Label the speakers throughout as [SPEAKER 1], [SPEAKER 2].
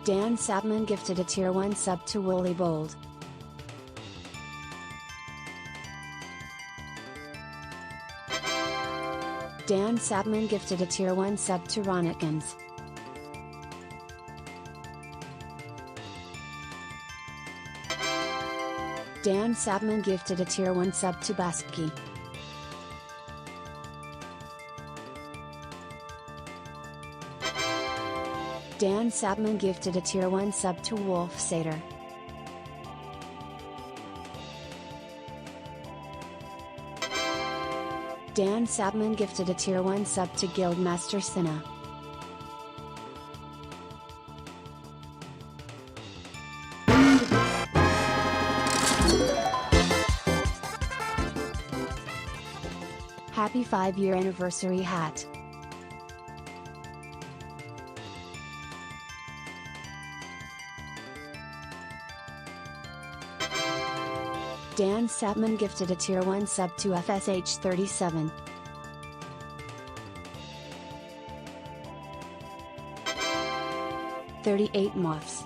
[SPEAKER 1] Dan Sapman gifted a Tier 1 sub to Wooly Bold. Dan Sapman gifted a Tier 1 sub to Ronikins. Dan Sapman gifted a Tier 1 sub to Baski. Dan Sapman gifted a Tier 1 sub to Wolf Sater. Dan Sapman gifted a Tier 1 sub to Guildmaster Sinha. Happy 5-year anniversary hat. Dan Sapman gifted a Tier 1 sub to FSH37. "38 Moths."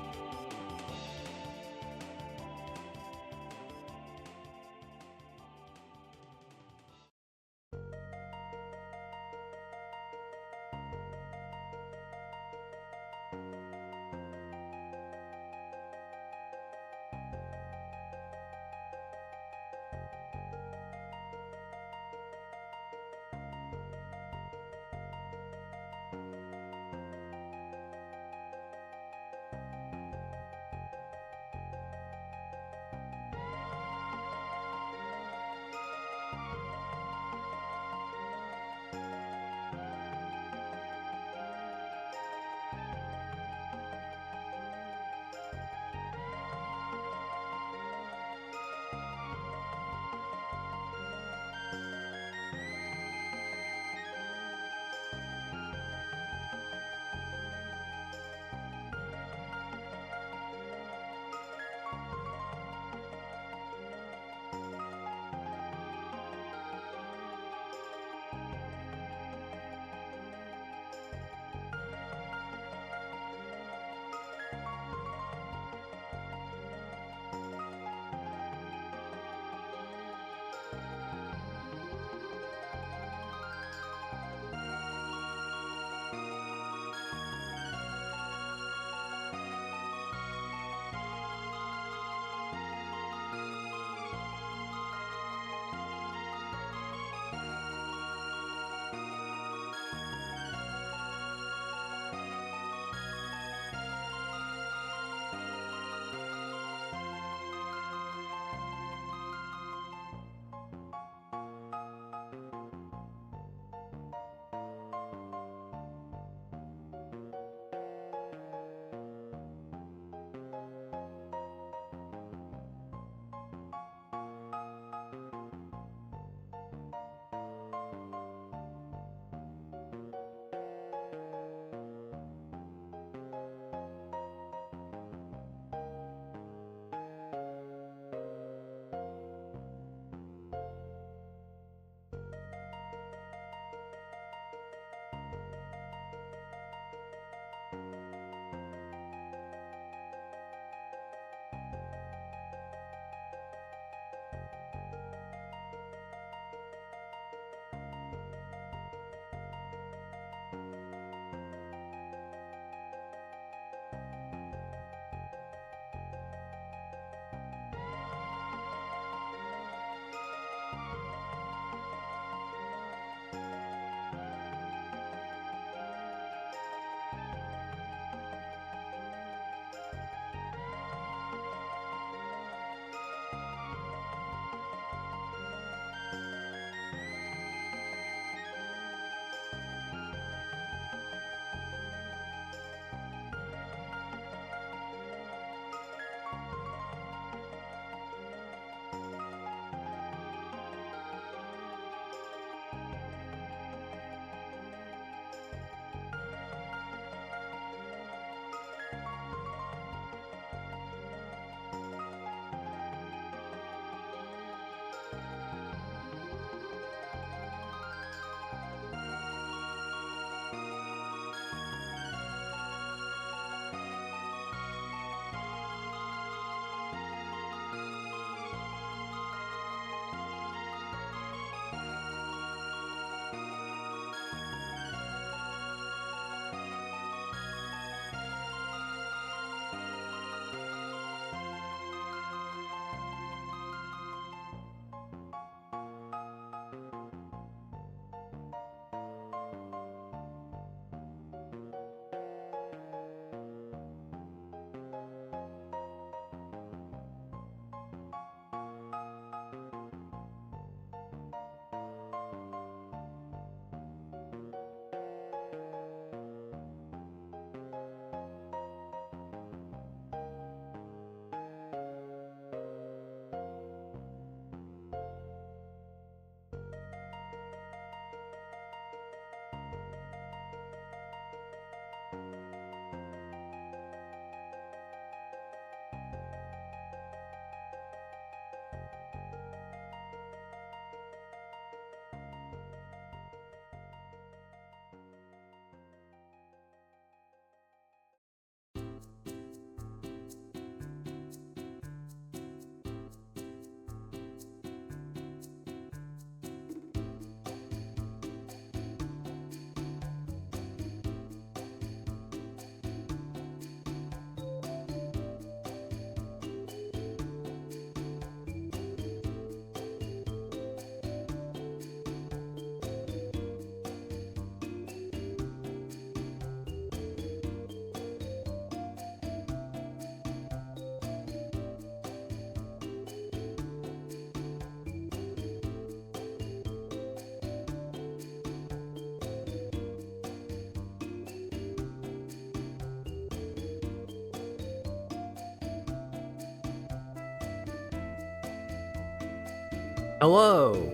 [SPEAKER 2] Hello!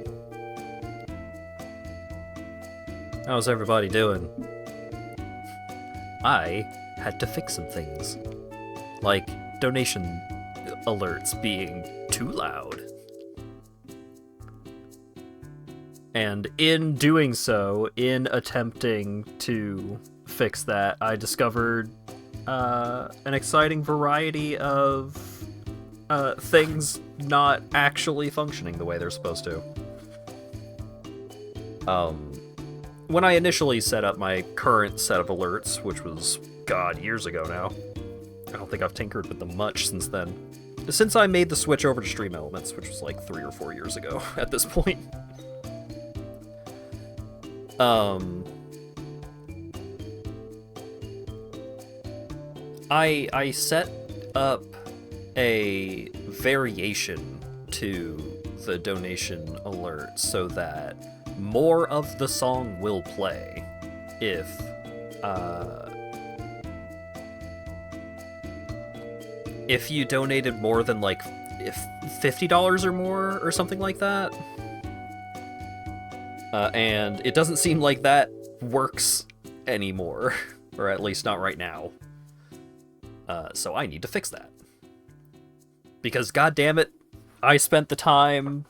[SPEAKER 2] How's everybody doing? I had to fix some things. Like donation alerts being too loud. And in doing so, in attempting to fix that, I discovered an exciting variety of things not actually functioning the way they're supposed to. When I initially set up my current set of alerts, which was, God, years ago now, I don't think I've tinkered with them much since then. Since I made the switch over to Stream Elements, which was like 3 or 4 years ago at this point. I set up a variation to the donation alert so that more of the song will play if you donated more than like if $50 or more or something like that. And it doesn't seem like that works anymore, or at least not right now. So I need to fix that. Because goddammit, I spent the time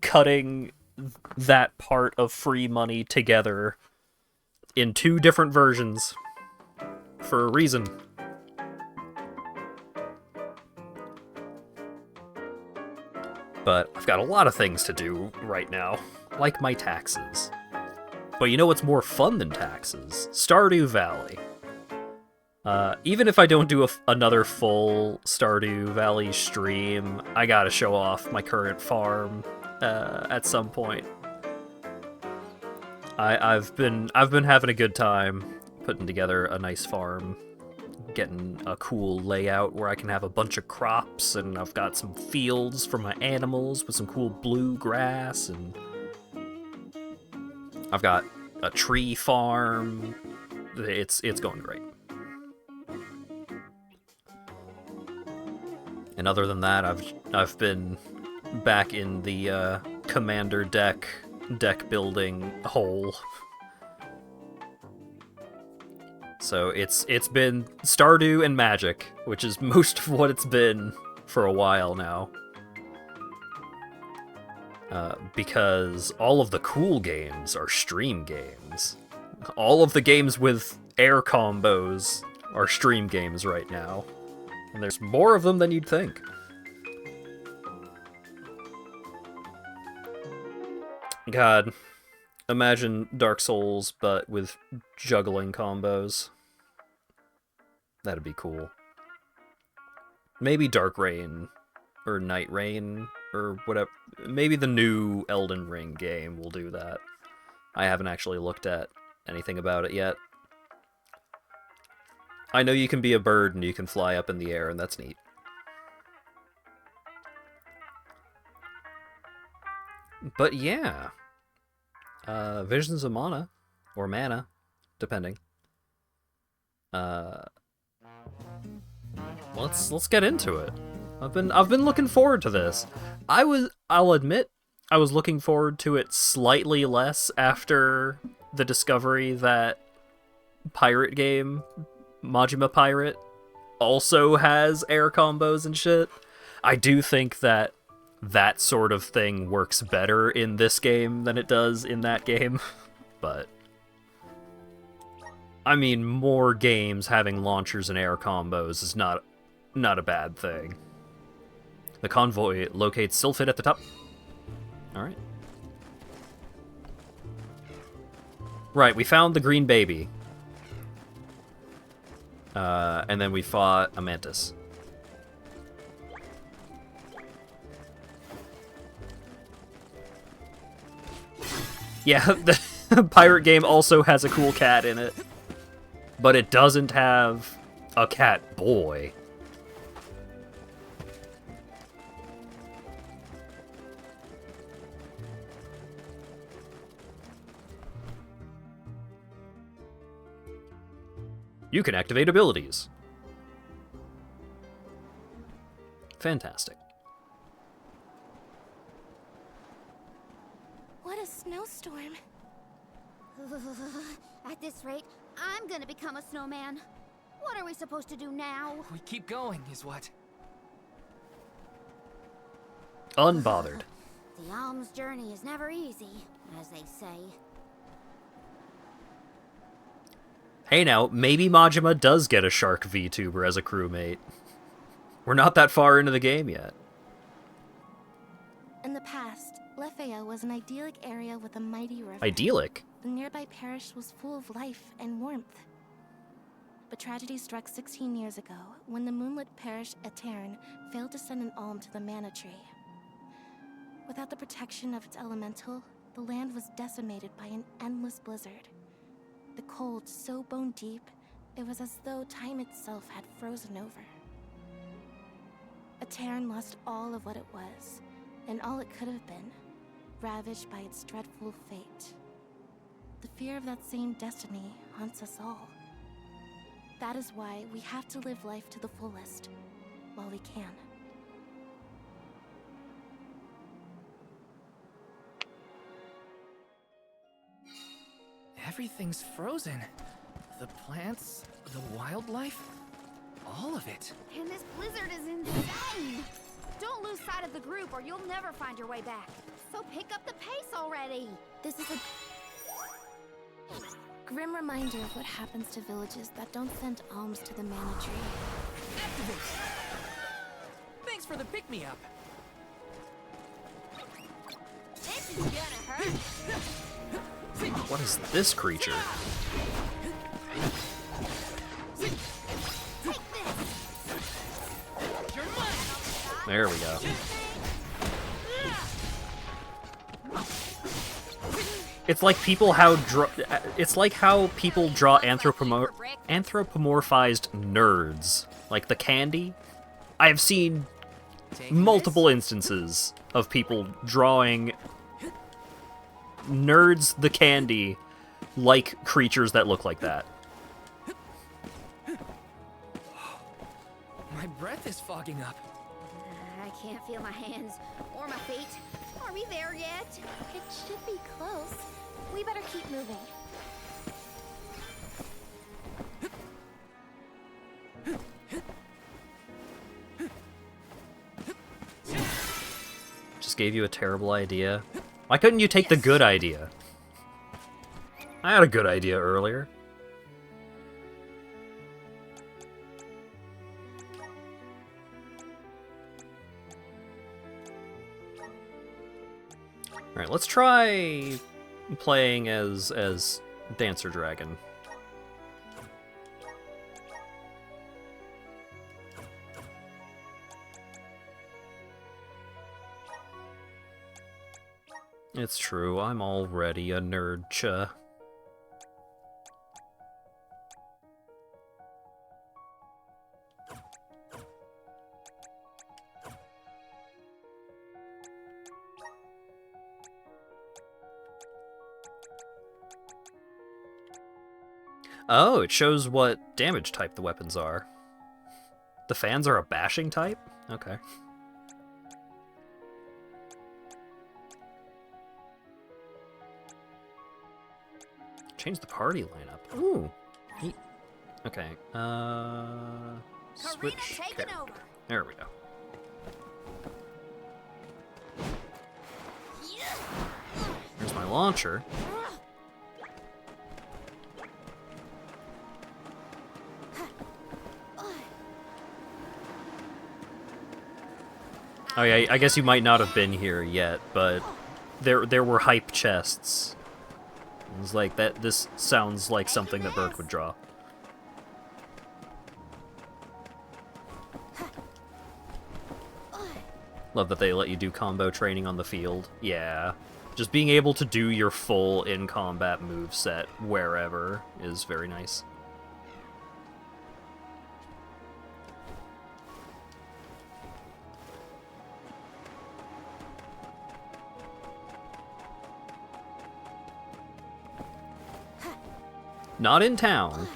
[SPEAKER 2] cutting that part of free money together in 2 different versions for a reason. But I've got a lot of things to do right now, like my taxes. But you know what's more fun than taxes? Stardew Valley. Even if I don't do another full Stardew Valley stream, I gotta show off my current farm at some point. I've been having a good time putting together a nice farm, getting a cool layout where I can have a bunch of crops, and I've got some fields for my animals with some cool blue grass, and I've got a tree farm. It's going great. And other than that, I've been back in the commander deck building hole. So it's been Stardew and Magic, which is most of what it's been for a while now. Because all of the cool games are stream games. All of the games with air combos are stream games right now. And there's more of them than you'd think. God, imagine Dark Souls, but with juggling combos. That'd be cool. Maybe Dark Rain, or Night Rain, or whatever. Maybe the new Elden Ring game will do that. I haven't actually looked at anything about it yet. I know you can be a bird and you can fly up in the air, and that's neat. But yeah. Visions of Mana, or Mana, depending. Let's get into it. I've been looking forward to this. I'll admit, I was looking forward to it slightly less after the discovery that pirate game, Majima Pirate, also has air combos and shit. I do think that sort of thing works better in this game than it does in that game. But I mean, more games having launchers and air combos is not a bad thing. The convoy locates Sylphid at the top. Alright. Right, we found the green baby. And then we fought a mantis. Yeah, the pirate game also has a cool cat in it. But it doesn't have a cat boy. You can activate abilities. Fantastic.
[SPEAKER 3] a snowstorm.
[SPEAKER 4] At this rate, I'm gonna become a snowman. What are we supposed to do now?
[SPEAKER 5] We keep going, is what?
[SPEAKER 2] Unbothered.
[SPEAKER 4] The alm's journey is never easy, as they say.
[SPEAKER 2] Hey now, maybe Majima does get a shark VTuber as a crewmate. We're not that far into the game yet.
[SPEAKER 3] In the past, Lefaya was an idyllic area with a mighty river.
[SPEAKER 2] Idyllic?
[SPEAKER 3] The nearby parish was full of life and warmth. But tragedy struck 16 years ago when the moonlit parish Etern failed to send an alm to the mana tree. Without the protection of its elemental, the land was decimated by an endless blizzard. The cold so bone deep, it was as though time itself had frozen over. Etern lost all of what it was, and all it could have been, ravaged by its dreadful fate. The fear of that same destiny haunts us all. That is why we have to live life to the fullest, while we can.
[SPEAKER 5] Everything's frozen. The plants, the wildlife, all of it.
[SPEAKER 4] And this blizzard is insane! Don't lose sight of the group or you'll never find your way back. So pick up the pace already!
[SPEAKER 3] This is a grim reminder of what happens to villages that don't send alms to the mana tree.
[SPEAKER 5] Activate! Thanks for the pick-me-up.
[SPEAKER 4] This is gonna hurt!
[SPEAKER 2] What is this creature?
[SPEAKER 4] Take this!
[SPEAKER 5] You're mine!
[SPEAKER 2] There we go. It's like how people draw anthropomorphized nerds, like the candy. I have seen multiple instances of people drawing nerds the candy like creatures that look like that.
[SPEAKER 5] My breath is fogging up.
[SPEAKER 4] I can't feel my hands or my feet. Are we there yet?
[SPEAKER 3] It should be close. We better keep moving.
[SPEAKER 2] Just gave you a terrible idea. Why couldn't you take the good idea? I had a good idea earlier. Alright, let's try playing as Dancer Dragon. It's true, I'm already a nerdcha. Oh, it shows what damage type the weapons are. The fans are a bashing type? Okay. Change the party lineup. Ooh. Neat. Okay. Switch.
[SPEAKER 4] Karina taking over.
[SPEAKER 2] There we go. Here's my launcher. Oh yeah, I guess you might not have been here yet, but there were hype chests. It was like that. This sounds like something that Burke would draw. Love that they let you do combo training on the field. Yeah, just being able to do your full in-combat moveset wherever is very nice. Not in town,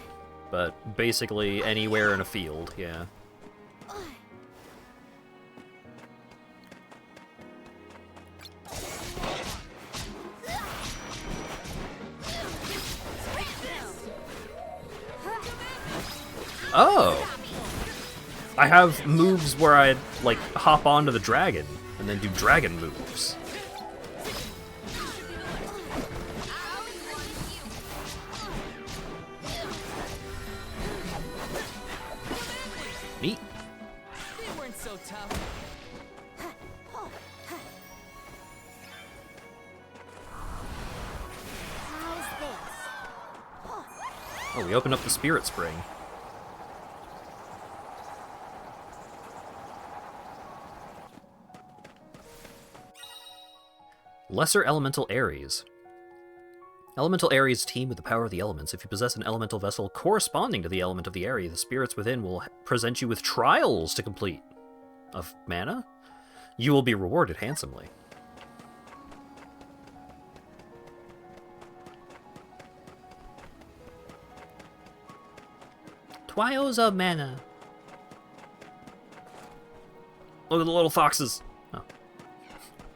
[SPEAKER 2] but basically anywhere in a field, yeah. Oh! I have moves where I, like, hop onto the dragon and then do dragon moves. Neat.
[SPEAKER 5] They weren't so tough.
[SPEAKER 4] How's this?
[SPEAKER 2] Oh, we opened up the spirit spring. Lesser Elemental Ares. Elemental Ares team with the power of the elements. If you possess an elemental vessel corresponding to the element of the area, the spirits within will present you with trials to complete. Of mana? You will be rewarded handsomely. Trials of mana. Look at the little foxes. Oh.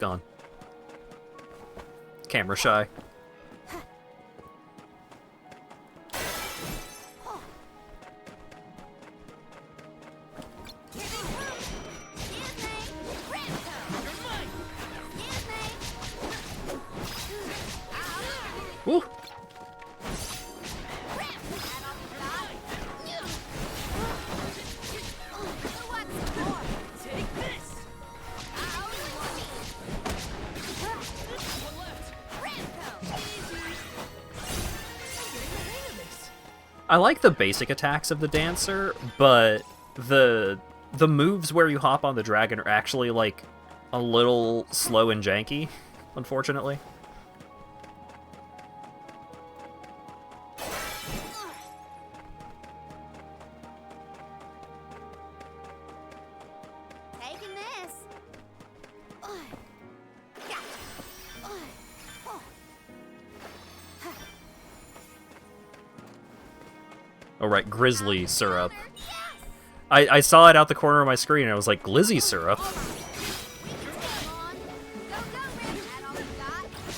[SPEAKER 2] Gone. Camera shy. Woo! I like the basic attacks of the Dancer, but the moves where you hop on the dragon are actually, like, a little slow and janky, unfortunately.
[SPEAKER 4] Taking this.
[SPEAKER 2] Oh, right, Grizzly Syrup. I saw it out the corner of my screen, and I was like, Glizzy Syrup?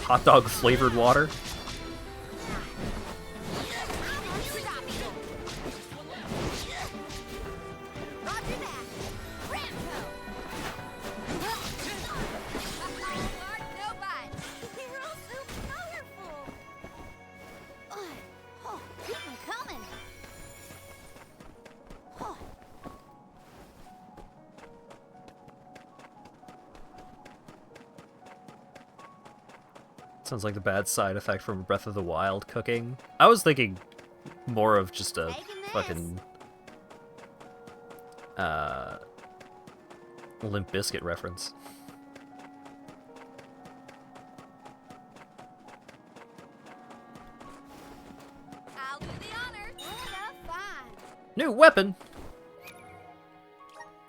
[SPEAKER 2] Hot dog flavored water? Sounds like the bad side effect from Breath of the Wild cooking. I was thinking more of just a fucking Limp Bizkit reference.
[SPEAKER 4] I'll do the honors. Fine.
[SPEAKER 2] New weapon!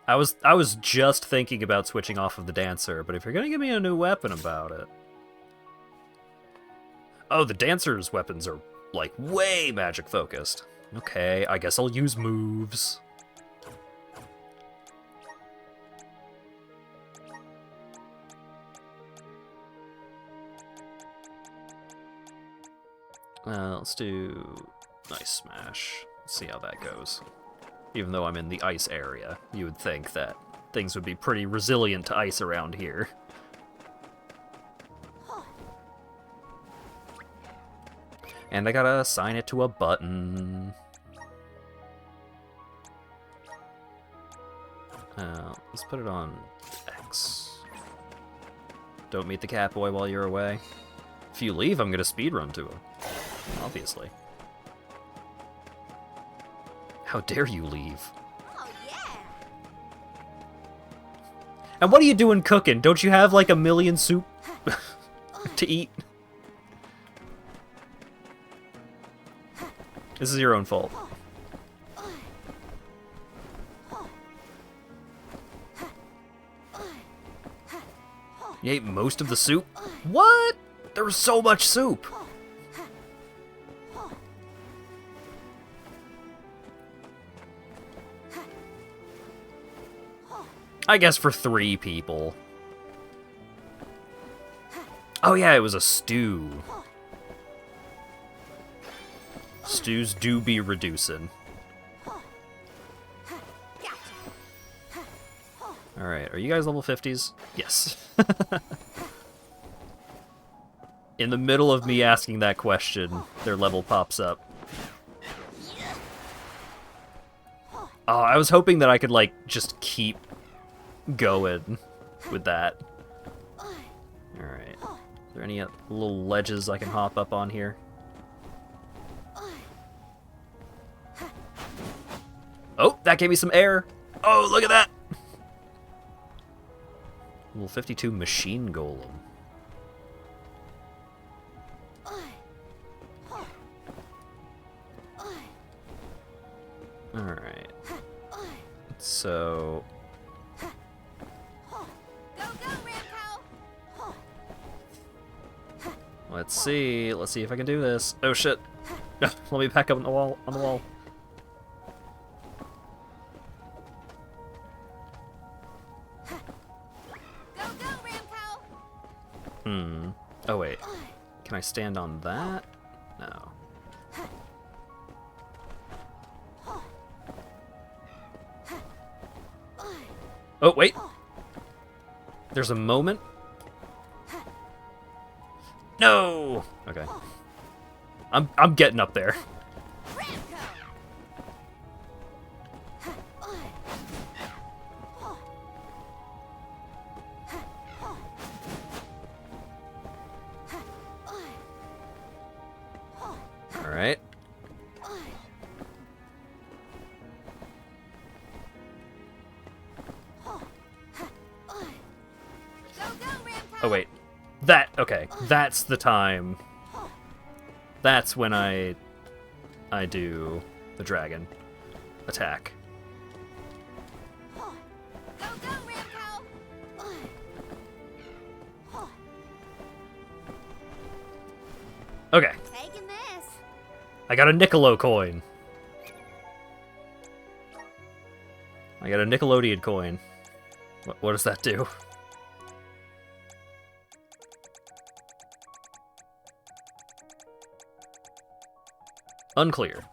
[SPEAKER 2] I was just thinking about switching off of the Dancer, but if you're gonna give me a new weapon about it... Oh, the Dancer's weapons are, like, way magic-focused. Okay, I guess I'll use moves. Let's do Ice Smash. Let's see how that goes. Even though I'm in the ice area, you would think that things would be pretty resilient to ice around here. And I gotta assign it to a button. Let's put it on X. Don't meet the Catboy while you're away. If you leave, I'm gonna speedrun to him. Obviously. How dare you leave?
[SPEAKER 4] Oh, yeah.
[SPEAKER 2] And what are you doing cooking? Don't you have like a million soup to eat? This is your own fault. You ate most of the soup? What? There was so much soup! I guess for 3 people. Oh yeah, it was a stew. Stews do be reducing. Alright, are you guys level 50s? Yes. In the middle of me asking that question, their level pops up. Oh, I was hoping that I could, like, just keep going with that. Alright. Are there any little ledges I can hop up on here? Oh, that gave me some air! Oh, look at that! Level 52 machine golem. Alright. So... Let's see if I can do this. Oh shit! Let me back up on the wall. Oh wait. Can I stand on that? No. Oh wait. There's a moment. No. Okay. I'm getting up there. All right. Oh wait. Okay. That's the time. That's when I do the dragon attack. Okay.
[SPEAKER 4] Taking this.
[SPEAKER 2] I got a Niccolo coin. I got a Nickelodeon coin. What does that do? Unclear.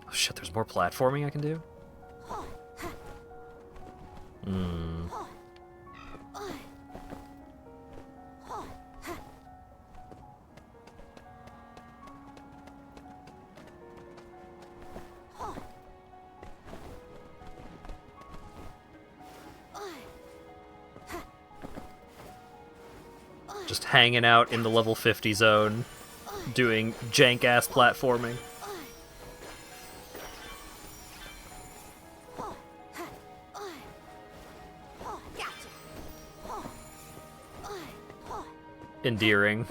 [SPEAKER 2] Oh shit, there's more platforming I can do? Just hanging out in the level 50 zone, doing jank-ass platforming. Endearing.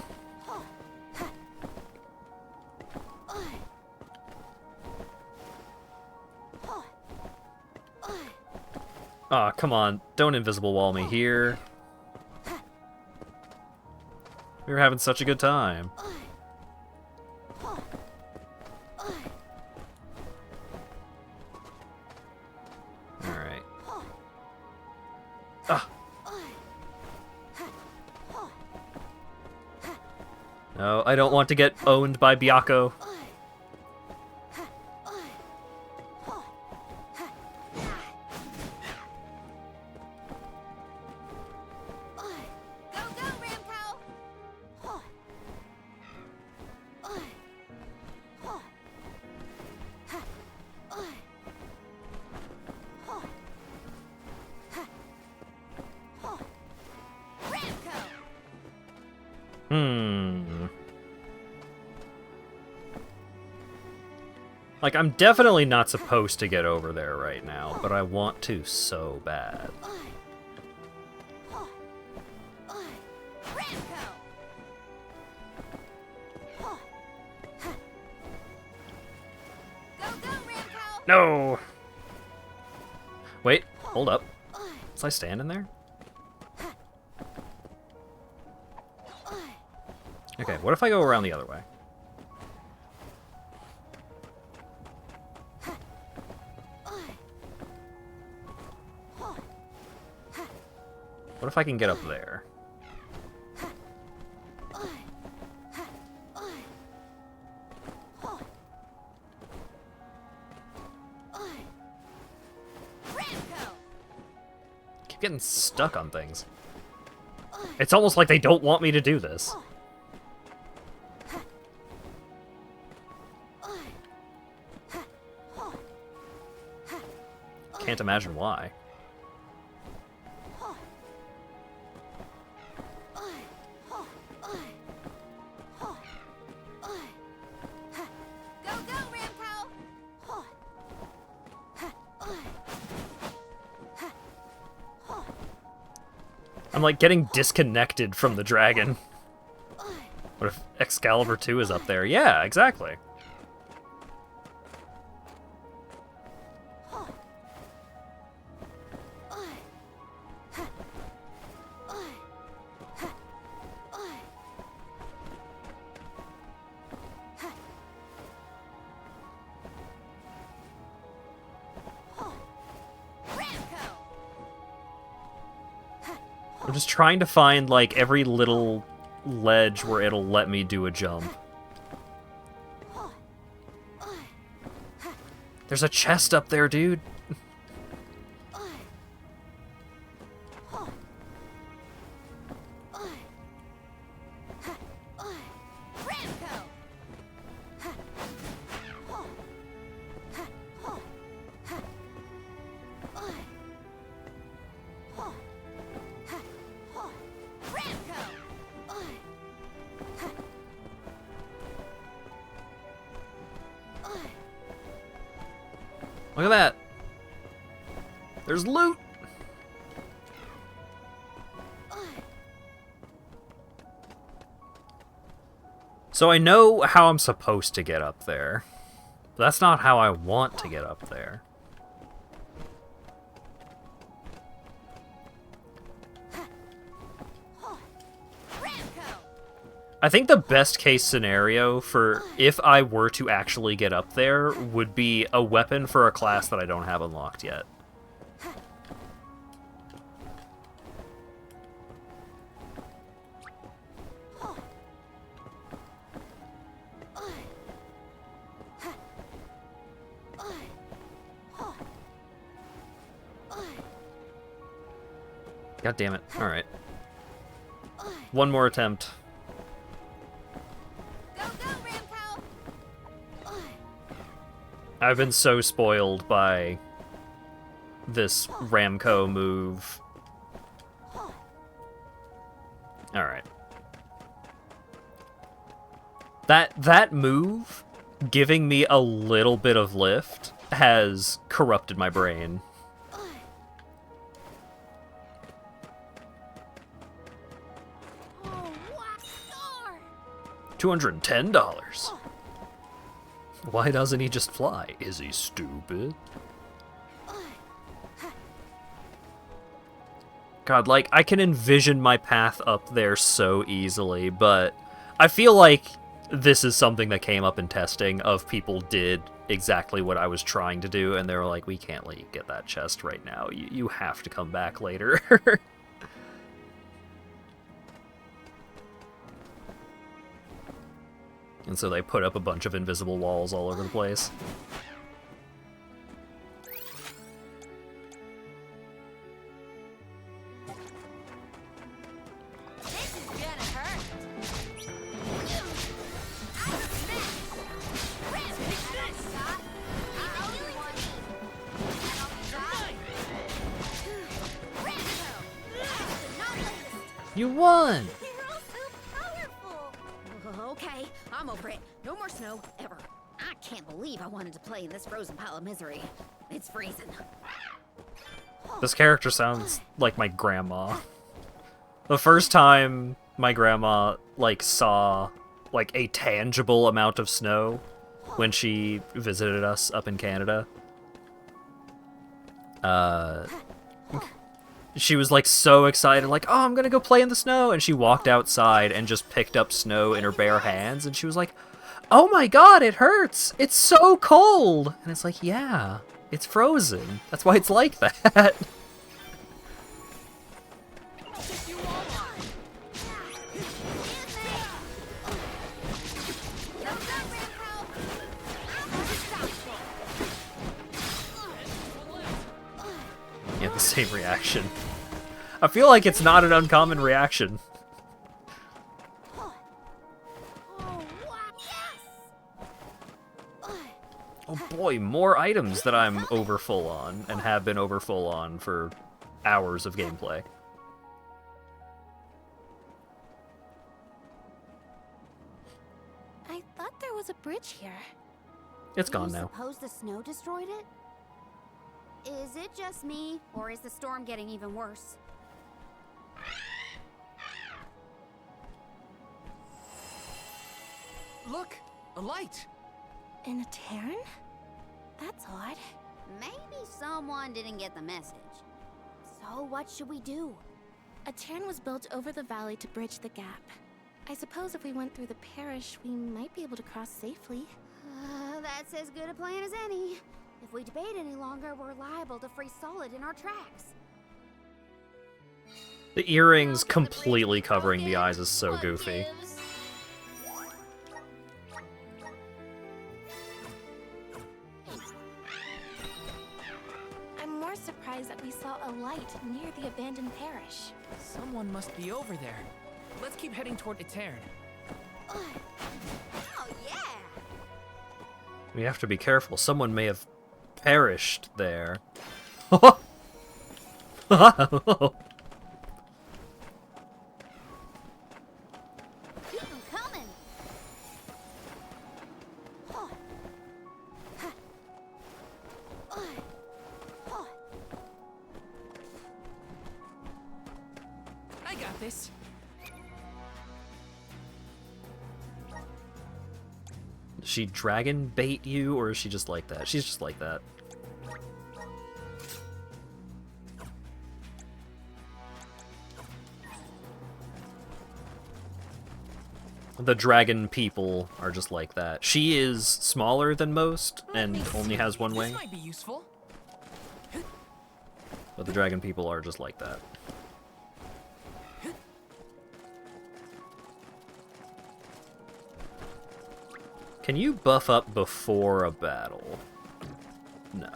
[SPEAKER 2] Aw, come on. Don't invisible wall me here. We were having such a good time. Alright. Ah. No, I don't want to get owned by Byakko. Like, I'm definitely not supposed to get over there right now, but I want to so bad. No! Wait, hold up. Was I standing there? Okay, what if I go around the other way? What if I can get up there? getting stuck on things. It's almost like they don't want me to do this. Can't imagine why. I'm like getting disconnected from the dragon. What if Excalibur 2 is up there? Yeah, exactly. I'm just trying to find, like, every little ledge where it'll let me do a jump. There's a chest up there, dude. Look at that. There's loot. So I know how I'm supposed to get up there. But that's not how I want to get up there. I think the best case scenario for if I were to actually get up there would be a weapon for a class that I don't have unlocked yet. God damn it. Alright. One more attempt. I've been so spoiled by this Ramco move. Alright. That move, giving me a little bit of lift, has corrupted my brain. $210. Why doesn't he just fly? Is he stupid? God, like, I can envision my path up there so easily, but I feel like this is something that came up in testing of people did exactly what I was trying to do, and they were like, we can't let you get that chest right now. You have to come back later. And so they put up a bunch of invisible walls all over the place.
[SPEAKER 4] This is gonna hurt.
[SPEAKER 2] You won!
[SPEAKER 4] Okay, I'm over it. No more snow, ever. I can't believe I wanted to play in this frozen pile of misery. It's freezing.
[SPEAKER 2] This character sounds like my grandma. The first time my grandma, like, saw, like, a tangible amount of snow when she visited us up in Canada, she was, like, so excited, like, oh, I'm gonna go play in the snow, and she walked outside and just picked up snow in her bare hands, and she was like, oh my god, it hurts! It's so cold! And it's like, yeah, it's frozen. That's why it's like that. Yeah, the same reaction. I feel like it's not an uncommon reaction.
[SPEAKER 4] Oh, wow. Yes!
[SPEAKER 2] Oh boy, more items that I'm over full on, and have been over full on for hours of gameplay.
[SPEAKER 3] I thought there was a bridge here.
[SPEAKER 2] It's gone
[SPEAKER 4] Do you
[SPEAKER 2] now.
[SPEAKER 4] suppose the snow destroyed it? Is it just me, or is the storm getting even worse?
[SPEAKER 5] Look, a light.
[SPEAKER 3] In a Terran? That's odd.
[SPEAKER 4] Maybe someone didn't get the message. So what should we do?
[SPEAKER 3] A Terran was built over the valley to bridge the gap. I suppose if we went through the parish, we might be able to cross safely.
[SPEAKER 4] That's as good a plan as any. If we debate any longer, we're liable to freeze solid in our tracks.
[SPEAKER 2] The earrings completely covering the eyes is so goofy.
[SPEAKER 3] I'm more surprised that we saw a light near the abandoned parish.
[SPEAKER 5] Someone must be over there. Let's keep heading toward Etern.
[SPEAKER 4] Oh yeah!
[SPEAKER 2] We have to be careful. Someone may have perished there.
[SPEAKER 4] Keep them coming! Oh. Ha. Oh. Oh.
[SPEAKER 5] I got this.
[SPEAKER 2] Does she dragon bait you, or is she just like that? She's just like that. The dragon people are just like that. She is smaller than most and only has one
[SPEAKER 5] This
[SPEAKER 2] wing,
[SPEAKER 5] might be useful.
[SPEAKER 2] but the dragon people are just like that. Can you buff up before a battle? No.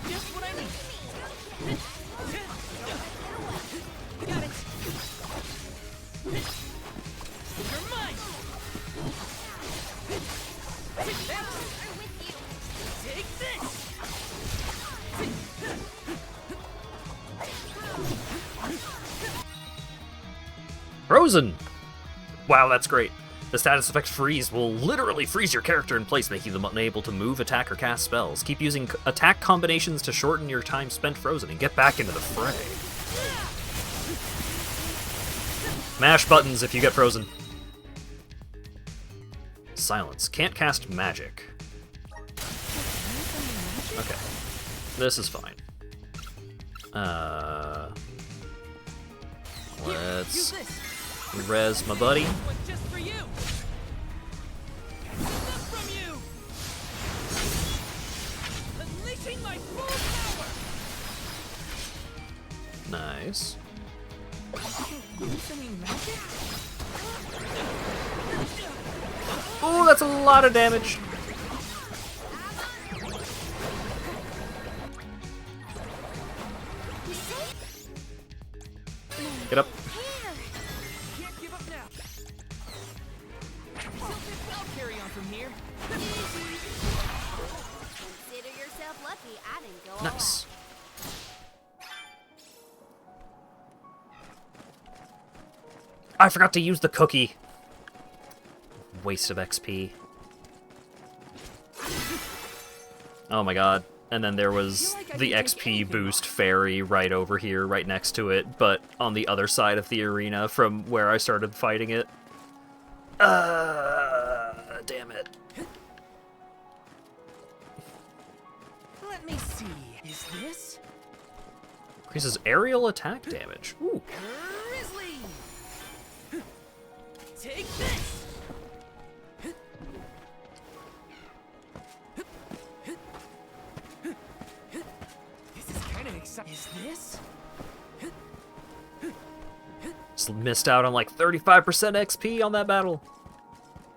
[SPEAKER 5] Just what I need. Got it. You're mine. Take this.
[SPEAKER 2] Frozen! Wow, that's great. The status effect freeze will literally freeze your character in place, making them unable to move, attack, or cast spells. Keep using attack combinations to shorten your time spent frozen and get back into the fray. Mash buttons if you get frozen. Silence. Can't cast magic. Okay. This is fine.
[SPEAKER 5] Use
[SPEAKER 2] Let's
[SPEAKER 5] this.
[SPEAKER 2] res my buddy.
[SPEAKER 5] One just for you. Enough from you. Unleashing my full power.
[SPEAKER 2] Nice.
[SPEAKER 5] Use any magic?
[SPEAKER 2] Oh, that's a lot of damage. Get up.
[SPEAKER 5] Can't give up now. I'll carry on from here.
[SPEAKER 4] Consider yourself lucky I didn't go all
[SPEAKER 2] Nice. I forgot to use the cookie. Waste of XP. Oh my god. And then there was the XP boost fairy right over here, right next to it, but on the other side of the arena from where I started fighting it. Damn it.
[SPEAKER 5] Let me see. Is this
[SPEAKER 2] Increases aerial attack damage. Ooh.
[SPEAKER 5] Grizzly? Take this. This is kind of exciting. Is this?
[SPEAKER 2] Just missed out on like 35% XP on that battle.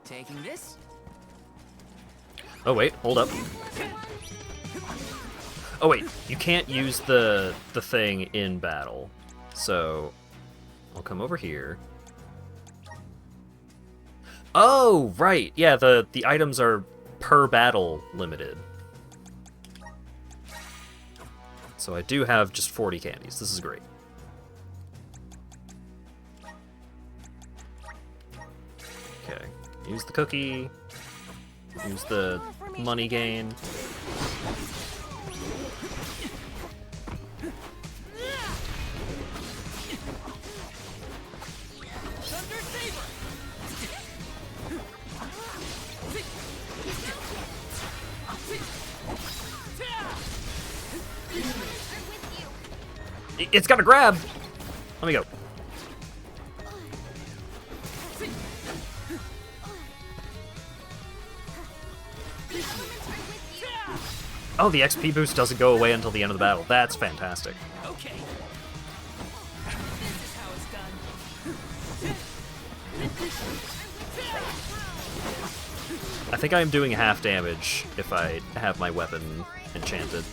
[SPEAKER 5] Taking this?
[SPEAKER 2] Oh wait, hold up. Oh wait, you can't use the thing in battle. So I'll come over here. Oh, right. Yeah, the items are per battle limited. So I do have just 40 candies. This is great. Okay. Use the cookie. Use the money gain. It's got a grab! Let me go. Oh, the XP boost doesn't go away until the end of the battle. That's fantastic.
[SPEAKER 5] Okay. This is how it's done.
[SPEAKER 2] I think I'm doing half damage if I have my weapon enchanted.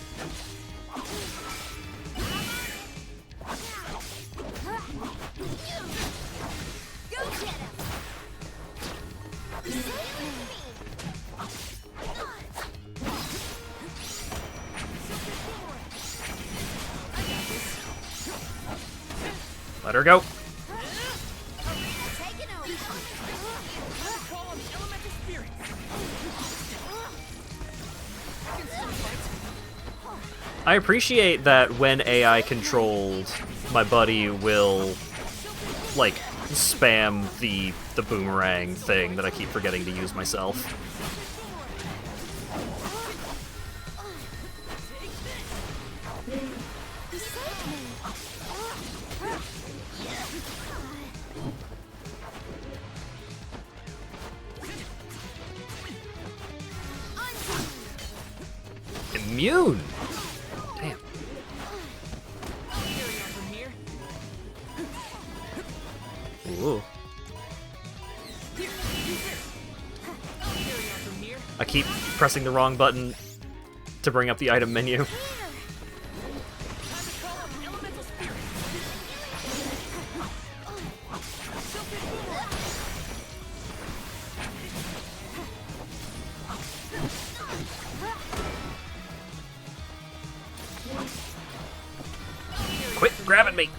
[SPEAKER 2] Let her go. I appreciate that when AI controlled, my buddy will, like, spam the boomerang thing that I keep forgetting to use myself. Immune! Damn. Ooh. I keep pressing the wrong button to bring up the item menu. Quit grabbing me!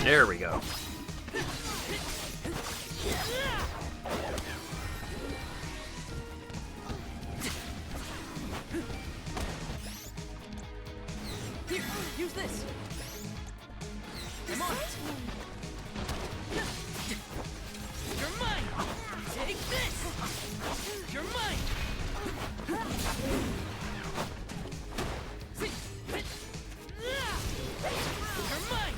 [SPEAKER 2] There we go.
[SPEAKER 5] Here, use this. Come on. You're mine. Take this. You're mine. You're mine.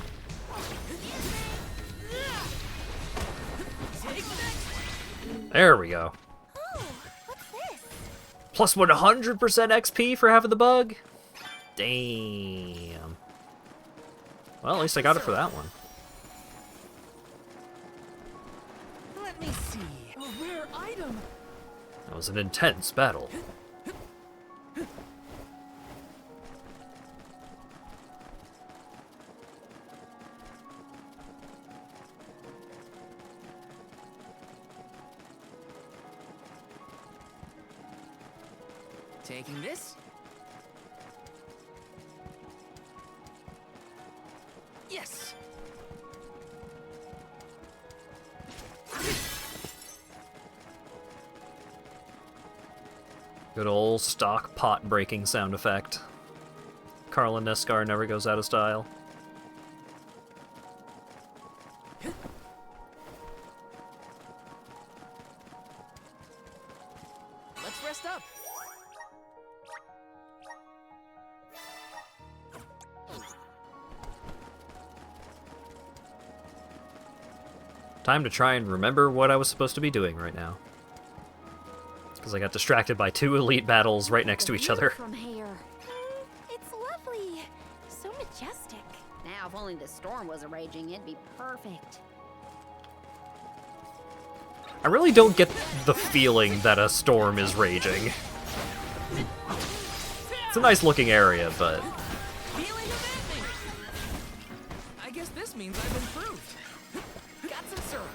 [SPEAKER 5] Take this.
[SPEAKER 2] There we go.
[SPEAKER 3] Oh, what's this?
[SPEAKER 2] Plus 100% XP for having the bug? Damn. Well, at least I got it for that one.
[SPEAKER 5] Let me see. A rare item.
[SPEAKER 2] That was an intense battle.
[SPEAKER 5] Taking this? Yes.
[SPEAKER 2] Good old stock pot breaking sound effect. Carlin Neskar never goes out of style. Time to try and remember what I was supposed to be doing right now. Because I got distracted by 2 elite battles right next to each other.
[SPEAKER 4] From here.
[SPEAKER 3] It's lovely. So majestic.
[SPEAKER 4] Now, if only the storm wasn't raging, it'd be perfect.
[SPEAKER 2] I really don't get the feeling that a storm is raging. It's a nice looking area, but...
[SPEAKER 5] Feeling amazing! I guess this means I've improved. Got some syrup.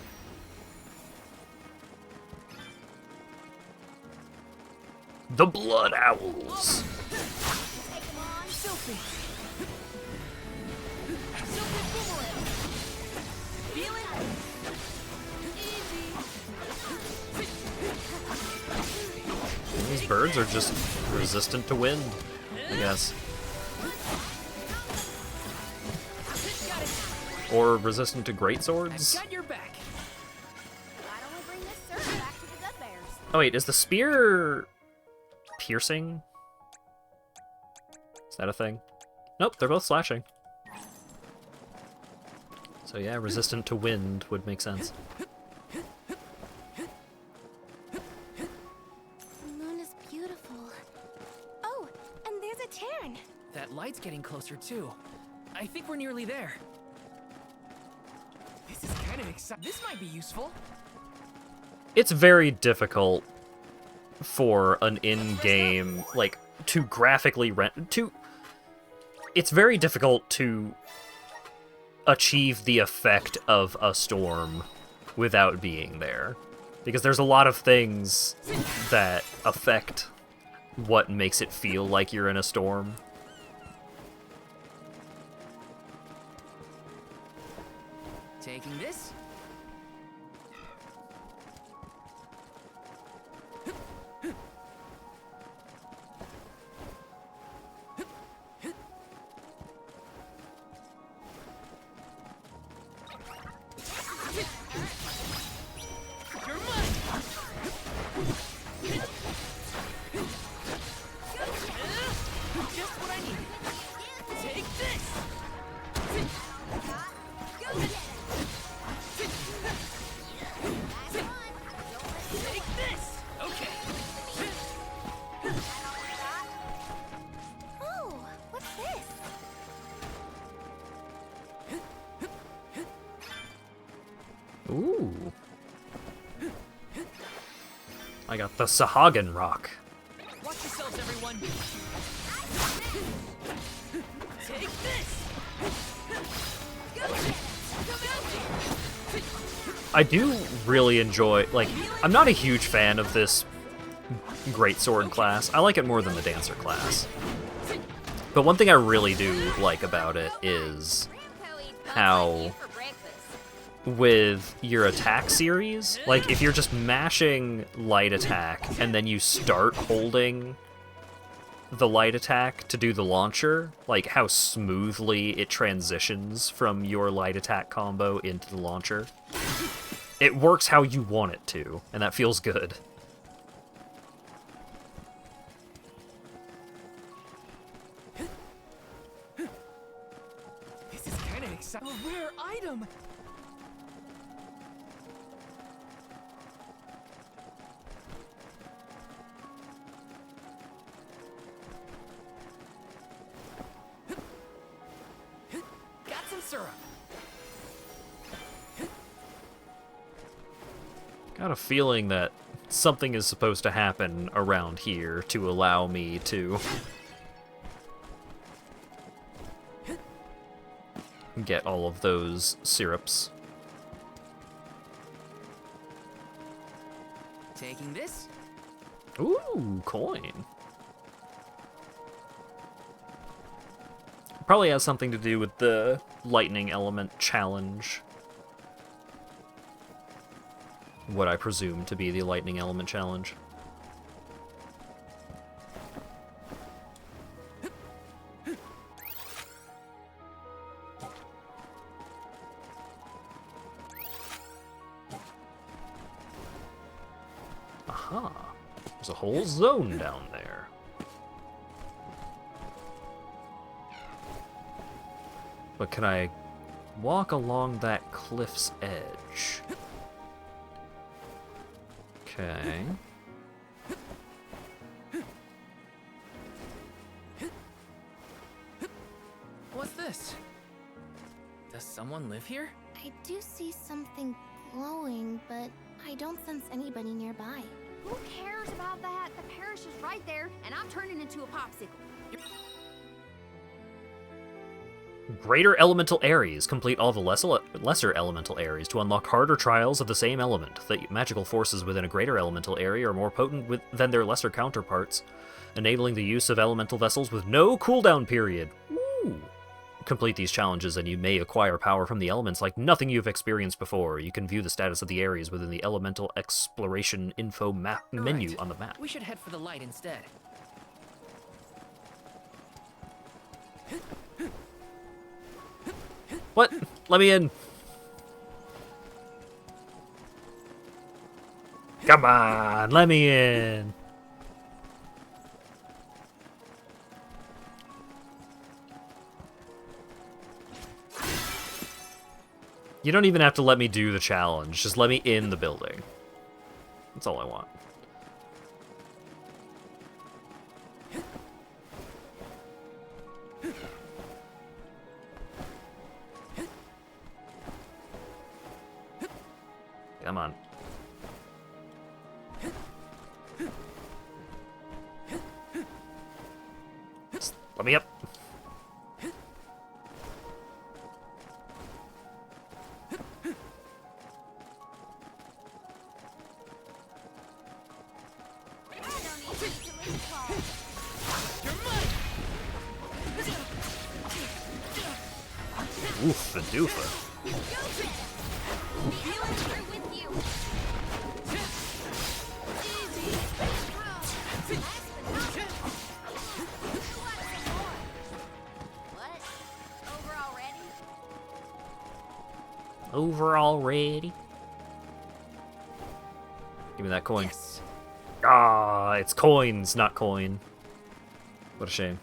[SPEAKER 2] The Blood Owls!
[SPEAKER 5] Sophie! Sophie boomerang! Feel it? Easy!
[SPEAKER 2] These birds are just resistant to wind, I guess. Or resistant to great swords?
[SPEAKER 5] Got your back.
[SPEAKER 4] Why don't we bring this syrup back to the good bears?
[SPEAKER 2] Oh wait, is the spear... piercing? Is that a thing? Nope, they're both slashing. So yeah, resistant to wind would make sense.
[SPEAKER 3] The moon is beautiful. Oh, and there's a cairn.
[SPEAKER 5] That light's getting closer too. I think we're nearly there. This is kind of exciting. This might be useful.
[SPEAKER 2] It's very difficult for an in-game, like, to graphically it's very difficult to achieve the effect of a storm without being there. Because there's a lot of things that affect what makes it feel like you're in a storm.
[SPEAKER 5] Taking this. You're mine. Just what I need. Take this. Take this. Okay.
[SPEAKER 3] Oh, what's this?
[SPEAKER 2] Ooh. I got the Sahagin Rock.
[SPEAKER 5] Watch yourselves, everyone. Take this.
[SPEAKER 2] I do really enjoy, like, I'm not a huge fan of this greatsword class. I like it more than the dancer class. But one thing I really do like about it is how with your attack series, like if you're just mashing light attack and then you start holding the light attack to do the launcher, like how smoothly it transitions from your light attack combo into the launcher. It works how you want it to, and that feels good.
[SPEAKER 5] This is kind of exciting. A rare item. Got some syrup.
[SPEAKER 2] Got a feeling that something is supposed to happen around here to allow me to get all of those syrups.
[SPEAKER 5] Taking this.
[SPEAKER 2] Ooh, coin. Probably has something to do with the lightning element challenge. What I presume to be the lightning element challenge. Aha. There's a whole zone down there. But can I walk along that cliff's edge? Okay.
[SPEAKER 5] What's this? Does someone live here?
[SPEAKER 3] I do see something glowing, but I don't sense anybody nearby.
[SPEAKER 4] Who cares about that? The parish is right there, and I'm turning into a popsicle.
[SPEAKER 2] Greater Elemental Areas. Complete all the lesser Elemental Areas to unlock harder trials of the same element. The magical forces within a greater Elemental Area are more potent than their lesser counterparts, enabling the use of Elemental Vessels with no cooldown period. Ooh. Complete these challenges and you may acquire power from the elements like nothing you've experienced before. You can view the status of the areas within the Elemental Exploration Info menu on the map.
[SPEAKER 5] We should head for the light instead.
[SPEAKER 2] What? Let me in. Come on, let me in. You don't even have to let me do the challenge. Just let me in the building. That's all I want. Come on. Just let me up. Oof, the doofa. Over already? Give me that coin.
[SPEAKER 5] Yes.
[SPEAKER 2] Ah, it's coins, not coin. What a shame.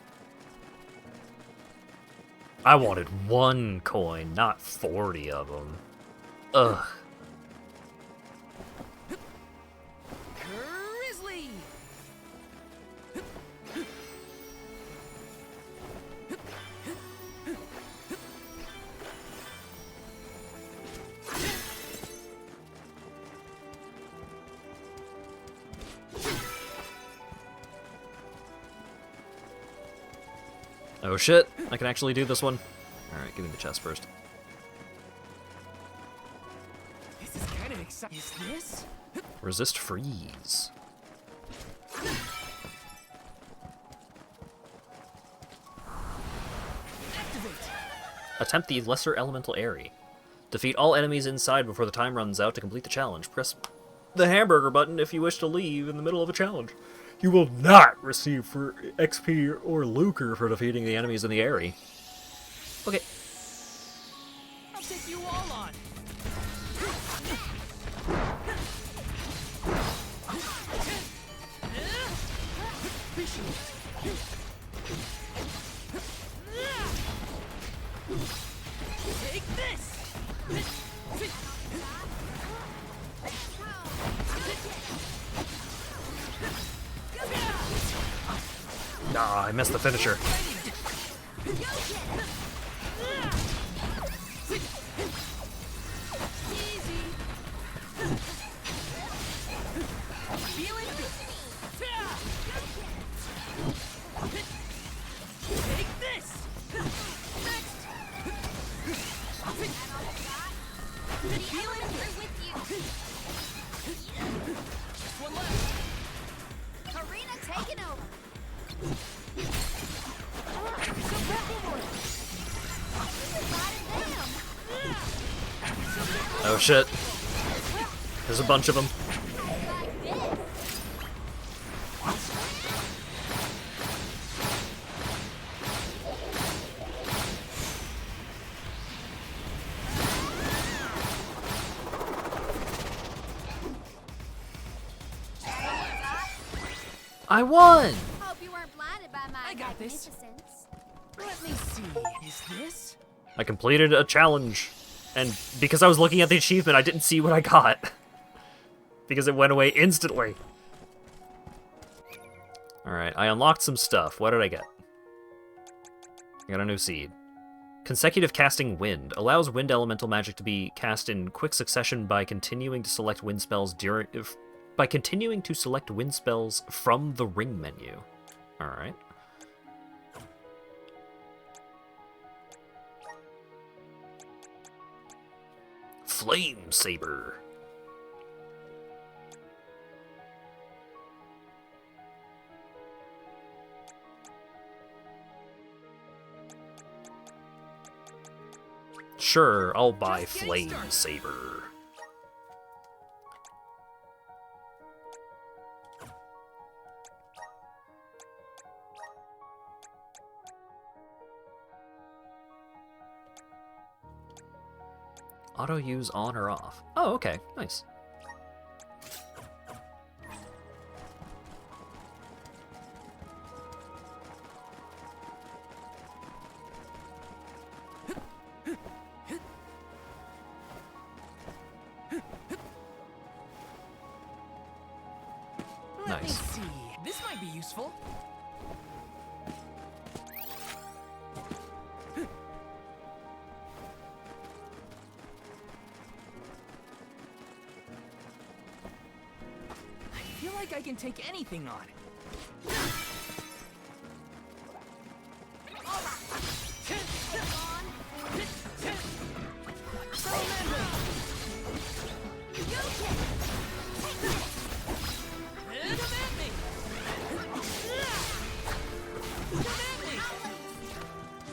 [SPEAKER 2] I wanted 1 coin, not 40 of them. Ugh.
[SPEAKER 5] Grizzly.
[SPEAKER 2] Oh shit, I can actually do this one. Alright, give me the chest first.
[SPEAKER 5] This is kind of exciting. Is this?
[SPEAKER 2] Resist freeze.
[SPEAKER 5] Activate.
[SPEAKER 2] Attempt the lesser elemental area. Defeat all enemies inside before the time runs out to complete the challenge. Press the hamburger button if you wish to leave in the middle of a challenge. You will not receive for XP or lucre for defeating the enemies in the area. Okay.
[SPEAKER 5] I'll take you all on. Take this.
[SPEAKER 2] Ah, I missed the finisher.
[SPEAKER 5] Take this. Just one left.
[SPEAKER 4] Arena taking over.
[SPEAKER 2] Oh shit. There's a bunch of them. I won!
[SPEAKER 4] Hope you weren't blinded by my
[SPEAKER 5] I got this.
[SPEAKER 4] magnificence.
[SPEAKER 5] Let me see. Is this?
[SPEAKER 2] I completed a challenge. And because I was looking at the achievement, I didn't see what I got. because it went away instantly. Alright, I unlocked some stuff. What did I get? I got a new seed. Consecutive casting wind. Allows wind elemental magic to be cast in quick succession by continuing to select wind spells from the ring menu. Alright. Flame Saber. Sure, I'll buy Flame Saber. Auto use on or off. Oh, okay, nice.
[SPEAKER 5] Let me see. This might be useful. I feel like I can take anything on.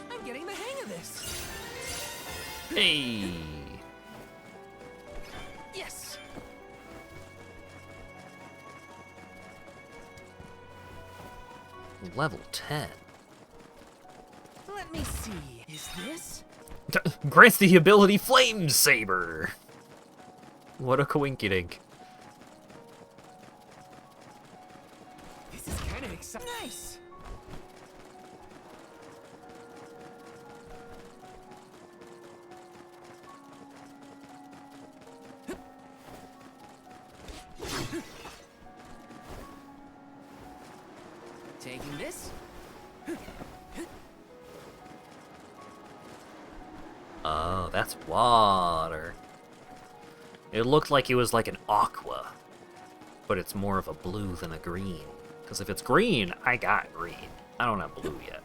[SPEAKER 5] I'm getting the hang of this.
[SPEAKER 2] Hey!
[SPEAKER 5] Yes.
[SPEAKER 2] Level 10.
[SPEAKER 5] Let me see. Is this?
[SPEAKER 2] Grants the ability Flame Saber! What a coinkydink.
[SPEAKER 5] This is kind of exciting. Nice. Taking this.
[SPEAKER 2] Oh, that's water. It looked like it was like an aqua, but it's more of a blue than a green. Because if it's green, I got green. I don't have blue yet.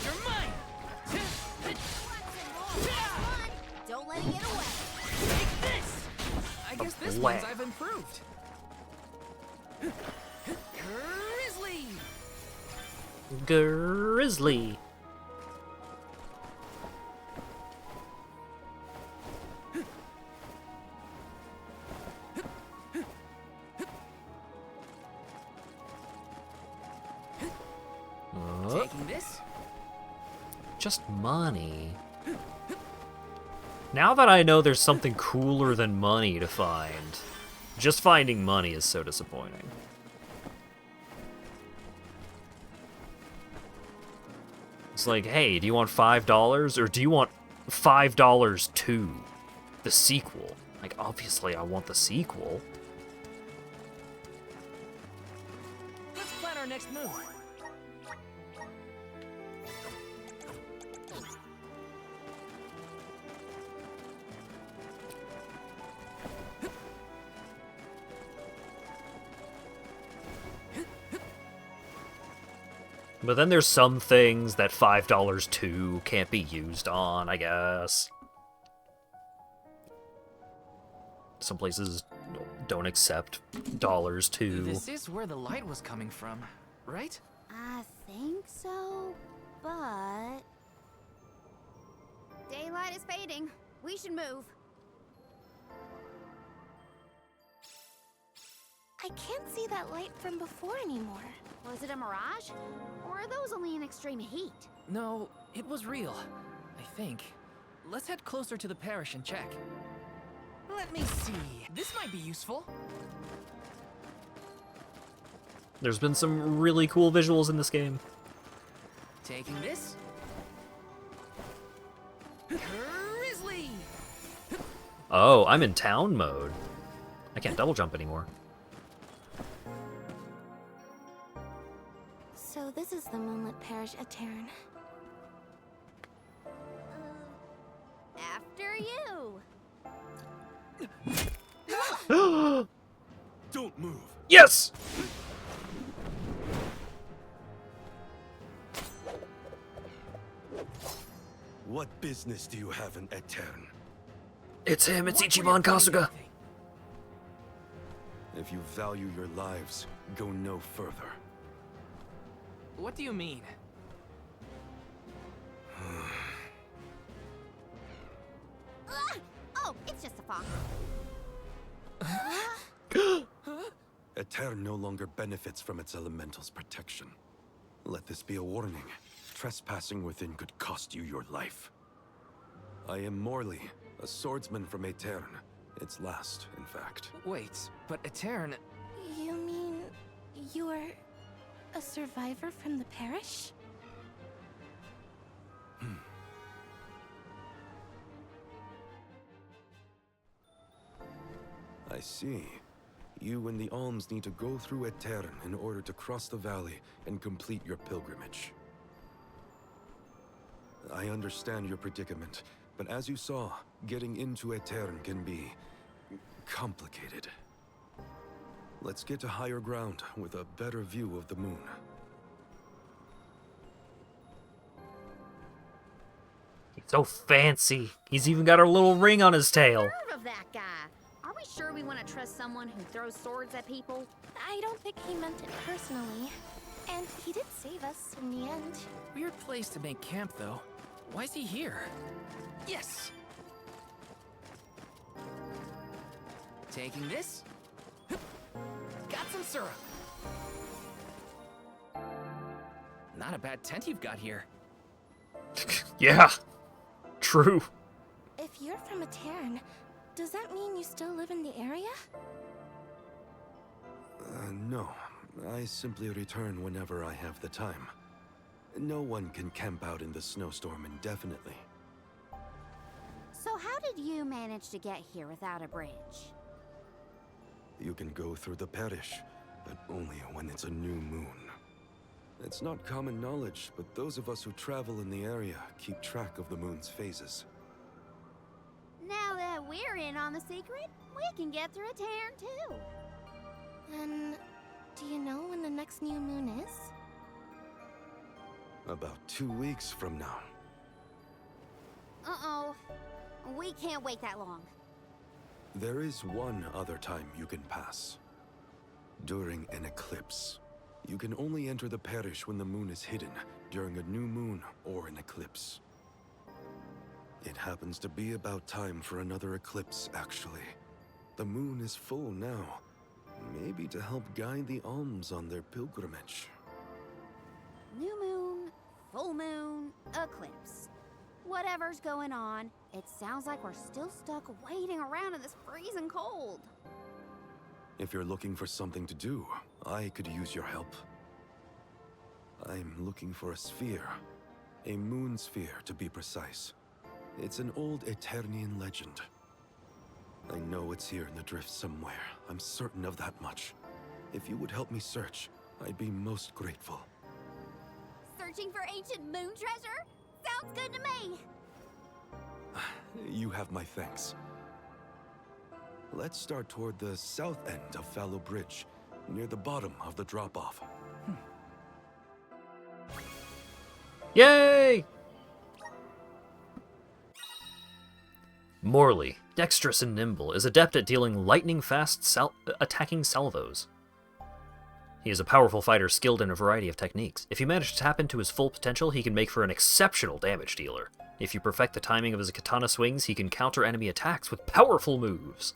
[SPEAKER 5] You're mine.
[SPEAKER 4] Don't let it get away.
[SPEAKER 5] Take this. I guess this
[SPEAKER 2] Whack.
[SPEAKER 5] means I've improved. Grizzly.
[SPEAKER 2] Grizzly.
[SPEAKER 5] Taking this.
[SPEAKER 2] Just money. Now that I know there's something cooler than money to find, just finding money is so disappointing. It's like, hey, do you want $5 or do you want $5 2? The sequel. Like, obviously I want the sequel.
[SPEAKER 5] Let's plan our next move.
[SPEAKER 2] But then there's some things that $5 2 can't be used on, I guess. Some places don't accept dollars too.
[SPEAKER 5] This is where the light was coming from, right?
[SPEAKER 4] I think so, but... Daylight is fading. We should move.
[SPEAKER 3] I can't see that light from before anymore.
[SPEAKER 4] Was it a mirage? Or are those only in extreme heat?
[SPEAKER 5] No, it was real. I think. Let's head closer to the parish and check. Let me see. This might be useful.
[SPEAKER 2] There's been some really cool visuals in this game.
[SPEAKER 5] Taking this. Grizzly!
[SPEAKER 2] Oh, I'm in town mode. I can't double jump anymore.
[SPEAKER 3] So this is the Moonlit Parish at Terran.
[SPEAKER 4] After you.
[SPEAKER 6] Don't move.
[SPEAKER 2] Yes!
[SPEAKER 6] What business do you have in Etern?
[SPEAKER 2] It's him, it's
[SPEAKER 5] What were
[SPEAKER 2] Ichiban
[SPEAKER 5] you
[SPEAKER 2] Kasuga.
[SPEAKER 5] thinking?
[SPEAKER 6] If you value your lives, go no further.
[SPEAKER 5] What do you mean?
[SPEAKER 4] Oh, it's just a fox.
[SPEAKER 6] Etern no longer benefits from its elemental's protection. Let this be a warning. Trespassing within could cost you your life. I am Morley, a swordsman from Etern. Its last, in fact.
[SPEAKER 5] Wait, but Etern...
[SPEAKER 3] You mean you're a survivor from the parish?
[SPEAKER 6] I see. You and the alms need to go through Etern in order to cross the valley and complete your pilgrimage. I understand your predicament, but as you saw, getting into Etern can be complicated. Let's get to higher ground with a better view of the moon.
[SPEAKER 2] He's so fancy. He's even got a little ring on his tail.
[SPEAKER 4] Nerve of that guy. Are we sure we want to trust someone who throws swords at people?
[SPEAKER 3] I don't think he meant it personally. And he did save us in the end.
[SPEAKER 5] Weird place to make camp, though. Why is he here? Yes! Taking this. Got some syrup. Not a bad tent you've got here.
[SPEAKER 2] Yeah, true.
[SPEAKER 3] If you're from a Terran, does that mean you still live in the area?
[SPEAKER 6] No. I simply return whenever I have the time. No one can camp out in the snowstorm indefinitely.
[SPEAKER 4] So how did you manage to get here without a bridge?
[SPEAKER 6] You can go through the parish, but only when it's a new moon. It's not common knowledge, but those of us who travel in the area keep track of the moon's phases.
[SPEAKER 4] Now that we're in on the secret, we can get through a Terran too.
[SPEAKER 3] And do you know when the next new moon is?
[SPEAKER 6] About 2 weeks from now.
[SPEAKER 4] Uh-oh. We can't wait that long.
[SPEAKER 6] There is one other time you can pass. During an eclipse. You can only enter the parish when the moon is hidden, during a new moon or an eclipse. It happens to be about time for another eclipse, actually. The moon is full now. Maybe to help guide the alms on their pilgrimage.
[SPEAKER 4] New moon, full moon, eclipse. Whatever's going on, it sounds like we're still stuck waiting around in this freezing cold.
[SPEAKER 6] If you're looking for something to do, I could use your help. I'm looking for a sphere. A moon sphere, to be precise. It's an old Eternian legend. I know it's here in the drift somewhere. I'm certain of that much. If you would help me search, I'd be most grateful.
[SPEAKER 4] Searching for ancient moon treasure? Sounds good to me!
[SPEAKER 6] You have my thanks. Let's start toward the south end of Fallow Bridge, near the bottom of the drop-off.
[SPEAKER 2] Yay! Morley, dexterous and nimble, is adept at dealing lightning-fast attacking salvos. He is a powerful fighter skilled in a variety of techniques. If you manage to tap into his full potential, he can make for an exceptional damage dealer. If you perfect the timing of his katana swings, he can counter enemy attacks with powerful moves.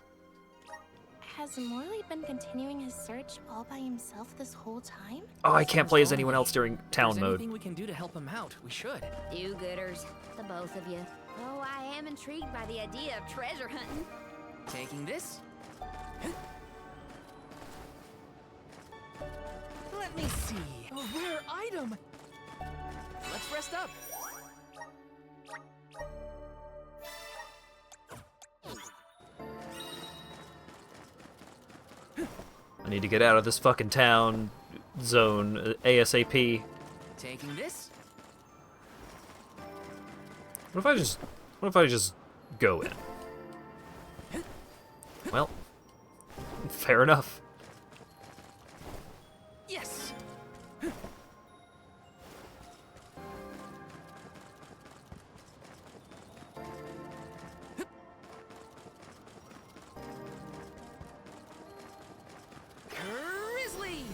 [SPEAKER 3] Has Morley been continuing his search all by himself this whole time?
[SPEAKER 2] Oh, I can't play as anyone else during
[SPEAKER 5] If
[SPEAKER 2] town
[SPEAKER 5] there's
[SPEAKER 2] mode.
[SPEAKER 5] anything we can do to help him out, we should.
[SPEAKER 4] Do-gooders, the both of you. Oh, I am intrigued by the idea of treasure hunting.
[SPEAKER 5] Taking this. Let me see. A rare item. Let's rest up.
[SPEAKER 2] I need to get out of this fucking town zone ASAP.
[SPEAKER 5] Taking this.
[SPEAKER 2] What if I just go in? Well, fair enough.
[SPEAKER 5] Yes. Grizzly.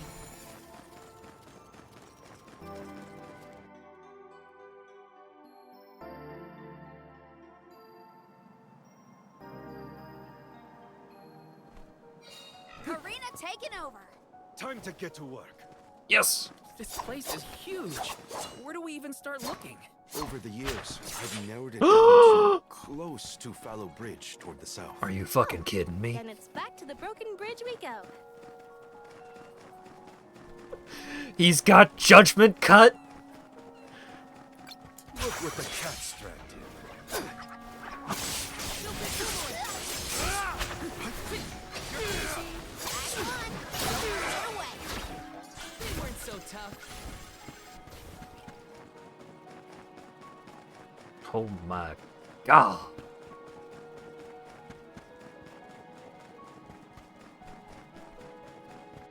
[SPEAKER 4] Arena taken over.
[SPEAKER 6] Time to get to work.
[SPEAKER 2] Yes!
[SPEAKER 5] This place is huge. Where do we even start looking?
[SPEAKER 6] Over the years, I've narrowed it down to close to Fallow Bridge toward the south.
[SPEAKER 2] Are you fucking kidding me?
[SPEAKER 3] Then it's back to the broken bridge we go.
[SPEAKER 2] He's got Judgment Cut?
[SPEAKER 6] Look what the cat strapped in.
[SPEAKER 5] They weren't so tough.
[SPEAKER 2] Oh my god.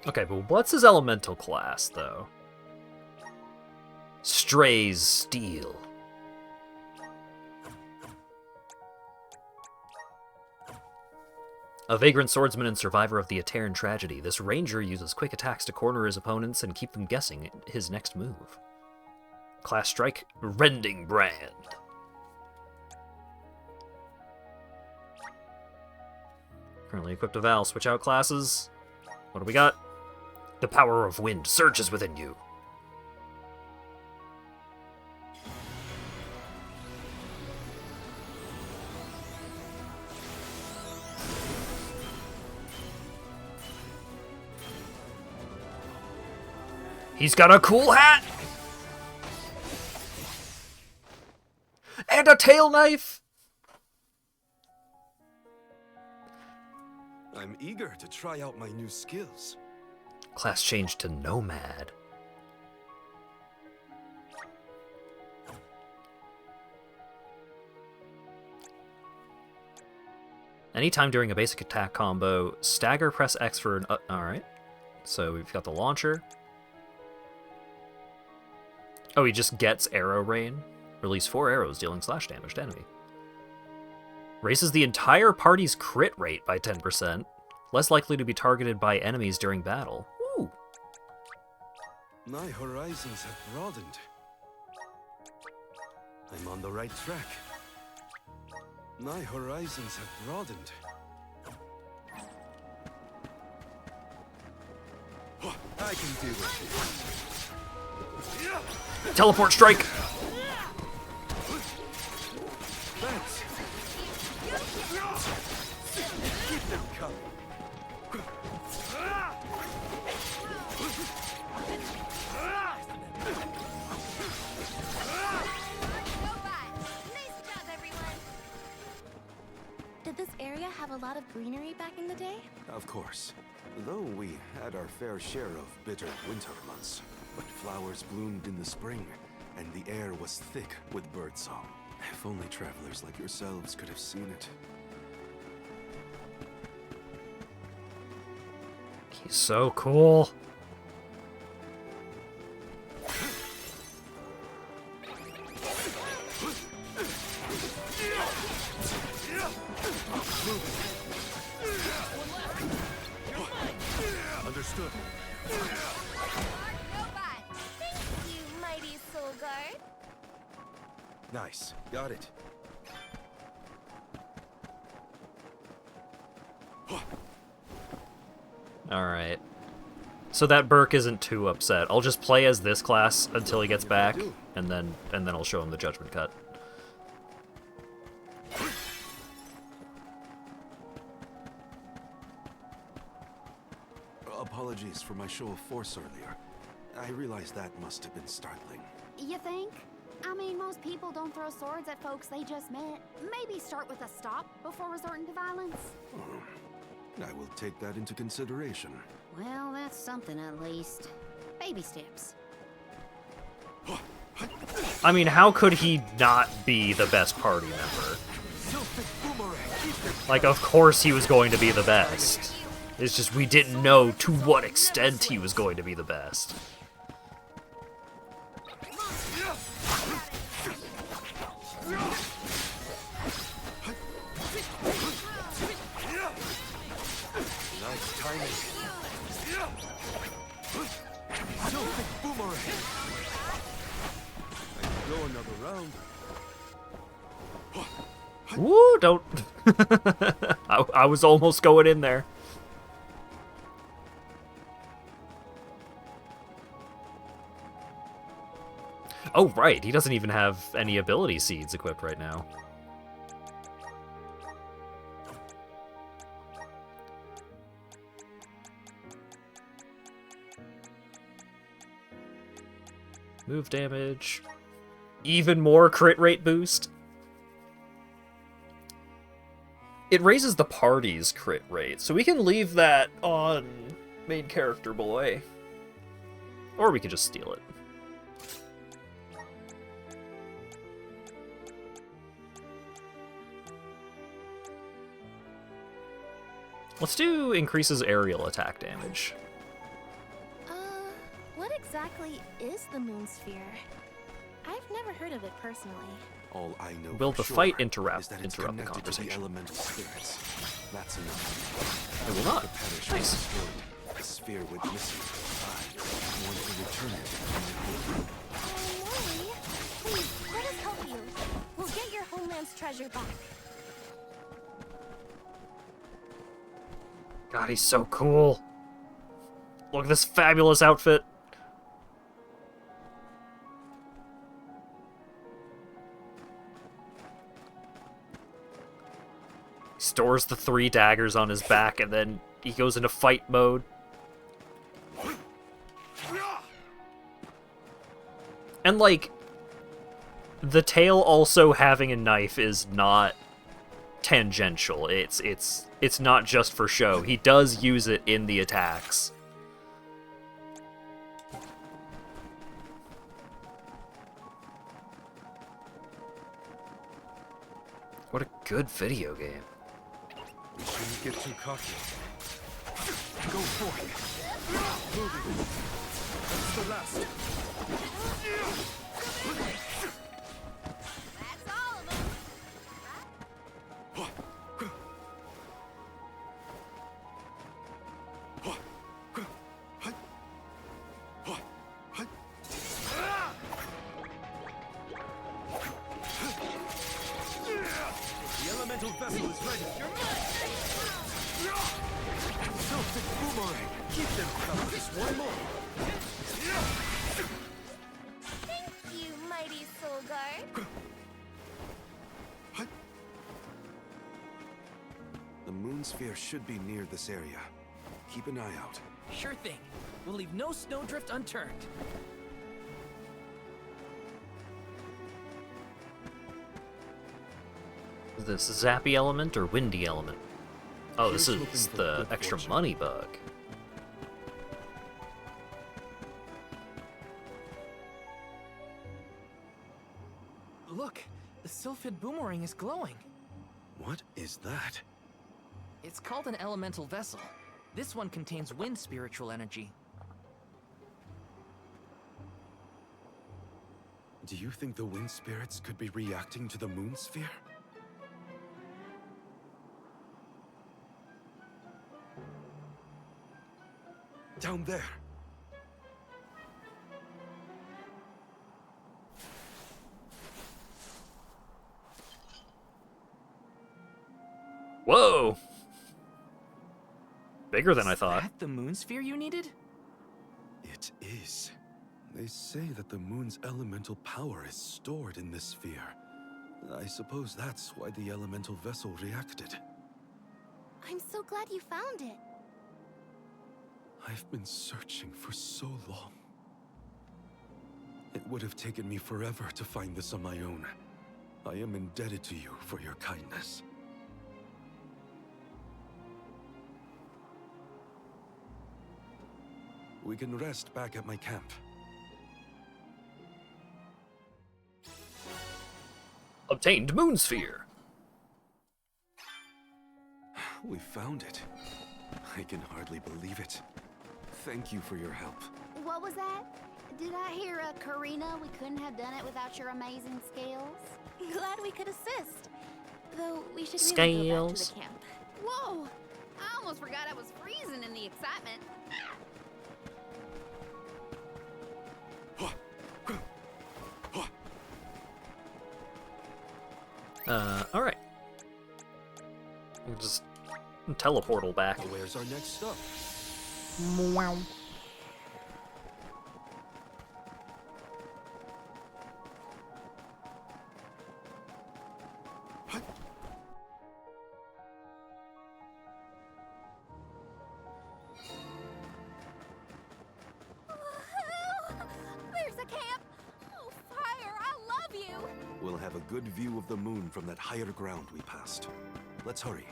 [SPEAKER 2] Okay, but what's his elemental class, though? Stray's Steel. A vagrant swordsman and survivor of the Aetern tragedy, this ranger uses quick attacks to corner his opponents and keep them guessing his next move. Class strike, Rending Brand. Currently equipped to Val. Switch out classes. What do we got? The power of wind surges within you. He's got a cool hat! And a tail knife!
[SPEAKER 6] I'm eager to try out my new skills.
[SPEAKER 2] Class changed to Nomad. Anytime during a basic attack combo, stagger, press X for an... Alright. So we've got the launcher. Oh, he just gets arrow rain. Release 4 arrows, dealing slash damage to enemy. Raises the entire party's crit rate by 10%. Less likely to be targeted by enemies during battle. Ooh.
[SPEAKER 6] My horizons have broadened. I'm on the right track. My horizons have broadened. I can do it.
[SPEAKER 2] Teleport strike!
[SPEAKER 6] Thanks. Keep them coming.
[SPEAKER 4] Nice job, everyone.
[SPEAKER 3] Did this area have a lot of greenery back in the day?
[SPEAKER 6] Of course. Though we had our fair share of bitter winter months. But flowers bloomed in the spring, and the air was thick with birdsong. If only travelers like yourselves could have seen it.
[SPEAKER 2] He's so cool.
[SPEAKER 6] Understood.
[SPEAKER 3] Thank you, mighty soul guard.
[SPEAKER 6] Nice. Got it.
[SPEAKER 2] Alright. So that Burke isn't too upset. I'll just play as this class until he gets back, and then I'll show him the Judgment Cut.
[SPEAKER 6] Apologies for my show of force earlier. I realize that must have been startling.
[SPEAKER 4] You think? I mean, most people don't throw swords at folks they just met. Maybe start with a stop before resorting to violence.
[SPEAKER 6] Oh, I will take that into consideration.
[SPEAKER 4] Well, that's something at least. Baby steps.
[SPEAKER 2] I mean, how could he not be the best party member? Like, of course he was going to be the best. It's just we didn't know to what extent he was going to be the best.
[SPEAKER 6] Nice timing. Boomerang. I can go another round.
[SPEAKER 2] Woo, don't... I was almost going in there. Oh, right, he doesn't even have any ability seeds equipped right now. Move damage. Even more crit rate boost. It raises the party's crit rate, so we can leave that on main character boy. Or we could just steal it. Let's do increases aerial attack damage.
[SPEAKER 3] What exactly is the moon sphere? I've never heard of it personally.
[SPEAKER 6] All I know
[SPEAKER 2] Will
[SPEAKER 6] for
[SPEAKER 2] the
[SPEAKER 6] sure
[SPEAKER 2] fight
[SPEAKER 6] is
[SPEAKER 2] interrupt
[SPEAKER 6] that it's
[SPEAKER 2] the
[SPEAKER 6] connected to the
[SPEAKER 2] conversation?
[SPEAKER 6] elemental spirits. That's enough.
[SPEAKER 2] It will not.
[SPEAKER 6] The parish
[SPEAKER 2] Nice.
[SPEAKER 6] was destroyed. The sphere went missing. I want to return it to my home.
[SPEAKER 3] Morley, please, let us help you. We'll get your homeland's treasure back.
[SPEAKER 2] God, he's so cool. Look at this fabulous outfit. He stores the 3 daggers on his back and then he goes into fight mode. And like, the tail also having a knife is not tangential. It's not just for show. He does use it in the attacks. What a good video game.
[SPEAKER 6] We shouldn't get too cocky. Go for it. Moving. That's the last.
[SPEAKER 4] That's all of them.
[SPEAKER 6] The elemental vessel is ready. Celtic boomerang. Keep them fellas. One more.
[SPEAKER 3] Thank you, mighty soul guard.
[SPEAKER 6] The moon sphere should be near this area. Keep an eye out.
[SPEAKER 5] Sure thing. We'll leave no snowdrift unturned.
[SPEAKER 2] Is this zappy element or windy element? Oh, this
[SPEAKER 6] Here's hoping
[SPEAKER 2] is
[SPEAKER 6] for
[SPEAKER 2] the
[SPEAKER 6] good
[SPEAKER 2] extra
[SPEAKER 6] fortune.
[SPEAKER 2] money bug.
[SPEAKER 5] Look, the sylphid boomerang is glowing.
[SPEAKER 6] What is that?
[SPEAKER 5] It's called an elemental vessel. This one contains wind spiritual energy.
[SPEAKER 6] Do you think the wind spirits could be reacting to the moon sphere? Down there.
[SPEAKER 2] Whoa! Bigger than I thought.
[SPEAKER 5] Is that the moon sphere you needed?
[SPEAKER 6] It is. They say that the moon's elemental power is stored in this sphere. I suppose that's why the elemental vessel reacted.
[SPEAKER 3] I'm so glad you found it.
[SPEAKER 6] I've been searching for so long. It would have taken me forever to find this on my own. I am indebted to you for your kindness. We can rest back at my camp.
[SPEAKER 2] Obtained Moonsphere.
[SPEAKER 6] We found it. I can hardly believe it. Thank you for your help.
[SPEAKER 4] What was that? Did I hear Karina? We couldn't have done it without your amazing skills.
[SPEAKER 3] Glad we could assist. Though we should really go back to the camp.
[SPEAKER 4] Whoa! I almost forgot I was freezing in the excitement.
[SPEAKER 2] Alright. We'll just teleportal back.
[SPEAKER 6] Where's our next stop?
[SPEAKER 2] Wow.
[SPEAKER 4] There's a camp! Oh, Fire, I love you!
[SPEAKER 6] We'll have a good view of the moon from that higher ground we passed. Let's hurry.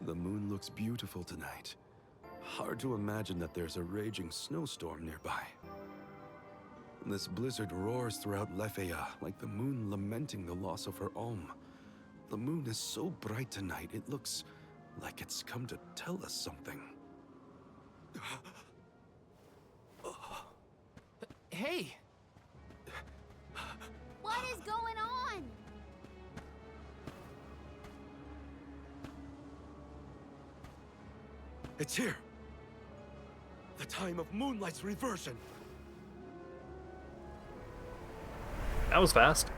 [SPEAKER 6] The moon looks beautiful tonight. Hard to imagine that there's a raging snowstorm nearby. This blizzard roars throughout Lefeya like the moon lamenting the loss of her Om. The moon is so bright tonight, it looks like it's come to tell us something.
[SPEAKER 5] Hey!
[SPEAKER 4] What is going on?
[SPEAKER 6] It's here! The time of Moonlight's reversion!
[SPEAKER 2] That was fast.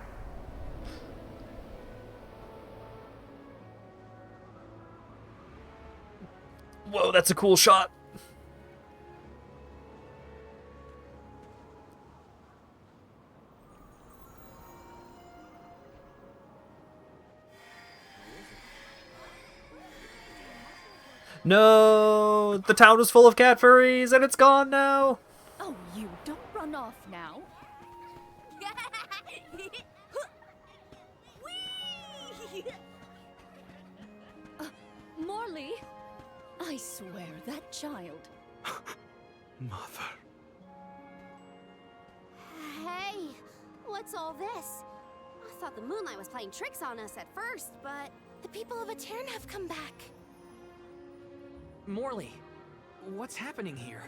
[SPEAKER 2] Whoa, that's a cool shot. No, the town was full of cat furries and it's gone now.
[SPEAKER 7] Oh, you don't run off now. Morley, I swear that child.
[SPEAKER 6] Mother.
[SPEAKER 4] Hey, what's all this? I thought the moonlight was playing tricks on us at first, but...
[SPEAKER 3] The people of Aetern have come back.
[SPEAKER 5] Morley, what's happening here?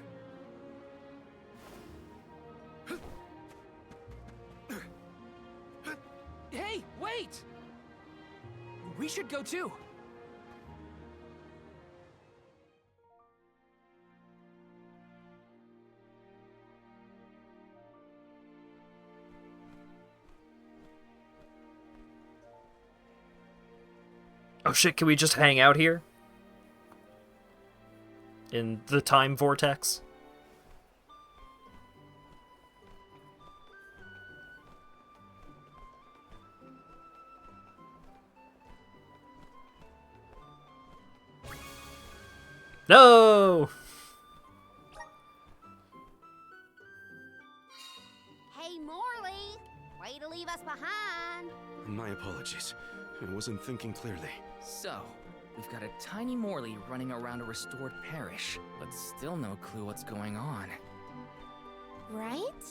[SPEAKER 5] Hey, wait! We should go too.
[SPEAKER 2] Oh shit, can we just hang out here? In the time vortex? No!
[SPEAKER 4] Hey, Morley! Way to leave us behind!
[SPEAKER 6] My apologies. I wasn't thinking clearly.
[SPEAKER 5] So, we've got a tiny Morley running around a restored parish, but still no clue what's going on.
[SPEAKER 3] Right?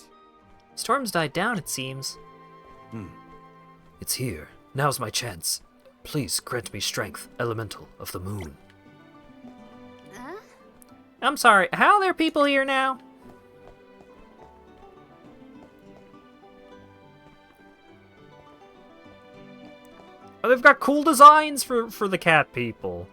[SPEAKER 2] Storm's died down, it seems.
[SPEAKER 8] It's here. Now's my chance. Please grant me strength, elemental of the moon.
[SPEAKER 4] Huh?
[SPEAKER 2] I'm sorry, how are there people here now? Oh, they've got cool designs for the cat people.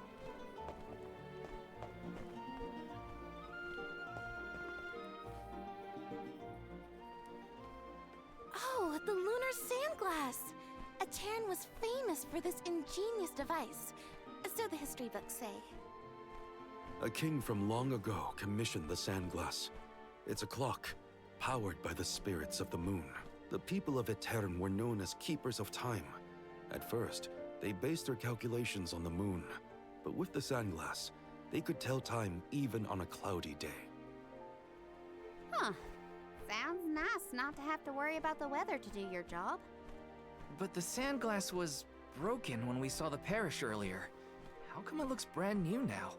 [SPEAKER 3] Oh, the lunar sandglass! Aetern was famous for this ingenious device. So the history books say.
[SPEAKER 6] A king from long ago commissioned the Sandglass. It's a clock, powered by the spirits of the moon. The people of Aetern were known as keepers of time. At first, they based their calculations on the moon. But with the Sandglass, they could tell time even on a cloudy day.
[SPEAKER 4] Huh. Sounds nice not to have to worry about the weather to do your job.
[SPEAKER 5] But the sandglass was broken when we saw the parish earlier. How come it looks brand new now?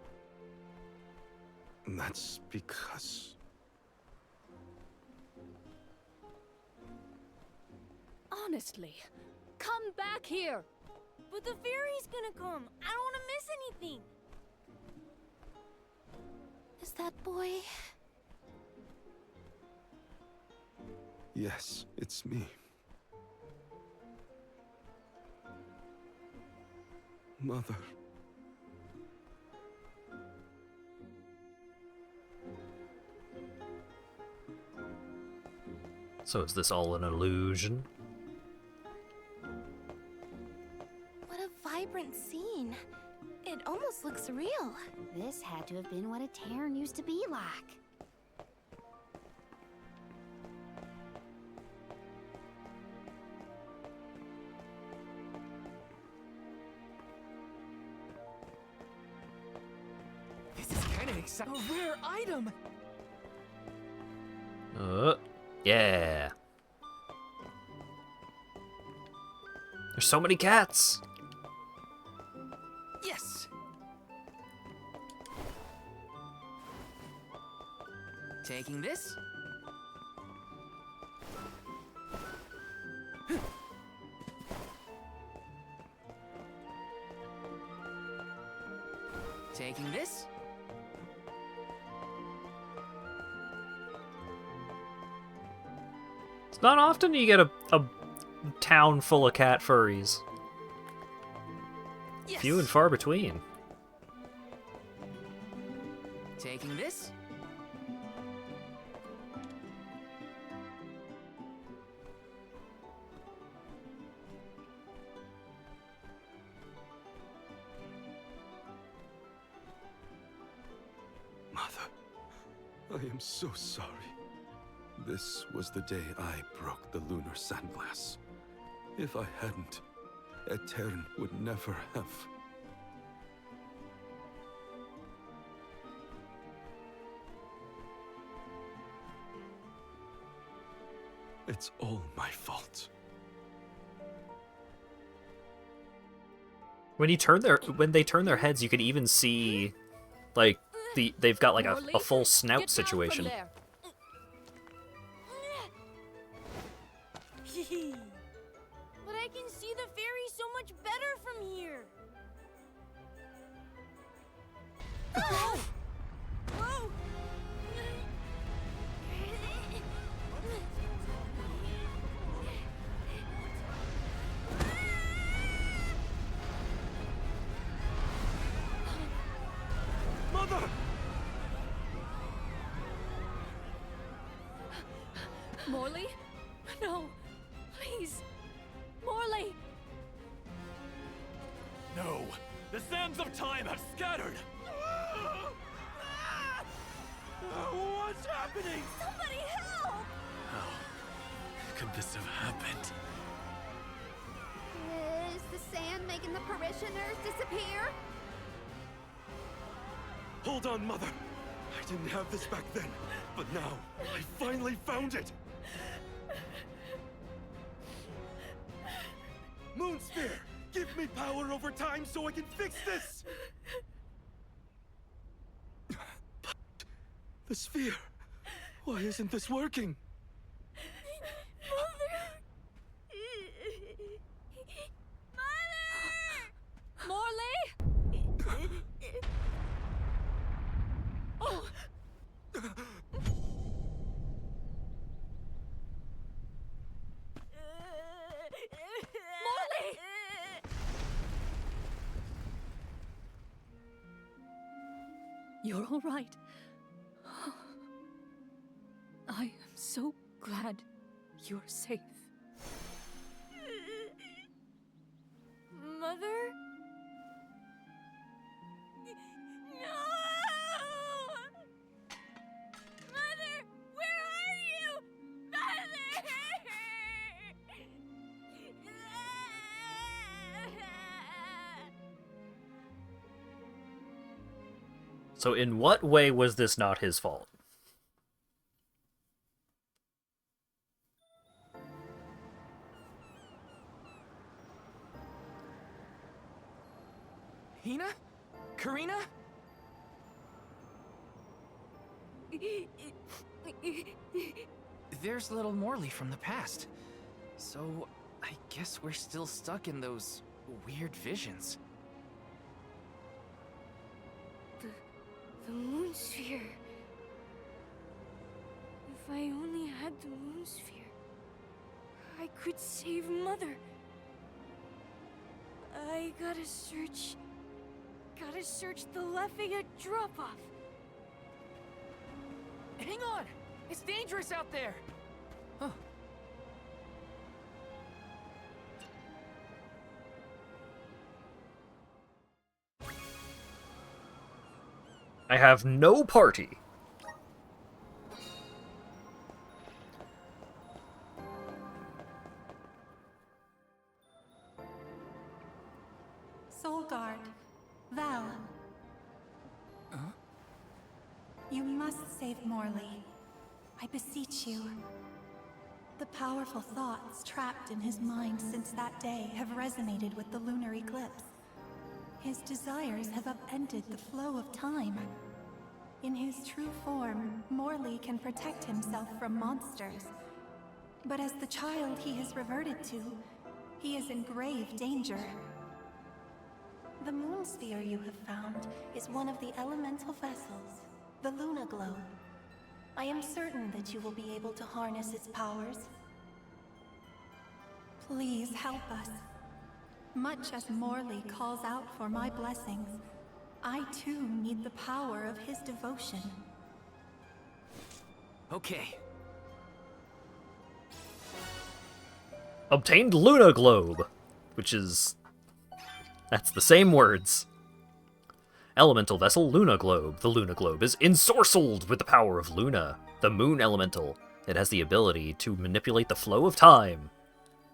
[SPEAKER 6] That's because...
[SPEAKER 7] Honestly, come back here.
[SPEAKER 9] But the fairy's gonna come. I don't want to miss anything.
[SPEAKER 3] Is that boy?
[SPEAKER 6] Yes, it's me. Mother.
[SPEAKER 2] So is this all an illusion?
[SPEAKER 3] What a vibrant scene. It almost looks real.
[SPEAKER 4] This had to have been what Aetern used to be like.
[SPEAKER 5] This is kind of exciting. A rare item!
[SPEAKER 2] Yeah. There's so many cats.
[SPEAKER 5] Yes! Taking this. Taking this.
[SPEAKER 2] It's not often you get a town full of cat furries.
[SPEAKER 5] Yes.
[SPEAKER 2] Few and far between.
[SPEAKER 5] Taking this.
[SPEAKER 6] Mother, I am so sorry. This was the day I broke the lunar sandglass. If I hadn't, Aetern would never have. It's all my fault.
[SPEAKER 2] When they turn their heads, you can even see, like, they've got like a full snout
[SPEAKER 7] Get down from
[SPEAKER 2] situation.
[SPEAKER 7] there.
[SPEAKER 9] But I can see the fairy so much better from here. Whoa!
[SPEAKER 6] Mother!
[SPEAKER 7] Morley? No. Please. Morley!
[SPEAKER 10] No! The sands of time have scattered! What's happening?
[SPEAKER 9] Somebody help!
[SPEAKER 10] How could this have happened?
[SPEAKER 4] Is the sand making the parishioners disappear?
[SPEAKER 6] Hold on, Mother! I didn't have this back then, but now, I finally found it! Moonsphere! Give me power over time so I can fix this! But the sphere... Why isn't this working?
[SPEAKER 7] Morley? Oh! Morley! You're all right. I am so glad you're safe.
[SPEAKER 9] Mother?
[SPEAKER 2] So in what way was this not his fault?
[SPEAKER 5] Hina? Karina? There's little Morley from the past. So, I guess we're still stuck in those weird visions.
[SPEAKER 7] The moon sphere. If I only had the moon sphere, I could save Mother. I gotta search the Lafayette drop-off.
[SPEAKER 5] Hang on! It's dangerous out there! Huh.
[SPEAKER 2] I have no party.
[SPEAKER 11] Soul Guard, Val.
[SPEAKER 5] Huh?
[SPEAKER 11] You must save Morley. I beseech you. The powerful thoughts trapped in his mind since that day have resonated with the lunar eclipse. His desires have upended the flow of time. In his true form, Morley can protect himself from monsters. But as the child he has reverted to, he is in grave danger. The moon sphere you have found is one of the elemental vessels, the Luna Globe. I am certain that you will be able to harness its powers. Please help us. Much as Morley calls out for my blessings, I too need the power of his devotion.
[SPEAKER 5] Okay.
[SPEAKER 2] Obtained Luna Globe, which is... that's the same words. Elemental vessel Luna Globe. The Luna Globe is ensorcelled with the power of Luna, the moon elemental. It has the ability to manipulate the flow of time.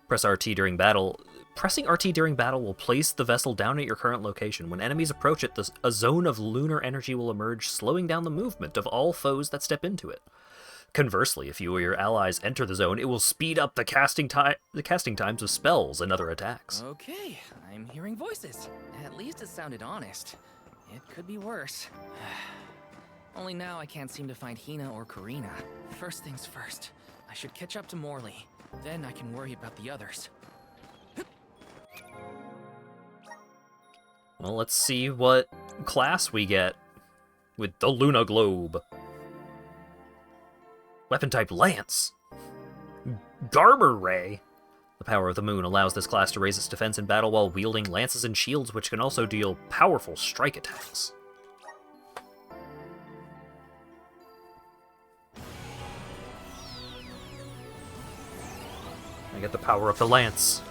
[SPEAKER 2] Press RT during battle. Pressing RT during battle will place the vessel down at your current location. When enemies approach it, a zone of lunar energy will emerge, slowing down the movement of all foes that step into it. Conversely, if you or your allies enter the zone, it will speed up the casting times of spells and other attacks.
[SPEAKER 5] Okay, I'm hearing voices. At least it sounded honest. It could be worse. Only now I can't seem to find Hina or Karina. First things first, I should catch up to Morley. Then I can worry about the others.
[SPEAKER 2] Well, let's see what class we get with the Luna Globe. Weapon type Lance. Garber Ray. The power of the moon allows this class to raise its defense in battle while wielding lances and shields, which can also deal powerful strike attacks. I get the power of the lance.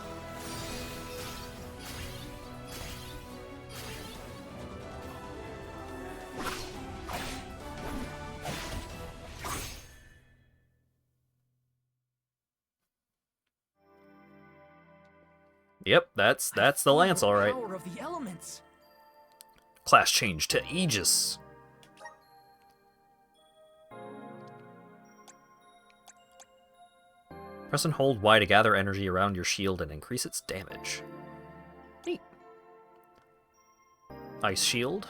[SPEAKER 2] Yep, that's the lance, all right.
[SPEAKER 5] Power of the elements.
[SPEAKER 2] Class change to Aegis. Press and hold Y to gather energy around your shield and increase its damage. Neat. Ice Shield.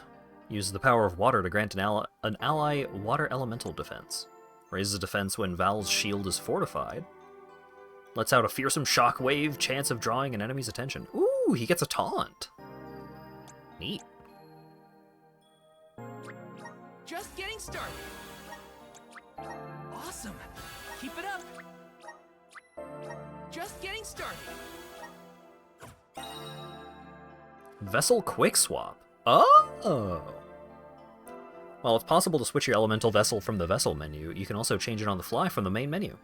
[SPEAKER 2] Uses the power of water to grant an ally water elemental defense. Raises defense when Val's shield is fortified. Lets out a fearsome shockwave, chance of drawing an enemy's attention. Ooh, he gets a taunt. Neat.
[SPEAKER 5] Just getting started. Awesome. Keep it up. Just getting started.
[SPEAKER 2] Vessel Quick Swap. Oh! While it's possible to switch your elemental vessel from the vessel menu, you can also change it on the fly from the main menu.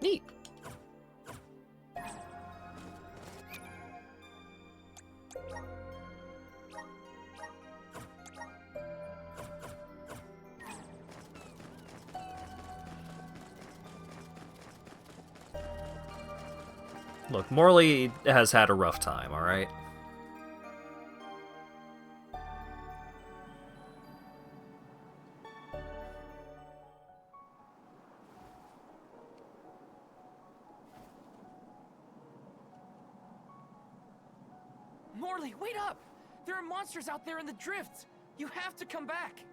[SPEAKER 2] Neat. Look, Morley has had a rough time, alright?
[SPEAKER 5] Morley, wait up! There are monsters out there in the drifts! You have to come back!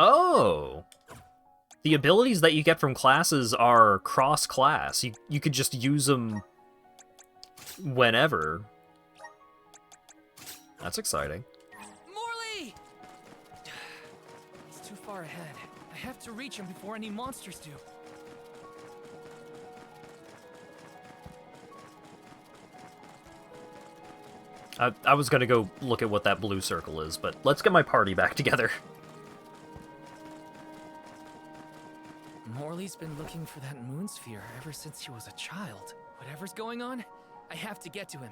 [SPEAKER 2] Oh! The abilities that you get from classes are cross-class. You could just use them whenever. That's exciting.
[SPEAKER 5] Morley! He's too far ahead. I have to reach him before any monsters do.
[SPEAKER 2] I was gonna go look at what that blue circle is, but let's get my party back together.
[SPEAKER 5] Morley's been looking for that moon sphere ever since he was a child. Whatever's going on, I have to get to him.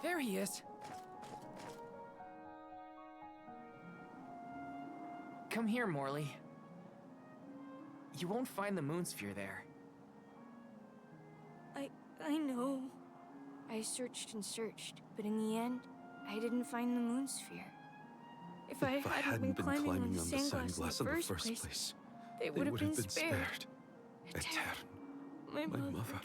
[SPEAKER 5] There he is. Come here, Morley. You won't find the moon sphere there.
[SPEAKER 7] I know. I searched and searched, but in the end, I didn't find the moon sphere. If I hadn't been climbing on the sandglass in the first place, they would have been spared.
[SPEAKER 10] Etern,
[SPEAKER 7] My
[SPEAKER 10] mother.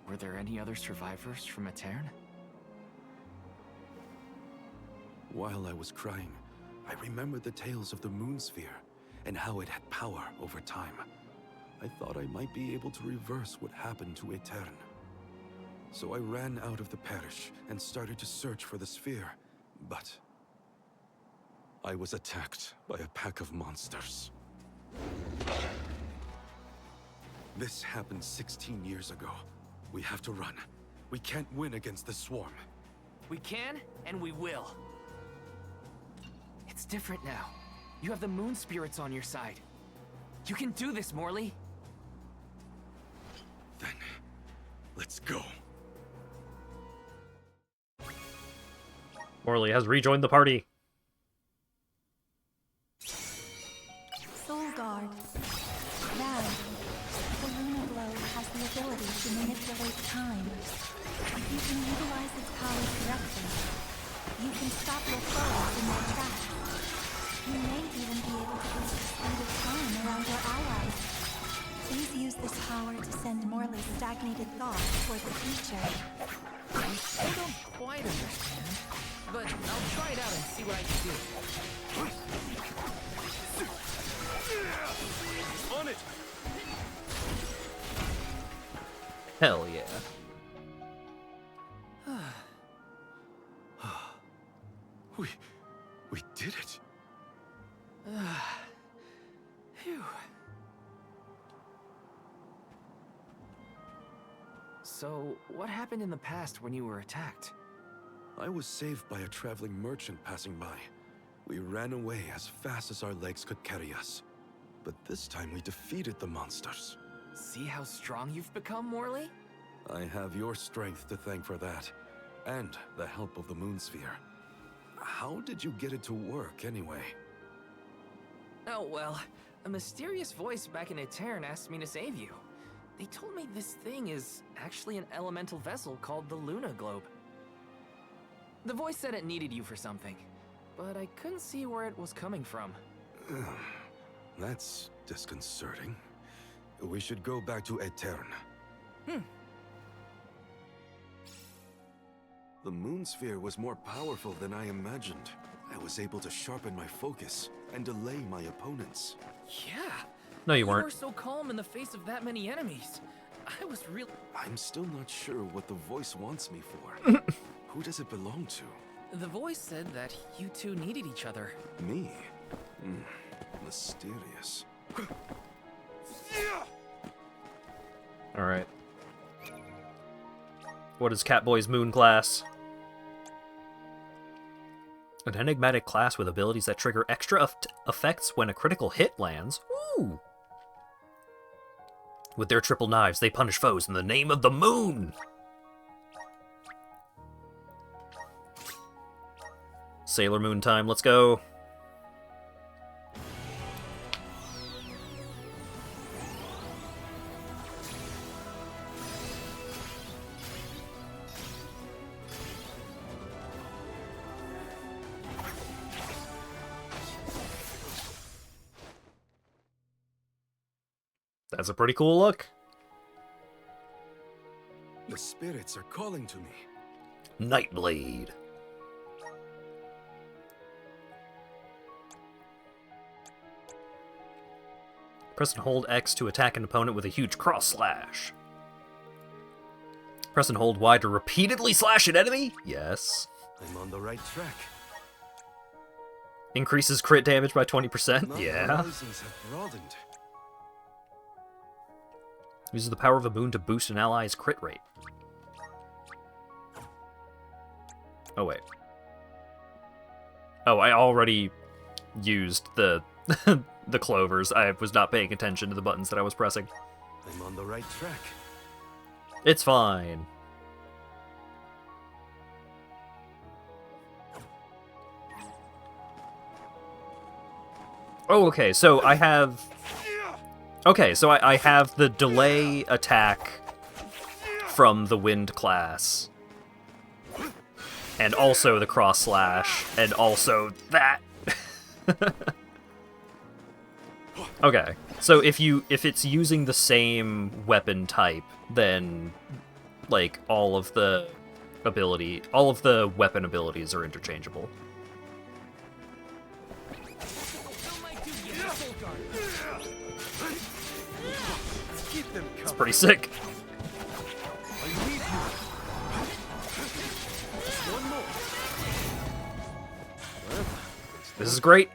[SPEAKER 5] Were there any other survivors from Etern?
[SPEAKER 6] While I was crying, I remembered the tales of the moon sphere and how it had power over time. I thought I might be able to reverse what happened to Etern. So I ran out of the parish and started to search for the sphere, but I was attacked by a pack of monsters. This happened 16 years ago. We have to run. We can't win against the swarm.
[SPEAKER 5] We can, and we will. It's different now. You have the moon spirits on your side. You can do this, Morley.
[SPEAKER 6] Then, let's go.
[SPEAKER 2] Morley has rejoined the party.
[SPEAKER 11] Soul Guard. Valid. The lunar globe has the ability to manipulate time. If you can utilize its powers correctly, you can stop your foes in their tracks. You may even be able to boost the speed of time around your allies. Please use this power to send Morley's stagnated thoughts toward the future.
[SPEAKER 5] I still don't quite understand, but I'll try it out and see what I can do.
[SPEAKER 10] On it!
[SPEAKER 2] Hell yeah.
[SPEAKER 6] We did it.
[SPEAKER 5] Phew. So, what happened in the past when you were attacked?
[SPEAKER 6] I was saved by a traveling merchant passing by. We ran away as fast as our legs could carry us. But this time we defeated the monsters.
[SPEAKER 5] See how strong you've become, Morley?
[SPEAKER 6] I have your strength to thank for that, and the help of the moon sphere. How did you get it to work, anyway?
[SPEAKER 5] Oh, well, a mysterious voice back in Etern asked me to save you. They told me this thing is actually an elemental vessel called the Luna Globe. The voice said it needed you for something, but I couldn't see where it was coming from.
[SPEAKER 6] That's disconcerting. We should go back to Etern. The moon sphere was more powerful than I imagined. I was able to sharpen my focus and delay my opponents.
[SPEAKER 5] Yeah.
[SPEAKER 2] No, you
[SPEAKER 5] You
[SPEAKER 2] weren't.
[SPEAKER 5] were so calm in the face of that many enemies. I was real.
[SPEAKER 6] I'm still not sure what the voice wants me for. Who does it belong to?
[SPEAKER 5] The voice said that you two needed each other.
[SPEAKER 6] Me? Mysterious.
[SPEAKER 2] Alright. What is Catboy's moon class? An enigmatic class with abilities that trigger extra effects when a critical hit lands. Ooh! With their triple knives, they punish foes in the name of the moon! Sailor Moon time, let's go. That's a pretty cool look.
[SPEAKER 6] The spirits are calling to me.
[SPEAKER 8] Nightblade.
[SPEAKER 2] Press and hold X to attack an opponent with a huge cross slash. Press and hold Y to repeatedly slash an enemy? Yes.
[SPEAKER 6] I'm on the right track.
[SPEAKER 2] Increases crit damage by 20%?
[SPEAKER 6] My
[SPEAKER 2] Yeah.
[SPEAKER 6] horizons have broadened.
[SPEAKER 2] Uses the power of a moon to boost an ally's crit rate. Oh, wait. Oh, I already used the the clovers. I was not paying attention to the buttons that I was pressing.
[SPEAKER 6] I'm on the right track.
[SPEAKER 2] It's fine. Oh, okay, so I have... Okay, so I have the delay attack from the wind class. And also the cross slash, and also that. Okay, so if it's using the same weapon type, then like all of the weapon abilities are interchangeable. It's pretty sick. This is great.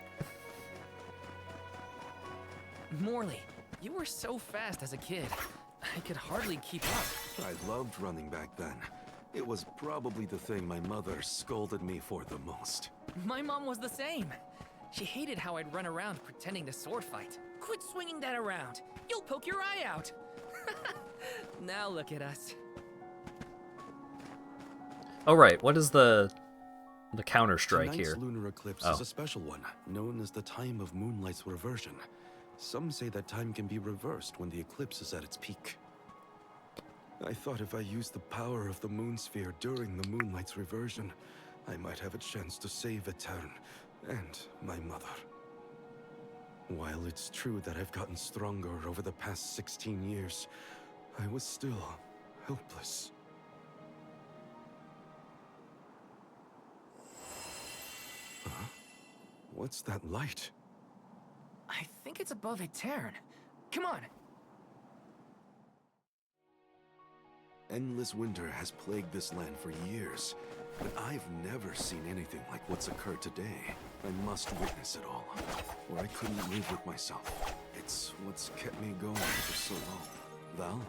[SPEAKER 5] Morley, you were so fast as a kid. I could hardly keep up.
[SPEAKER 6] I loved running back then. It was probably the thing my mother scolded me for the most.
[SPEAKER 5] My mom was the same. She hated how I'd run around pretending to sword fight. Quit swinging that around. You'll poke your eye out. Now look at us.
[SPEAKER 2] Oh right, what is the counter strike
[SPEAKER 6] Tonight's
[SPEAKER 2] here?
[SPEAKER 6] lunar eclipse is a special one, known as the time of moonlight's reversion. Some say that time can be reversed when the eclipse is at its peak. I thought if I used the power of the moon sphere during the moonlight's reversion, I might have a chance to save Etern and my mother. While it's true that I've gotten stronger over the past 16 years, I was still helpless. Huh? What's that light?
[SPEAKER 5] I think it's above Etern. Come on.
[SPEAKER 6] Endless winter has plagued this land for years, but I've never seen anything like what's occurred today. I must witness it all, or I couldn't live with myself. It's what's kept me going for so long. Val,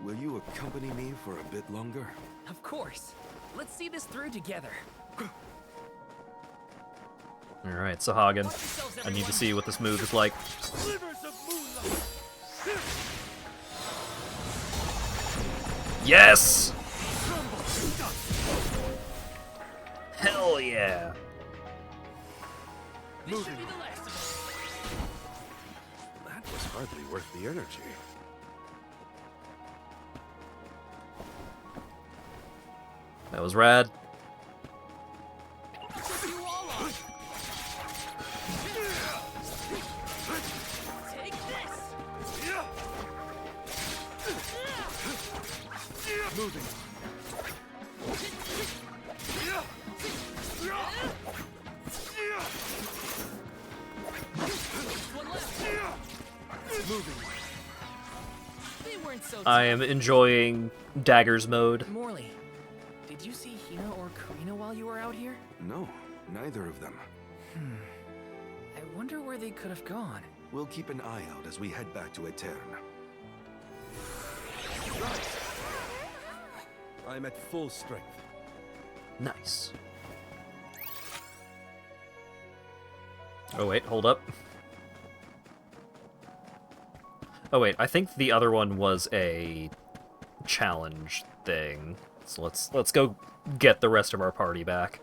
[SPEAKER 6] will you accompany me for a bit longer?
[SPEAKER 5] Of course. Let's see this through together.
[SPEAKER 2] Alright, Sahagin. I need to see what this move is like. Yes! Hell yeah!
[SPEAKER 6] Moving. That was hardly worth the energy.
[SPEAKER 2] That was rad.
[SPEAKER 6] Moving.
[SPEAKER 2] I am enjoying Daggers mode.
[SPEAKER 5] Morley, did you see Hina or Karina while you were out here?
[SPEAKER 6] No, neither of them.
[SPEAKER 5] I wonder where they could have gone.
[SPEAKER 6] We'll keep an eye out as we head back to Etern. I'm at full strength.
[SPEAKER 2] Nice. Oh wait, hold up. Oh wait, I think the other one was a challenge thing. So let's go get the rest of our party back.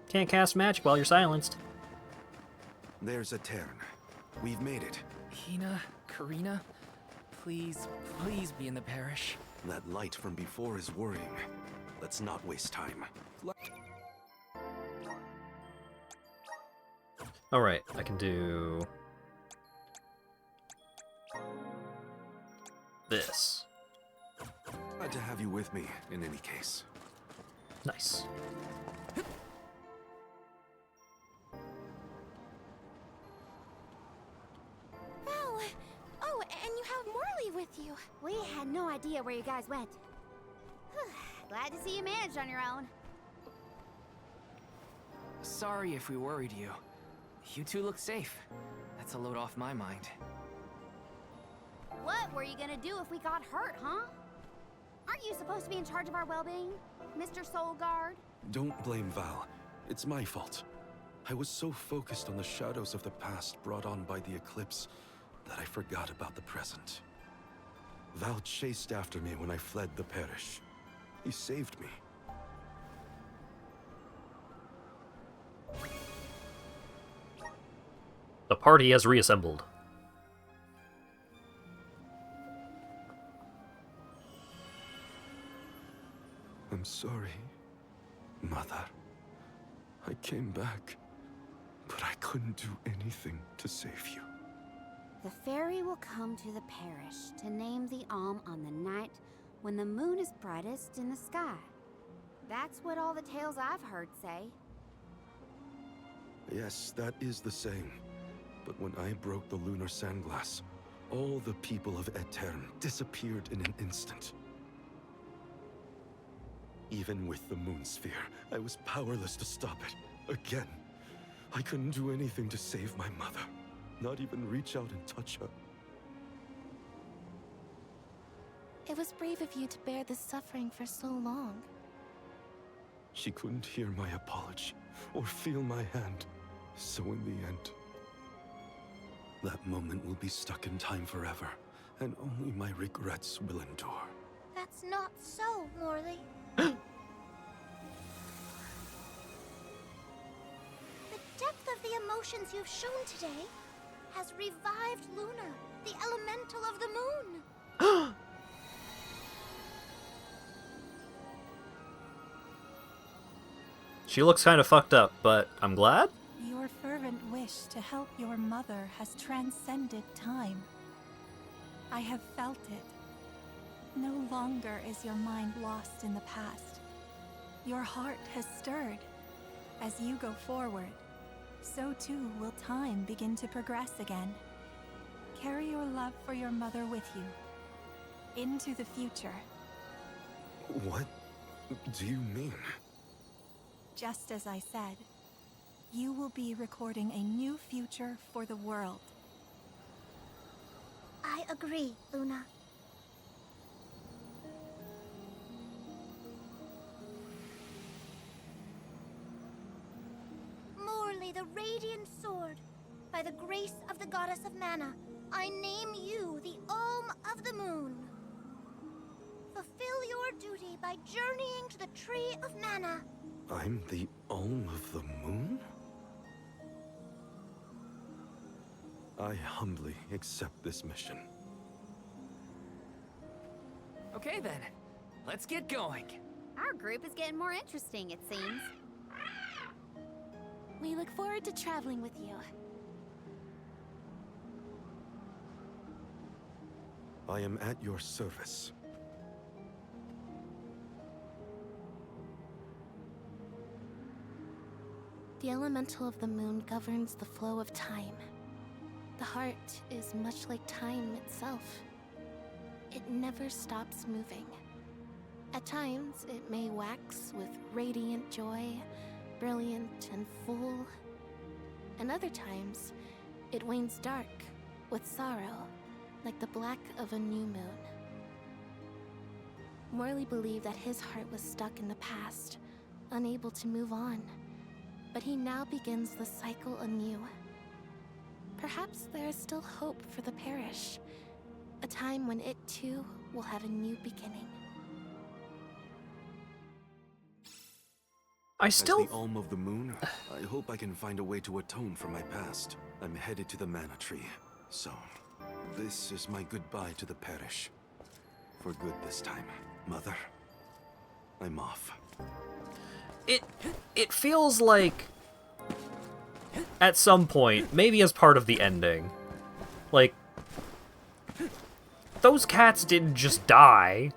[SPEAKER 2] Can't cast magic while you're silenced.
[SPEAKER 6] There's a Etern. We've made it.
[SPEAKER 5] Hina, Karina, please, please be in the parish.
[SPEAKER 6] That light from before is worrying. Let's not waste time.
[SPEAKER 2] Alright, I can do... this.
[SPEAKER 6] Glad to have you with me, in any case.
[SPEAKER 2] Nice.
[SPEAKER 3] Val! Oh, and you have Morley with you.
[SPEAKER 4] We had no idea where you guys went. Glad to see you managed on your own.
[SPEAKER 5] Sorry if we worried you. You two look safe. That's a load off my mind.
[SPEAKER 4] What were you gonna do if we got hurt, huh? Aren't you supposed to be in charge of our well-being, Mr. Soul Guard?
[SPEAKER 6] Don't blame Val. It's my fault. I was so focused on the shadows of the past brought on by the eclipse that I forgot about the present. Val chased after me when I fled the parish. He saved me.
[SPEAKER 2] The party has reassembled.
[SPEAKER 6] I'm sorry, Mother. I came back, but I couldn't do anything to save you.
[SPEAKER 4] The fairy will come to the parish to name the Alm on the night when the moon is brightest in the sky. That's what all the tales I've heard say.
[SPEAKER 6] Yes, that is the same. But when I broke the lunar sandglass, all the people of Etern disappeared in an instant. Even with the moon sphere, I was powerless to stop it. Again, I couldn't do anything to save my mother. Not even reach out and touch her.
[SPEAKER 3] It was brave of you to bear this suffering for so long.
[SPEAKER 6] She couldn't hear my apology or feel my hand. So in the end, that moment will be stuck in time forever, and only my regrets will endure.
[SPEAKER 9] That's not so, Morley. The depth of the emotions you've shown today has revived Luna, the elemental of the moon.
[SPEAKER 2] She looks kind of fucked up, but I'm glad.
[SPEAKER 11] Your fervent wish to help your mother has transcended time. I have felt it. No longer is your mind lost in the past. Your heart has stirred. As you go forward, so too will time begin to progress again. Carry your love for your mother with you into the future.
[SPEAKER 6] What do you mean?
[SPEAKER 11] Just as I said, you will be recording a new future for the world.
[SPEAKER 9] I agree, Luna. Morley, the Radiant Sword, by the grace of the Goddess of Mana, I name you the Alm of the Moon. Fulfill your duty by journeying to the Tree of Mana.
[SPEAKER 6] I'm the Alm of the Moon? I humbly accept this mission.
[SPEAKER 5] Okay then, let's get going.
[SPEAKER 4] Our group is getting more interesting, it seems.
[SPEAKER 3] We look forward to traveling with you.
[SPEAKER 6] I am at your service.
[SPEAKER 3] The elemental of the moon governs the flow of time. The heart is much like time itself. It never stops moving. At times, it may wax with radiant joy, brilliant and full. And other times, it wanes dark with sorrow, like the black of a new moon. Morley believed that his heart was stuck in the past, unable to move on. But he now begins the cycle anew. Perhaps there is still hope for the parish, a time when it too will have a new beginning.
[SPEAKER 6] As the Alm of the Moon, I hope I can find a way to atone for my past. I'm headed to the Mana Tree, so this is my goodbye to the parish. For good this time, Mother. I'm off.
[SPEAKER 2] It feels like at some point, maybe as part of the ending, like those cats didn't just die.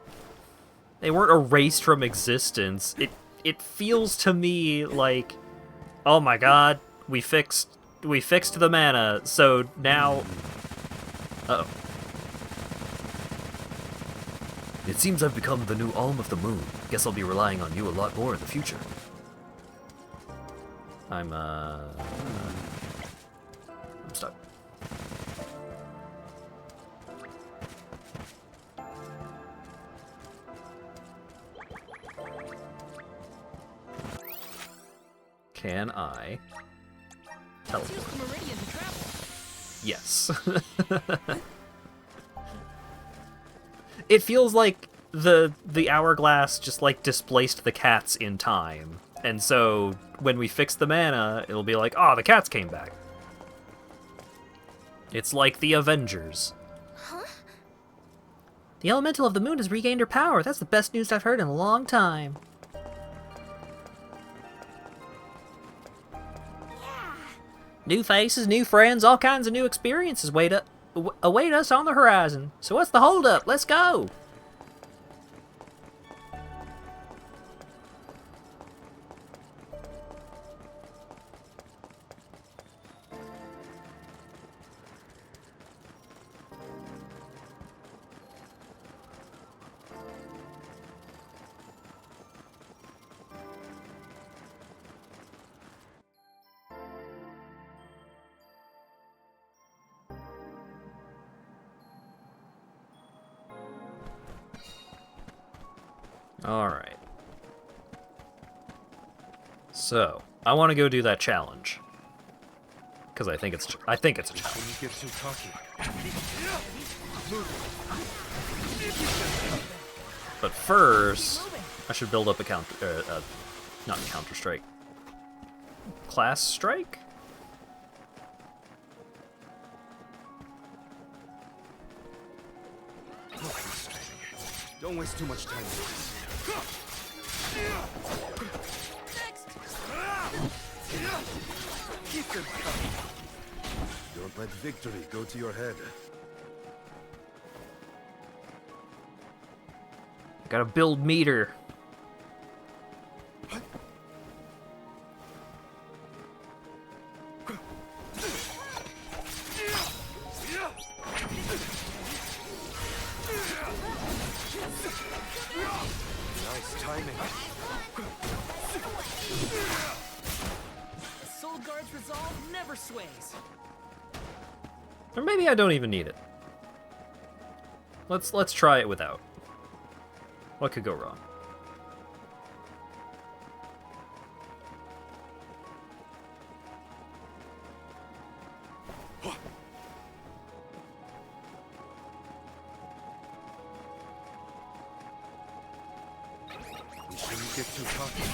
[SPEAKER 2] They weren't erased from existence. It feels to me like, oh my god, we fixed the mana, so now uh-oh.
[SPEAKER 8] It seems I've become the new Alm of the Moon. Guess I'll be relying on you a lot more in the future.
[SPEAKER 2] I'm stuck. Can I teleport? Yes. It feels like the hourglass just like displaced the cats in time. And so when we fix the mana, it'll be like, oh, the cats came back. It's like the Avengers.
[SPEAKER 3] Huh?
[SPEAKER 2] The elemental of the moon has regained her power. That's the best news I've heard in a long time.
[SPEAKER 3] Yeah.
[SPEAKER 2] New faces, new friends, all kinds of new experiences await us on the horizon. So what's the holdup? Let's go! Alright. So, I want to go do that challenge. Because I think it's a challenge. But first, I should build up a not Counter-Strike. Class Strike?
[SPEAKER 6] Don't waste too much time. Keep them coming. Don't let victory go to your head.
[SPEAKER 2] Gotta build meter.
[SPEAKER 6] Nice timing.
[SPEAKER 5] Soul Guard's resolve never sways.
[SPEAKER 2] Or maybe I don't even need it. Let's try it without. What could go wrong?
[SPEAKER 6] We shouldn't get too cocky.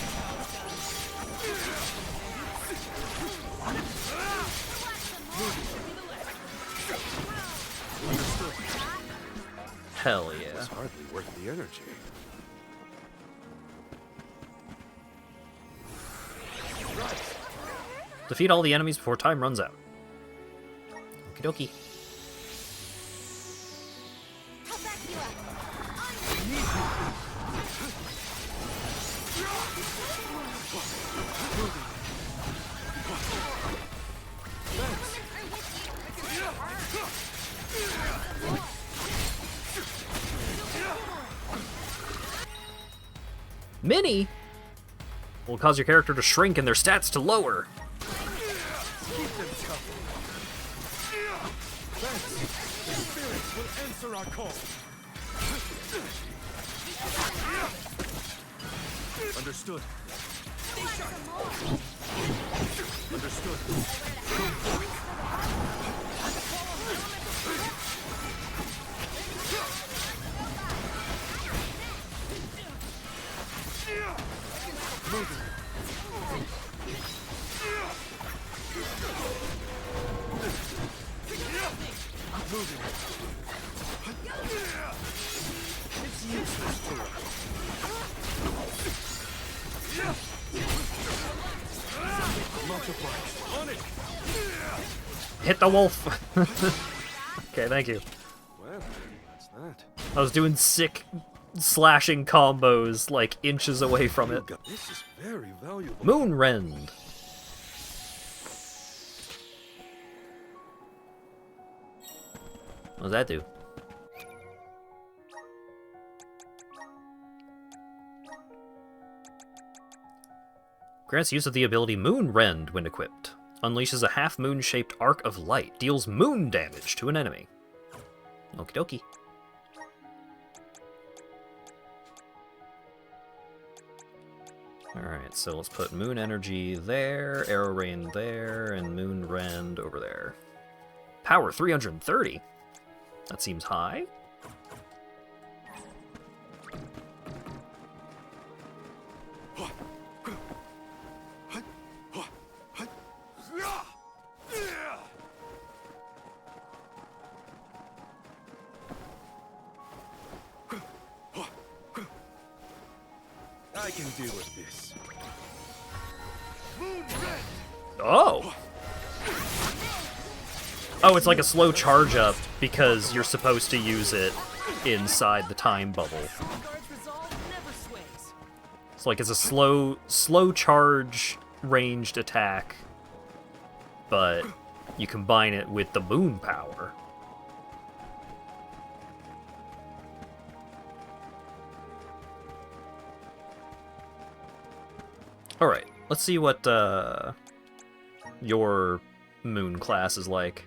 [SPEAKER 2] Hell yeah.
[SPEAKER 6] It's hardly worth the energy.
[SPEAKER 2] Defeat all the enemies before time runs out. Okie dokie. Mini will cause your character to shrink and their stats to lower.
[SPEAKER 6] Answer our call. Understood. Understood. Moving. moving. It's useless to us. Much obliged. On it.
[SPEAKER 2] Hit the wolf. Okay, thank you.
[SPEAKER 6] Well, that's that.
[SPEAKER 2] I was doing sick slashing combos like inches away from it.
[SPEAKER 6] This is very valuable.
[SPEAKER 2] Moonrend. What does that do? Grants use of the ability Moonrend when equipped. Unleashes a half-moon-shaped arc of light. Deals moon damage to an enemy. Okie dokie. Alright, so let's put Moon Energy there, Arrow Rain there, and Moon Rend over there. Power 330? That seems high.
[SPEAKER 6] I can deal with this.
[SPEAKER 2] Oh! Oh, it's like a slow charge up because you're supposed to use it inside the time bubble. It's like it's a slow charge ranged attack, but you combine it with the moon power. Alright, let's see what your moon class is like.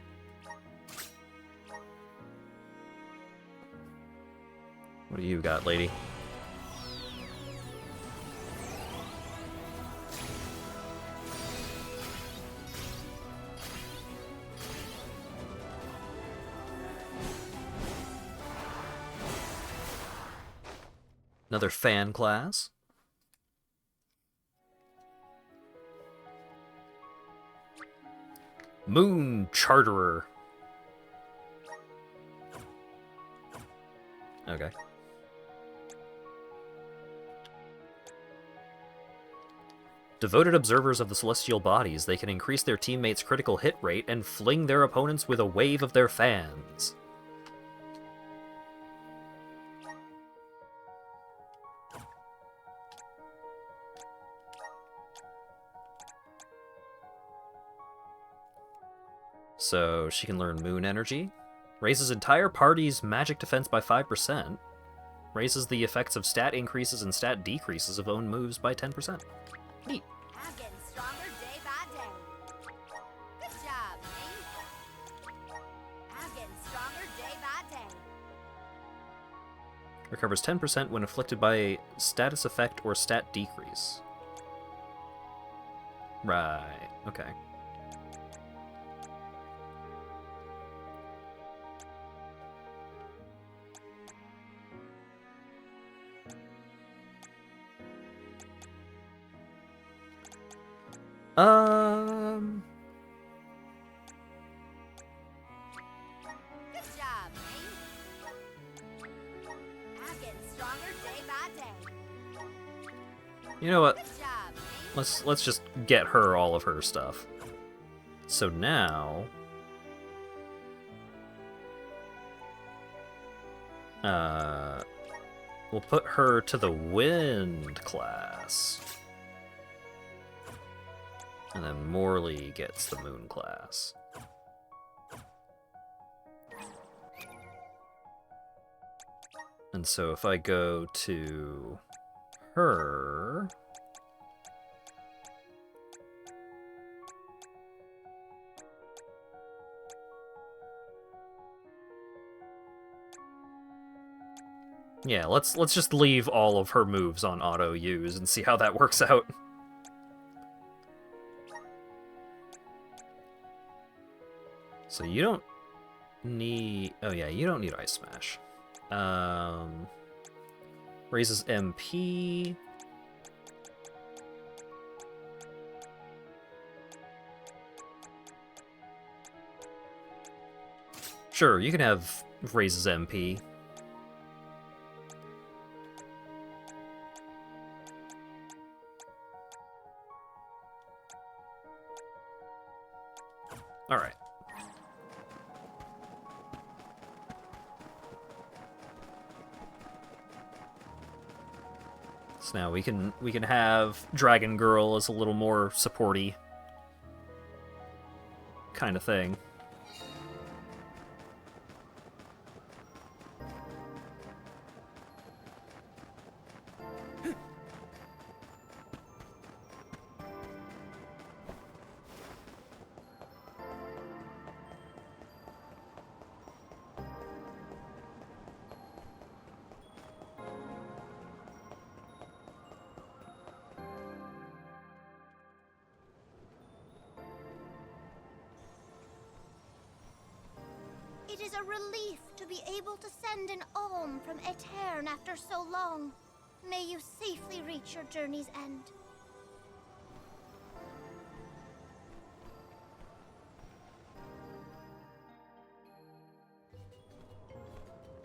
[SPEAKER 2] What do you got, lady? Another fan class. Moon Charterer. Okay. Devoted observers of the celestial bodies, they can increase their teammates' critical hit rate and fling their opponents with a wave of their fans. So she can learn Moon Energy, raises entire party's magic defense by 5%, raises the effects of stat increases and stat decreases of own moves by 10%. Neat.
[SPEAKER 4] I'm getting stronger day by day. Good job, me. I'm getting stronger day by day.
[SPEAKER 2] Recovers 10% when afflicted by a status effect or stat decrease. Right, okay.
[SPEAKER 4] Good job, me. I'm getting stronger day by day.
[SPEAKER 2] You know what?
[SPEAKER 4] Good job, me.
[SPEAKER 2] Let's just get her all of her stuff. So now, we'll put her to the Wind class. And then Morley gets the Moon class. And so if I go to her... Yeah, let's just leave all of her moves on auto use and see how that works out. So you don't need... Oh yeah, you don't need Ice Smash. Raises MP. Sure, you can have raises MP. Alright. So now we can have Dragon Girl as a little more supporty kind of thing.
[SPEAKER 9] It is a relief to be able to send an alm from Aetern after so long. May you safely reach your journey's end.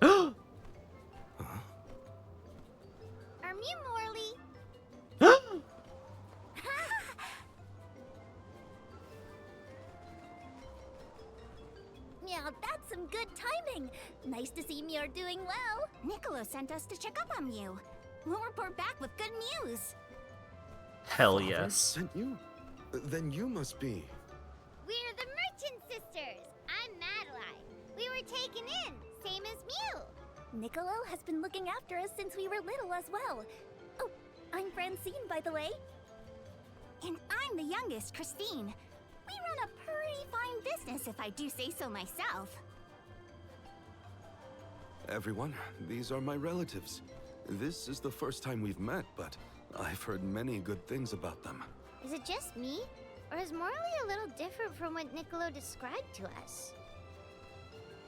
[SPEAKER 9] Are you Morley? Yeah, that's some good timing. Nice to see Muir doing well. Niccolo sent us to check up on you. We'll report back with good news.
[SPEAKER 2] Hell
[SPEAKER 6] Father
[SPEAKER 2] yes.
[SPEAKER 6] Sent you? Then you must be.
[SPEAKER 9] We're the Merchant Sisters. I'm Madeline. We were taken in, same as Mew. Niccolo has been looking after us since we were little as well. Oh, I'm Francine, by the way. And I'm the youngest, Christine. We run a pretty fine business, if I do say so myself.
[SPEAKER 6] Everyone, these are my relatives. This is the first time we've met, but I've heard many good things about them.
[SPEAKER 9] Is it just me? Or is Morley a little different from what Niccolo described to us?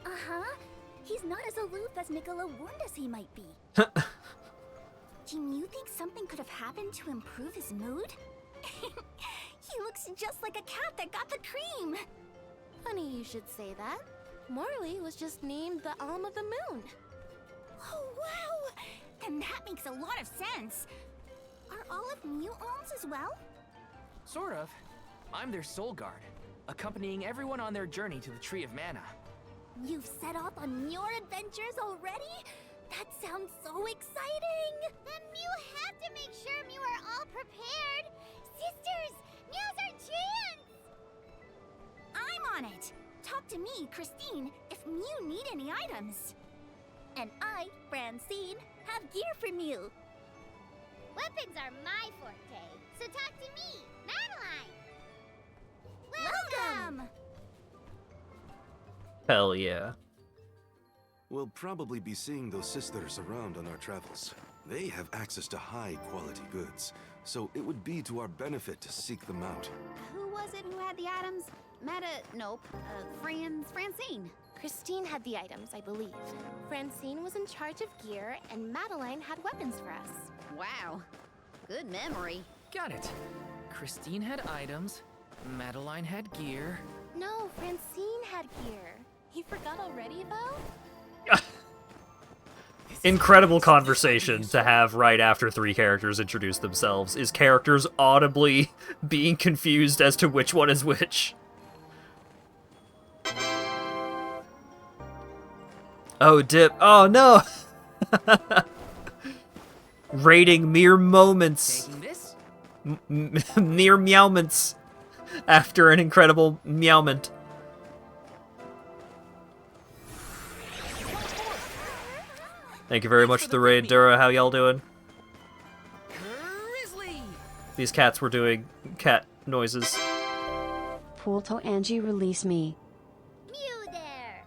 [SPEAKER 9] Uh-huh. He's not as aloof as Niccolo warned us he might be. Do you think something could have happened to improve his mood? He looks just like a cat that got the cream.
[SPEAKER 3] Funny you should say that. Morley was just named the Alm of the Moon.
[SPEAKER 9] Oh, wow! Then that makes a lot of sense. Are all of Mew alms as well?
[SPEAKER 5] Sort of. I'm their soul guard, accompanying everyone on their journey to the Tree of Mana.
[SPEAKER 9] You've set off on your adventures already? That sounds so exciting! Then Mew have to make sure Mew are all prepared! Sisters! Now's our chance! I'm on it! Talk to me, Christine, if Mew need any items. And I, Francine, have gear for Mew. Weapons are my forte, so talk to me, Madeline! Welcome!
[SPEAKER 2] Hell yeah.
[SPEAKER 6] We'll probably be seeing those sisters around on our travels. They have access to high-quality goods, so it would be to our benefit to seek them out.
[SPEAKER 4] Who was it who had the items? Francine.
[SPEAKER 3] Christine had the items, I believe. Francine was in charge of gear, and Madeline had weapons for us.
[SPEAKER 4] Wow. Good memory.
[SPEAKER 5] Got it. Christine had items, Madeline had gear.
[SPEAKER 3] No, Francine had gear. You forgot already, Bo?
[SPEAKER 2] Incredible conversation to have right after three characters introduce themselves, is characters audibly being confused as to which one is which. Oh, dip. Oh, no! Rating mere moments.
[SPEAKER 5] Taking this?
[SPEAKER 2] Mere meowments after an incredible meowment. Thank you very much for the raid, Dura. How y'all doing?
[SPEAKER 5] Grizzly!
[SPEAKER 2] These cats were doing cat noises.
[SPEAKER 1] Poolto Angie, release me.
[SPEAKER 9] Mew there!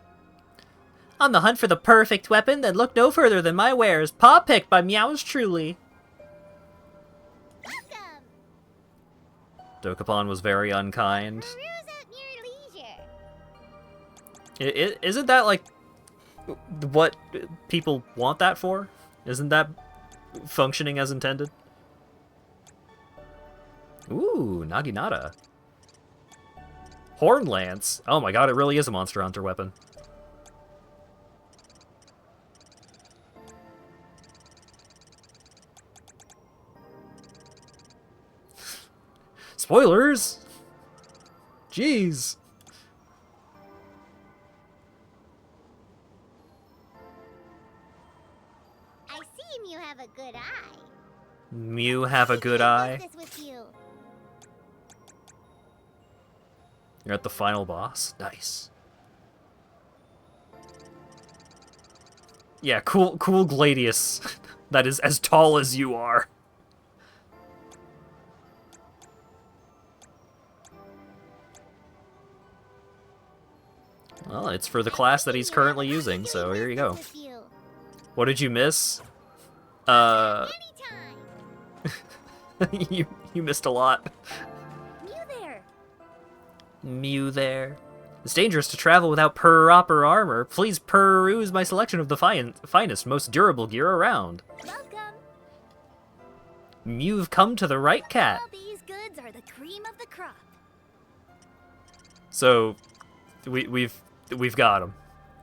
[SPEAKER 2] On the hunt for the perfect weapon, then look no further than my wares, paw-picked by Meows truly.
[SPEAKER 9] Welcome!
[SPEAKER 2] Dokapon was very unkind.
[SPEAKER 9] Peruse at your leisure.
[SPEAKER 2] Isn't that, like, what people want that for? Isn't that functioning as intended? Ooh, Naginata. Horn Lance. Oh my god, it really is a Monster Hunter weapon. Spoilers? Jeez.
[SPEAKER 9] I see you have a good eye.
[SPEAKER 2] Mew have a good eye.
[SPEAKER 9] Business with you.
[SPEAKER 2] You're at the final boss. Nice. Yeah, cool Gladius. That is as tall as you are. Well, it's for the class that he's currently using, so here you go. What did you miss? you missed a lot. Mew there. It's dangerous to travel without proper armor. Please peruse my selection of the finest, most durable gear around.
[SPEAKER 9] Welcome.
[SPEAKER 2] You've come to the right cat.
[SPEAKER 9] All these goods are the cream of the crop.
[SPEAKER 2] So, we've got him,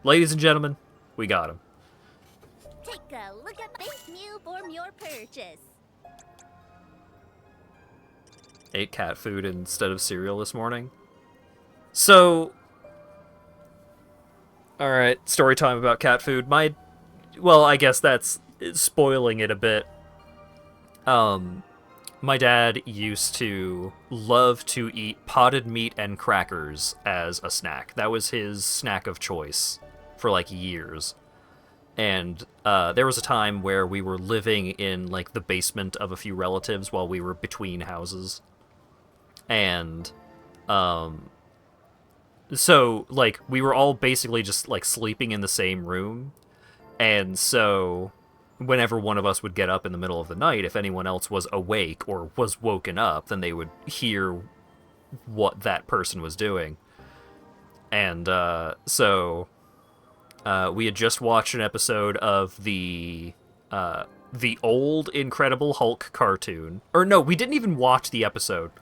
[SPEAKER 2] ladies and gentlemen. We got him.
[SPEAKER 9] Take a look at this Mew for your purchase.
[SPEAKER 2] Ate cat food instead of cereal this morning. So, alright, story time about cat food. Well, I guess that's spoiling it a bit. My dad used to love to eat potted meat and crackers as a snack. That was his snack of choice for, like, years. And there was a time where we were living in, like, the basement of a few relatives while we were between houses. And, so, like, we were all basically just, like, sleeping in the same room. And so, whenever one of us would get up in the middle of the night, if anyone else was awake or was woken up, then they would hear what that person was doing. And, so, we had just watched an episode of the old Incredible Hulk cartoon. Or no, we didn't even watch the episode.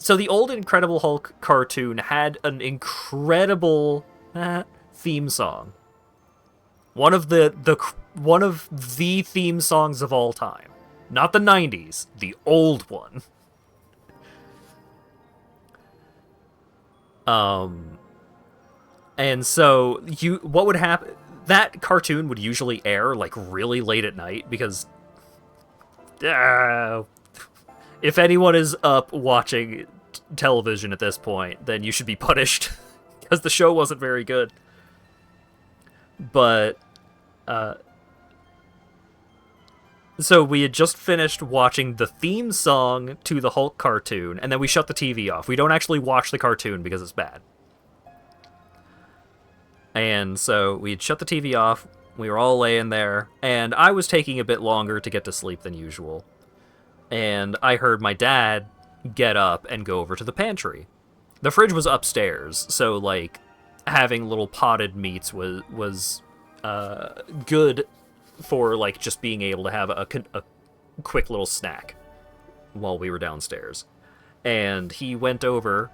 [SPEAKER 2] So the old Incredible Hulk cartoon had an incredible theme song. One of the theme songs of all time. Not the 90s, the old one. And so what would happen? That cartoon would usually air like really late at night because if anyone is up watching television at this point, then you should be punished because the show wasn't very good. But so we had just finished watching the theme song to the Hulk cartoon, and then we shut the TV off. We don't actually watch the cartoon because it's bad. And so we'd shut the TV off, we were all laying there, and I was taking a bit longer to get to sleep than usual. And I heard my dad get up and go over to the pantry. The fridge was upstairs, so, like, having little potted meats was good for, like, just being able to have a quick little snack while we were downstairs. And he went over,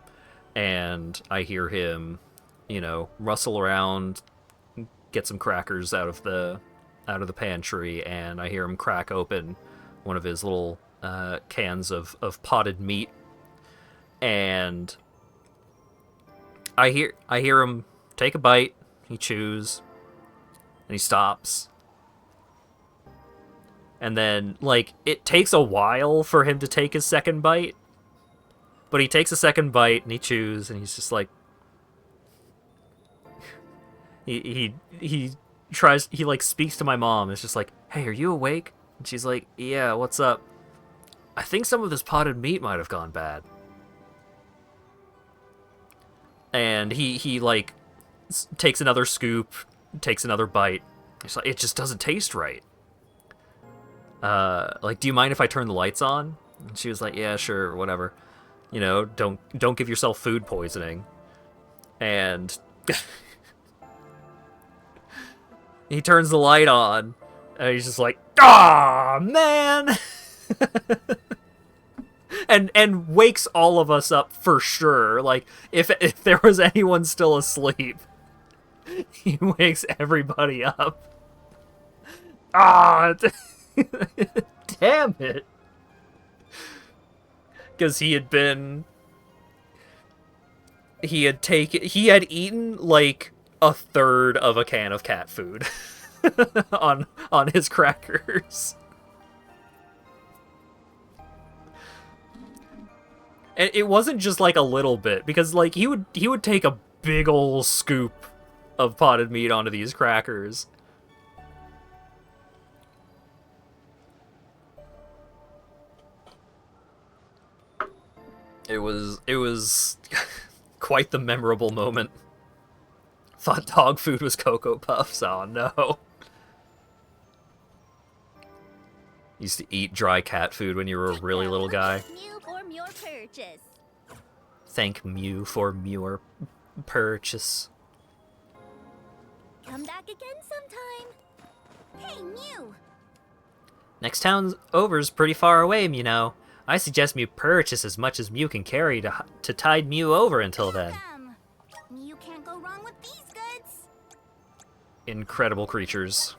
[SPEAKER 2] and I hear him, you know, rustle around, get some crackers out of the pantry, and I hear him crack open one of his little cans of potted meat, and I hear him take a bite. He chews, and he stops, and then, like, it takes a while for him to take his second bite, but he takes a second bite and he chews, and he's just like, he tries, he like speaks to my mom. It's just like, hey, are you awake? And she's like, yeah, what's up? I think some of this potted meat might have gone bad. And he like takes another scoop, takes another bite. It's like, it just doesn't taste right. Like, do you mind if I turn the lights on? And she was like, yeah, sure, whatever. You know, don't give yourself food poisoning. And he turns the light on, and he's just like, "Ah, man!" and wakes all of us up for sure. Like, if there was anyone still asleep, he wakes everybody up. Ah, damn it! Because he had eaten, like, a third of a can of cat food on his crackers. And it wasn't just, like, a little bit, because, like, he would take a big ol' scoop of potted meat onto these crackers. It was quite the memorable moment. Thought dog food was Cocoa Puffs. Oh no. Used to eat dry cat food when you were a really little guy. Thank Mew for your purchase.
[SPEAKER 9] Come back again sometime. Hey, Mew.
[SPEAKER 8] Next town over's pretty far away, you know. I suggest Mew purchase as much as Mew can carry to tide Mew over until then.
[SPEAKER 9] Mew can't go wrong with these goods.
[SPEAKER 2] Incredible creatures.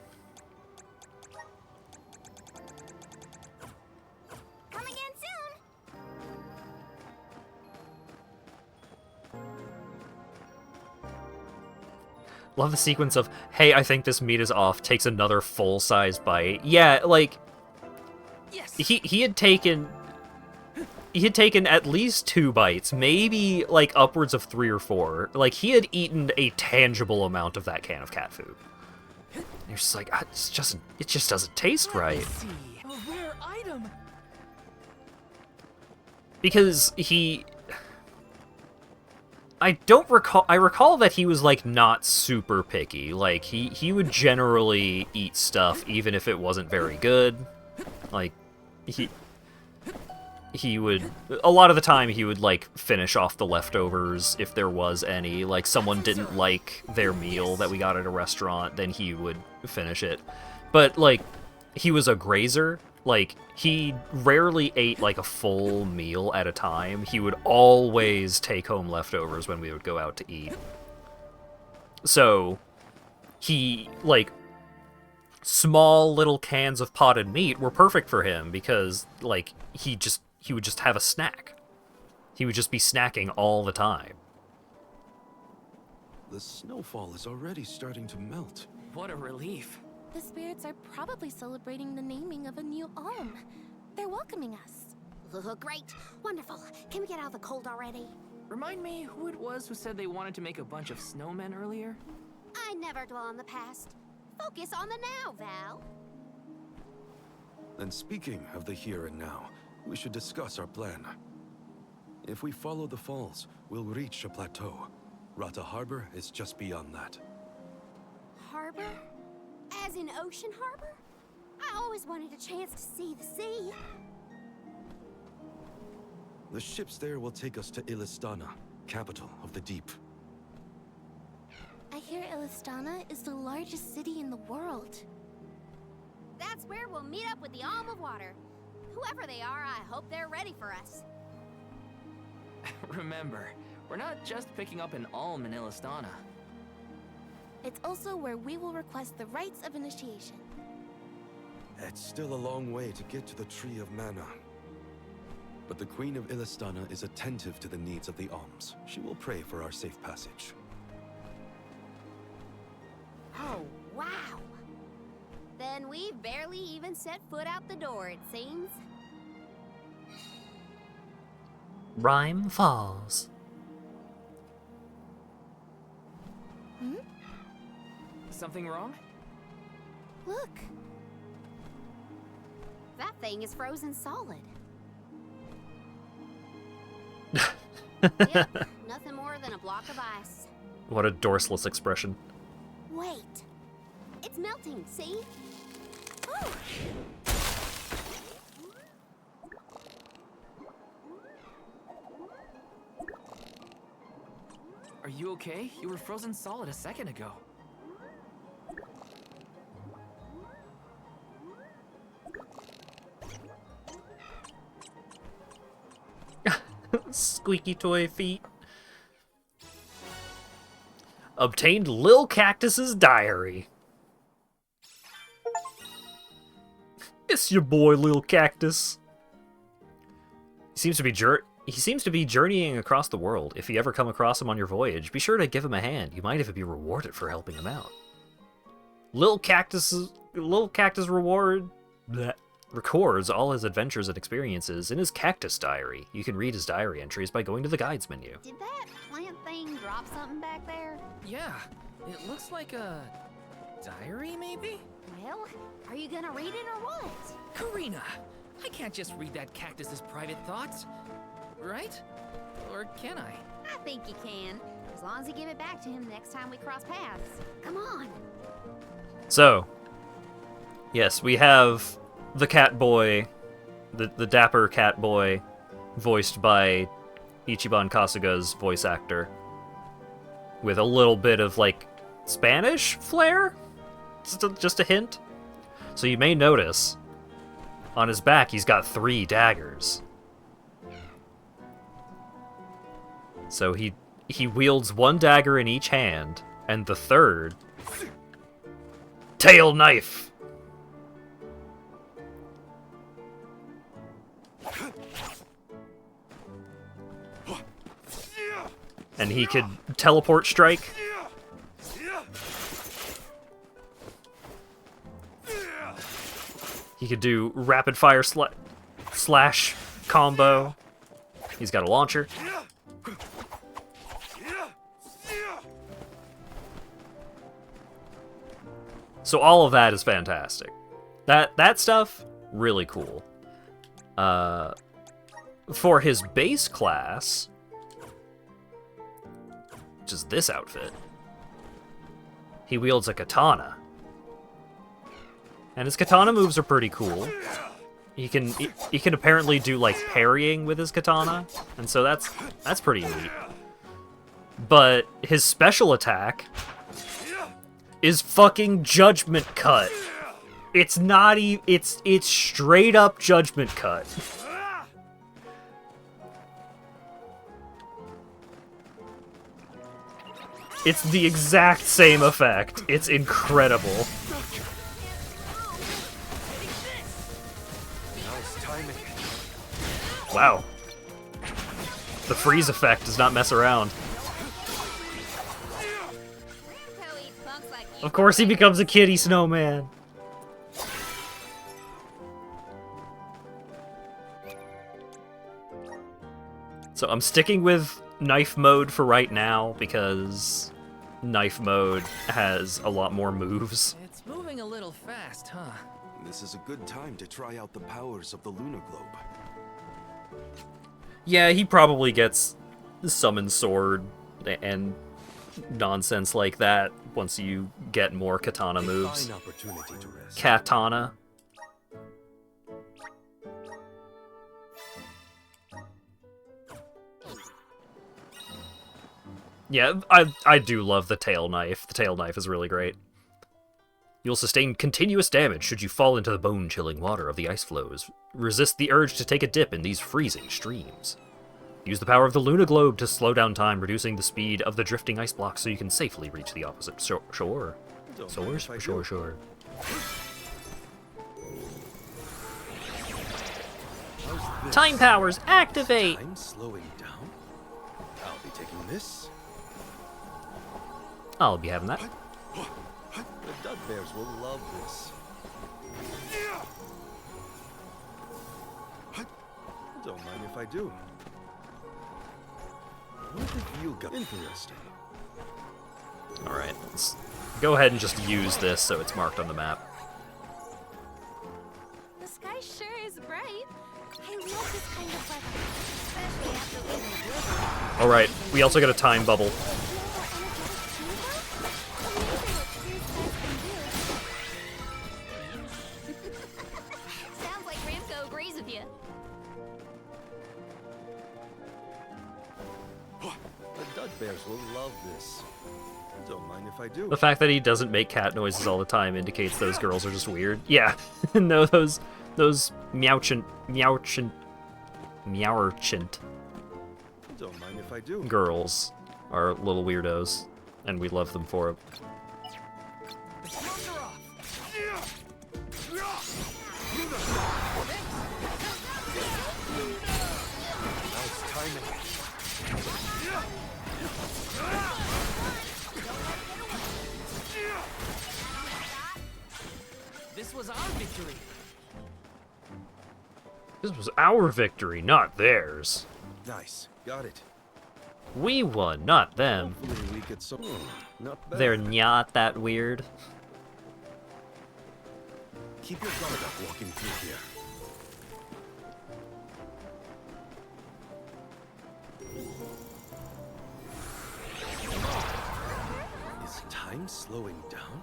[SPEAKER 9] Come again soon.
[SPEAKER 2] Love the sequence of, hey, I think this meat is off, takes another full-size bite. Yeah, like,
[SPEAKER 5] Yes.
[SPEAKER 2] he had taken at least 2 bites, maybe, like, upwards of 3 or 4. Like, he had eaten a tangible amount of that can of cat food. And you're just like, it just doesn't taste right.
[SPEAKER 5] Let's see. A rare item.
[SPEAKER 2] Because I recall that he was, like, not super picky. Like, he would generally eat stuff even if it wasn't very good. Like, he would, a lot of the time, he would, like, finish off the leftovers if there was any. Like, someone didn't like their meal that we got at a restaurant, then he would finish it. But, like, he was a grazer. Like, he rarely ate, like, a full meal at a time. He would always take home leftovers when we would go out to eat. So, he, like, small little cans of potted meat were perfect for him because, like, he would just have a snack. He would just be snacking all the time.
[SPEAKER 6] The snowfall is already starting to melt.
[SPEAKER 5] What a relief.
[SPEAKER 3] The spirits are probably celebrating the naming of a new alm. They're welcoming us.
[SPEAKER 4] Great. Wonderful. Can we get out of the cold already?
[SPEAKER 5] Remind me who it was who said they wanted to make a bunch of snowmen earlier?
[SPEAKER 4] I never dwell on the past. Focus on the now, Val.
[SPEAKER 6] And speaking of the here and now, we should discuss our plan. If we follow the falls, we'll reach a plateau. Rata Harbor is just beyond that.
[SPEAKER 4] Harbor? As in Ocean Harbor? I always wanted a chance to see the sea.
[SPEAKER 6] The ships there will take us to Illistana, capital of the deep.
[SPEAKER 3] I hear Illistana is the largest city in the world.
[SPEAKER 4] That's where we'll meet up with the Alm of Water. Whoever they are, I hope they're ready for us.
[SPEAKER 5] Remember, we're not just picking up an alm in Illistana.
[SPEAKER 3] It's also where we will request the rites of initiation.
[SPEAKER 6] It's still a long way to get to the Tree of Mana. But the Queen of Illistana is attentive to the needs of the alms. She will pray for our safe passage.
[SPEAKER 4] Oh, wow. Then we've barely even set foot out the door, it seems.
[SPEAKER 8] Rhyme falls.
[SPEAKER 3] Hmm?
[SPEAKER 5] Something wrong?
[SPEAKER 3] Look.
[SPEAKER 4] That thing is frozen solid. Yep, nothing more than a block of ice.
[SPEAKER 2] What a dorseless expression.
[SPEAKER 4] Wait. It's melting, see? Oh.
[SPEAKER 5] Are you okay? You were frozen solid a second ago.
[SPEAKER 2] Squeaky toy feet. Obtained Lil Cactus's diary. It's your boy, Lil Cactus. He seems to be journeying across the world. If you ever come across him on your voyage, be sure to give him a hand. You might even be rewarded for helping him out. Little Cactus records all his adventures and experiences in his cactus diary. You can read his diary entries by going to the guides menu.
[SPEAKER 4] Did that plant thing drop something back there?
[SPEAKER 5] Yeah, it looks like a diary, maybe?
[SPEAKER 4] Well, are you gonna read it or what?
[SPEAKER 5] Karina, I can't just read that cactus's private thoughts, right? Or can I?
[SPEAKER 4] I think you can, as long as you give it back to him the next time we cross paths. Come on.
[SPEAKER 2] So, yes, we have the cat boy, the dapper cat boy, voiced by Ichiban Kasuga's voice actor, with a little bit of, like, Spanish flair? Just a hint. So you may notice, on his back, he's got 3 daggers. So he wields 1 dagger in each hand, and the third... tail knife! And he could teleport strike. He could do rapid fire slash combo. He's got a launcher. So all of that is fantastic. That stuff, really cool. For his base class, which is this outfit, he wields a katana. And his katana moves are pretty cool. He can apparently do, like, parrying with his katana, and so that's pretty neat. But his special attack is fucking Judgment Cut. It's not even... It's straight up Judgment Cut. It's the exact same effect. It's incredible. Wow. The freeze effect does not mess around. Of course he becomes a kitty snowman. So I'm sticking with knife mode for right now because knife mode has a lot more moves.
[SPEAKER 5] It's moving a little fast, huh?
[SPEAKER 6] This is a good time to try out the powers of the lunar globe.
[SPEAKER 2] Yeah, he probably gets the summon sword and nonsense like that once you get more katana moves.
[SPEAKER 6] Fine opportunity to rest.
[SPEAKER 2] Katana. Yeah, I do love the tail knife. The tail knife is really great. You'll sustain continuous damage should you fall into the bone-chilling water of the ice flows. Resist the urge to take a dip in these freezing streams. Use the power of the lunar globe to slow down time, reducing the speed of the drifting ice blocks so you can safely reach the opposite shore. Sure. Time powers, activate!
[SPEAKER 6] I'm slowing down. I'll be taking this.
[SPEAKER 2] I'll be having that.
[SPEAKER 6] The Dud Bears will love this. Don't mind if I do. What if you got interesting?
[SPEAKER 2] Alright, let's go ahead and just use this so it's marked on the map.
[SPEAKER 3] The sky sure is bright. I love this kind of weather, especially after leaving the blizzard.
[SPEAKER 2] Alright, we also got a time bubble.
[SPEAKER 4] Sounds like Ramco agrees with you.
[SPEAKER 6] The Dud Bears will love this. Don't mind if I do.
[SPEAKER 2] The fact that he doesn't make cat noises all the time indicates those girls are just weird. Yeah, no, those meowchant
[SPEAKER 6] Don't mind if I do.
[SPEAKER 2] girls are little weirdos, and we love them for it.
[SPEAKER 5] was our victory.
[SPEAKER 2] This was our victory, not theirs.
[SPEAKER 6] Nice. Got it.
[SPEAKER 2] We won, not them.
[SPEAKER 6] Hopefully we get some... Not bad.
[SPEAKER 2] They're not that weird.
[SPEAKER 6] Keep your guard up walking through here. Is time slowing down?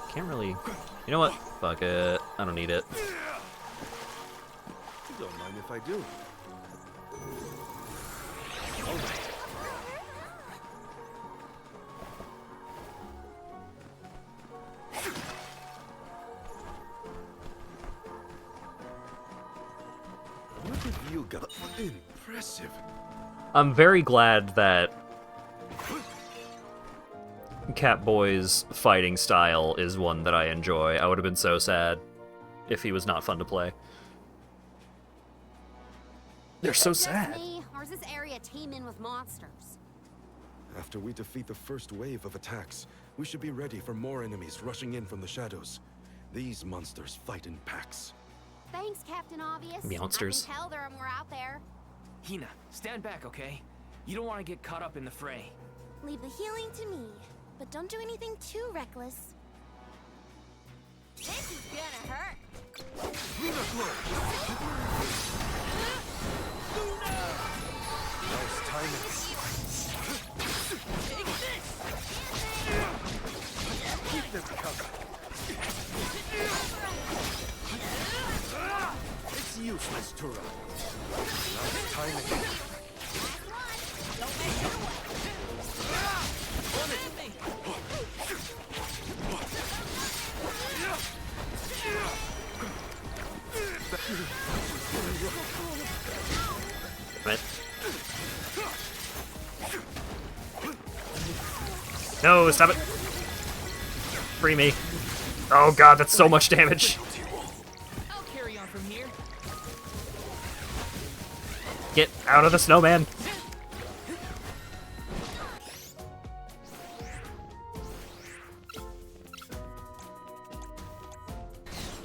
[SPEAKER 2] Can't really... You know what? Fuck it. I don't need it.
[SPEAKER 6] Don't mind if I do. All right. What have you got? Impressive.
[SPEAKER 2] I'm very glad that Catboy's fighting style is one that I enjoy. I would have been so sad if he was not fun to play. They're so sad.
[SPEAKER 4] Me, or is this area teeming with monsters?
[SPEAKER 6] After we defeat the first wave of attacks, we should be ready for more enemies rushing in from the shadows. These monsters fight in packs.
[SPEAKER 4] Thanks, Captain Obvious.
[SPEAKER 2] Monsters.
[SPEAKER 4] I can tell there are more out there.
[SPEAKER 5] Hina, stand back, okay? You don't want to get caught up in the fray.
[SPEAKER 3] Leave the healing to me, but don't do anything too reckless.
[SPEAKER 4] This is gonna hurt.
[SPEAKER 6] Nice timing. Keep them covered. It's useless to run. Nice timing.
[SPEAKER 2] Right. No, stop it! Free me. Oh god, that's so much damage.
[SPEAKER 5] I'll carry on from here.
[SPEAKER 2] Get out of the snowman.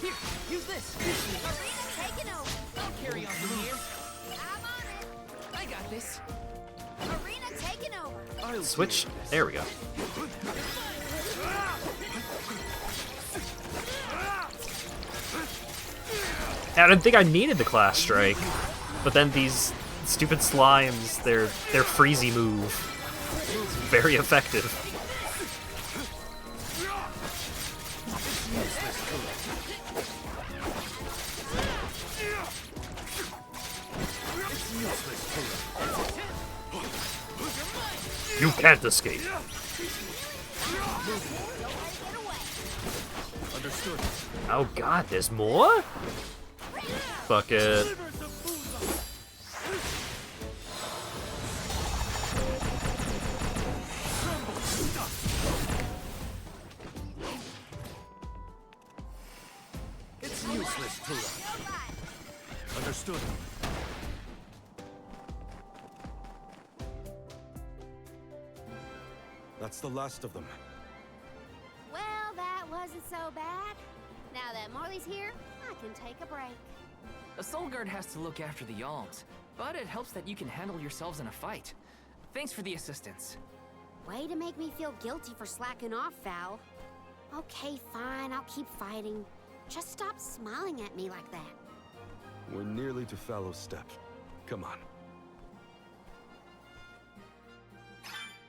[SPEAKER 5] Here, use this.
[SPEAKER 4] Arena's taking over.
[SPEAKER 5] I'll carry on from here.
[SPEAKER 4] I'm on it.
[SPEAKER 5] I got this.
[SPEAKER 4] Arena taking over.
[SPEAKER 6] I'll
[SPEAKER 2] Switch.
[SPEAKER 6] deal with this.
[SPEAKER 2] There we go. I didn't think I needed the class strike, but then these stupid slimes, their freezy move, is very effective. You can't escape.
[SPEAKER 6] Understood.
[SPEAKER 2] Oh god, there's more? Fuck it.
[SPEAKER 6] It's useless to run. Understood. That's the last of them.
[SPEAKER 4] Well, that wasn't so bad. Now that Marley's here, I can take a break.
[SPEAKER 5] A soul guard has to look after the alms, but it helps that you can handle yourselves in a fight. Thanks for the assistance.
[SPEAKER 4] Way to make me feel guilty for slacking off, Val. Okay, fine, I'll keep fighting. Just stop smiling at me like that.
[SPEAKER 6] We're nearly to Fallow's Step. Come on.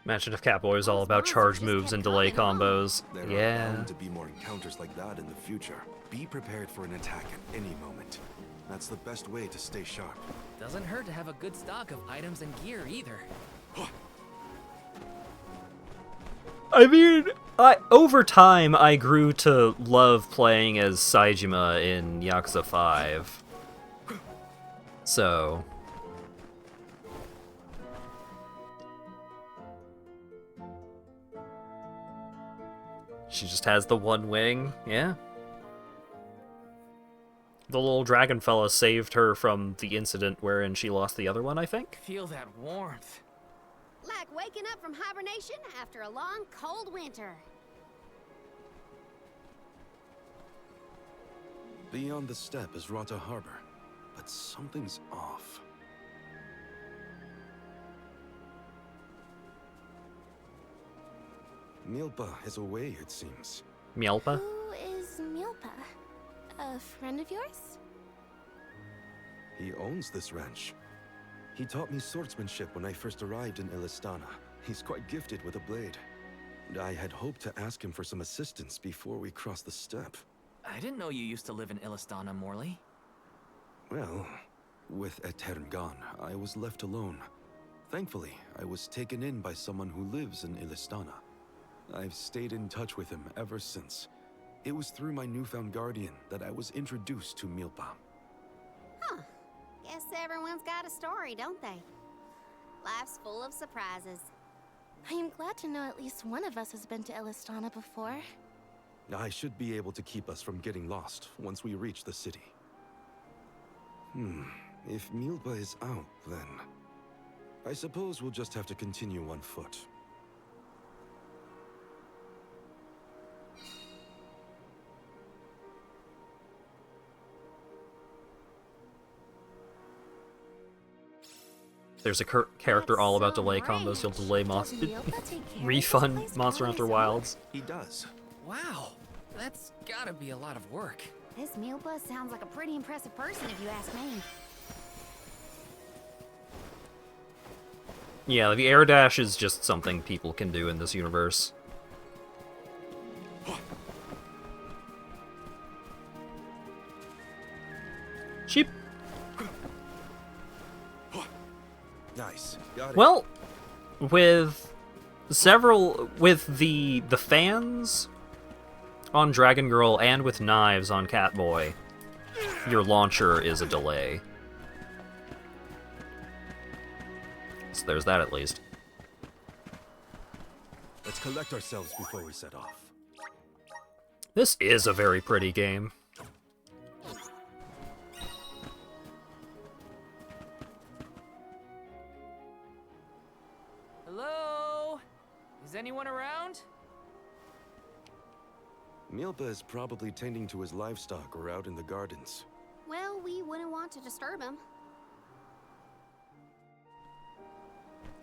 [SPEAKER 2] Imagine if Catboy was all about charge moves and delay combos.
[SPEAKER 6] There are
[SPEAKER 2] Yeah.
[SPEAKER 6] bound to be more encounters like that in the future. Be prepared for an attack at any moment. That's the best way to stay sharp.
[SPEAKER 5] Doesn't hurt to have a good stock of items and gear either.
[SPEAKER 2] I mean, over time, I grew to love playing as Saejima in Yakuza 5. So... She just has the one wing, yeah. the little dragon fella saved her from the incident wherein she lost the other one, I think.
[SPEAKER 5] Feel that warmth.
[SPEAKER 4] Like waking up from hibernation after a long, cold winter.
[SPEAKER 6] Beyond the steppe is Rata Harbor, but something's off. Milpa is away, it seems.
[SPEAKER 2] Mielpa?
[SPEAKER 3] Who is Milpa? A friend of yours?
[SPEAKER 6] He owns this ranch. He taught me swordsmanship when I first arrived in Illistana. He's quite gifted with a blade. And I had hoped to ask him for some assistance before we crossed the steppe.
[SPEAKER 5] I didn't know you used to live in Illistana, Morley.
[SPEAKER 6] Well, with Etern gone, I was left alone. Thankfully, I was taken in by someone who lives in Illistana. I've stayed in touch with him ever since. It was through my newfound guardian that I was introduced to Milpa.
[SPEAKER 4] Huh. Guess everyone's got a story, don't they? Life's full of surprises.
[SPEAKER 3] I am glad to know at least one of us has been to Illistana before.
[SPEAKER 6] I should be able to keep us from getting lost once we reach the city. If Milpa is out, then I suppose we'll just have to continue on foot.
[SPEAKER 2] There's a character all about delay combos. He'll delay refund Monster Hunter Wilds.
[SPEAKER 6] He does.
[SPEAKER 5] Wow, that's gotta be a lot of work.
[SPEAKER 4] This Milpa sounds like a pretty impressive person if you ask me.
[SPEAKER 2] Yeah, the air dash is just something people can do in this universe. Sheep.
[SPEAKER 6] Nice. Got it.
[SPEAKER 2] Well, with the fans on Dragon Girl and with knives on Catboy, your launcher is a delay. So there's that at least.
[SPEAKER 6] Let's collect ourselves before we set off.
[SPEAKER 2] This is a very pretty game.
[SPEAKER 5] Hello? Is anyone around?
[SPEAKER 6] Milpa is probably tending to his livestock or out in the gardens.
[SPEAKER 4] Well, we wouldn't want to disturb him.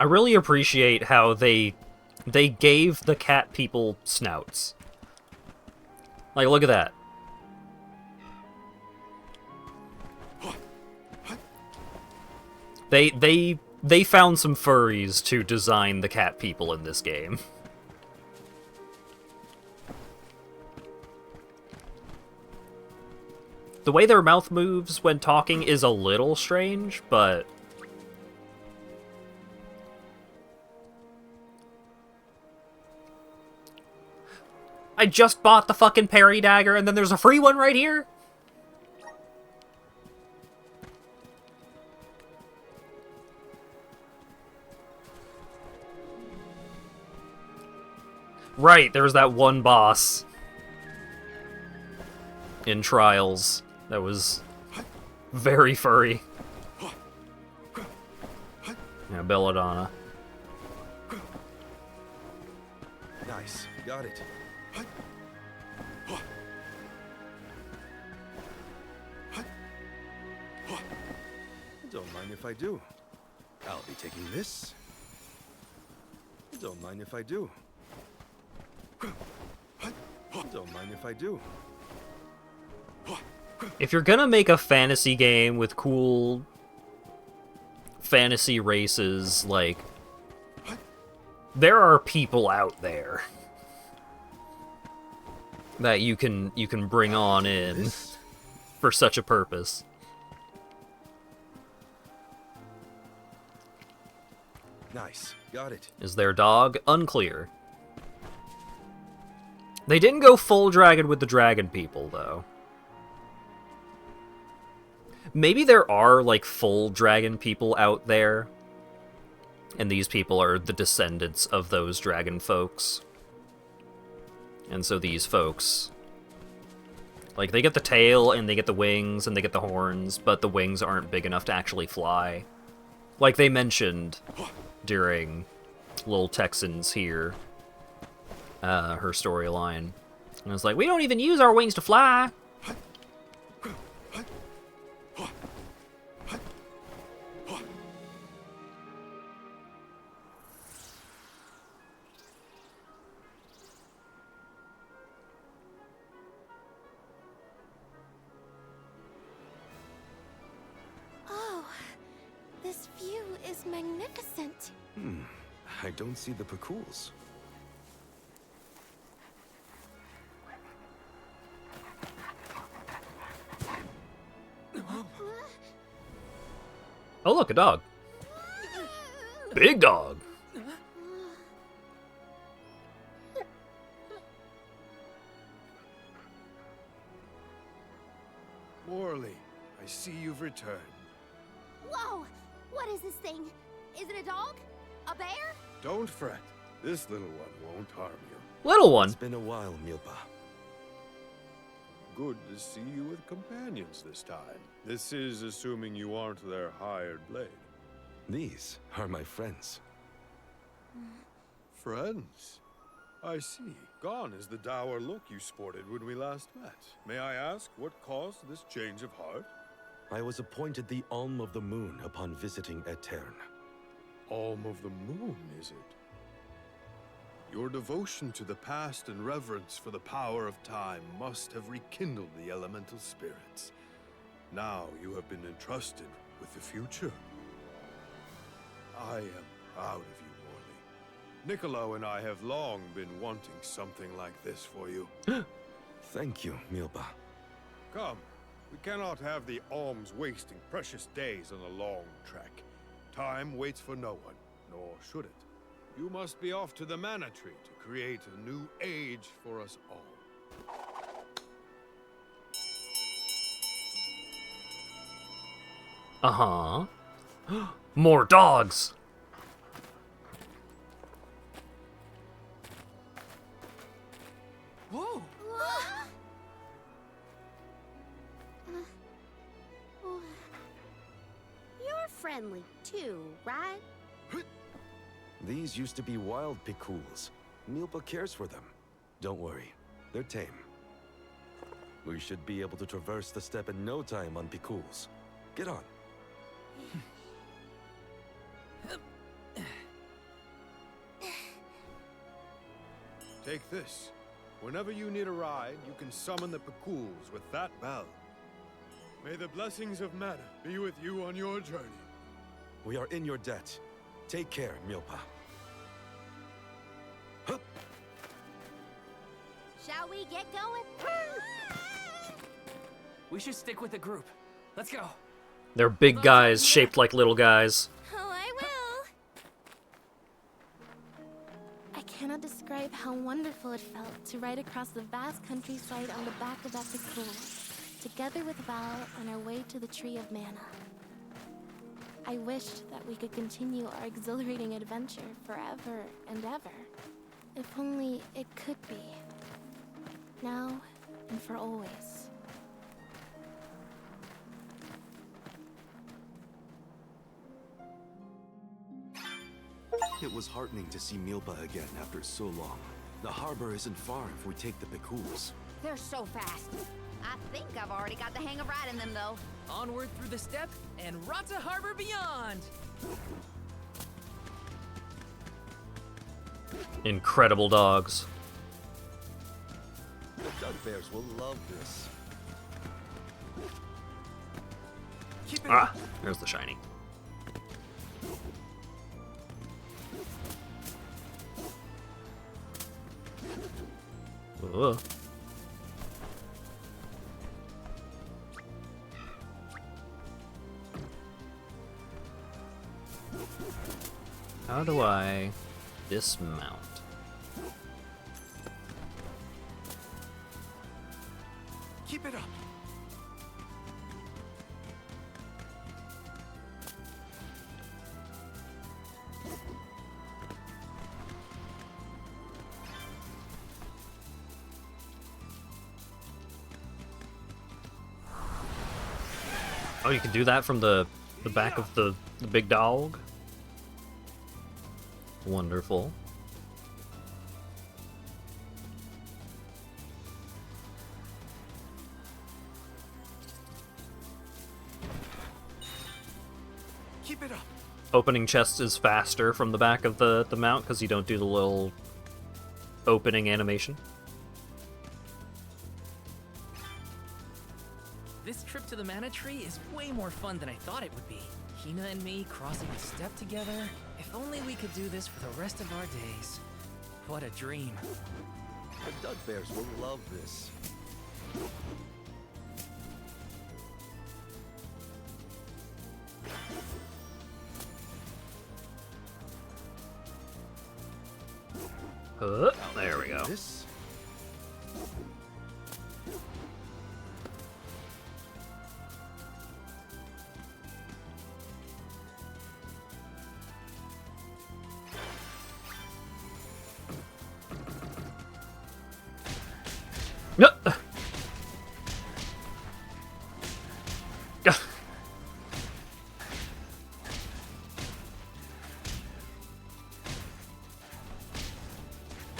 [SPEAKER 2] I really appreciate how they gave the cat people snouts. Like, look at that. They found some furries to design the cat people in this game. The way their mouth moves when talking is a little strange, but I just bought the fucking parry dagger and then there's a free one right here? Right, there was that one boss in Trials that was very furry. Yeah, Belladonna.
[SPEAKER 6] Nice. Got it. Don't mind if I do. I'll be taking this. Don't mind if I do. Don't mind if I do.
[SPEAKER 2] If you're gonna make a fantasy game with cool fantasy races, like, there are people out there that you can bring on in for such a purpose.
[SPEAKER 6] Nice. Got it.
[SPEAKER 2] Is their dog? Unclear. They didn't go full dragon with the dragon people, though. Maybe there are, like, full dragon people out there, and these people are the descendants of those dragon folks. And so these folks Like, they get the tail, and they get the wings, and they get the horns, but the wings aren't big enough to actually fly. Like they mentioned during Little Texans here, her storyline. And it's like, we don't even use our wings to fly!
[SPEAKER 3] This view is magnificent.
[SPEAKER 6] I don't see the Pacools.
[SPEAKER 2] Oh look, a dog. Big dog.
[SPEAKER 10] Morley, I see you've returned.
[SPEAKER 4] Whoa! What is this thing? Is it a dog? A bear?
[SPEAKER 10] Don't fret. This little one won't harm you.
[SPEAKER 2] Little one.
[SPEAKER 6] It's been a while, Milpa.
[SPEAKER 10] Good to see you with companions this time. This is assuming you aren't their hired blade.
[SPEAKER 6] These are my friends.
[SPEAKER 10] Friends? I see. Gone is the dour look you sported when we last met. May I ask what caused this change of heart?
[SPEAKER 6] I was appointed the Alm of the Moon upon visiting Aetern.
[SPEAKER 10] Alm of the Moon, is it? Your devotion to the past and reverence for the power of time must have rekindled the elemental spirits. Now you have been entrusted with the future. I am proud of you, Morley. Niccolo and I have long been wanting something like this for you.
[SPEAKER 6] Thank you, Milpa.
[SPEAKER 10] Come. We cannot have the alms wasting precious days on a long trek. Time waits for no one, nor should it. You must be off to the Mana Tree to create a new age for us all.
[SPEAKER 2] Uh-huh. More dogs!
[SPEAKER 5] Whoa!
[SPEAKER 4] You're friendly too, right?
[SPEAKER 6] These used to be wild Pacools. Milpa cares for them. Don't worry, they're tame. We should be able to traverse the steppe in no time on Pacools. Get on.
[SPEAKER 10] Take this. Whenever you need a ride, you can summon the Pacools with that bell. May the blessings of Mana be with you on your journey.
[SPEAKER 6] We are in your debt. Take care, Milpa. Hup.
[SPEAKER 4] Shall we get going?
[SPEAKER 5] We should stick with the group. Let's go.
[SPEAKER 2] They're big guys shaped like little guys.
[SPEAKER 3] Oh, I will. I cannot describe how wonderful it felt to ride across the vast countryside on the back of that Pacool, together with Val on our way to the Tree of Mana. I wished that we could continue our exhilarating adventure forever and ever. If only it could be. Now and for always.
[SPEAKER 6] It was heartening to see Milpa again after so long. The harbor isn't far if we take the Pacools.
[SPEAKER 4] They're so fast. I think I've already got the hang of riding them, though.
[SPEAKER 5] Onward through the steppe and Rata Harbor beyond!
[SPEAKER 2] Incredible dogs.
[SPEAKER 6] The Dugbears will love this.
[SPEAKER 2] Ah, there's the shiny. Ugh. How do I dismount?
[SPEAKER 10] Keep it up.
[SPEAKER 2] Oh, you can do that from the back of the big dog? Wonderful.
[SPEAKER 6] Keep it up.
[SPEAKER 2] Opening chests is faster from the back of the mount because you don't do the little opening animation.
[SPEAKER 5] This trip to the Mana Tree is way more fun than I thought it would be. Hina and me crossing a step together. If only we could do this for the rest of our days. What a dream.
[SPEAKER 6] The Dugbears will love this.
[SPEAKER 2] There we go.
[SPEAKER 6] This?
[SPEAKER 2] No.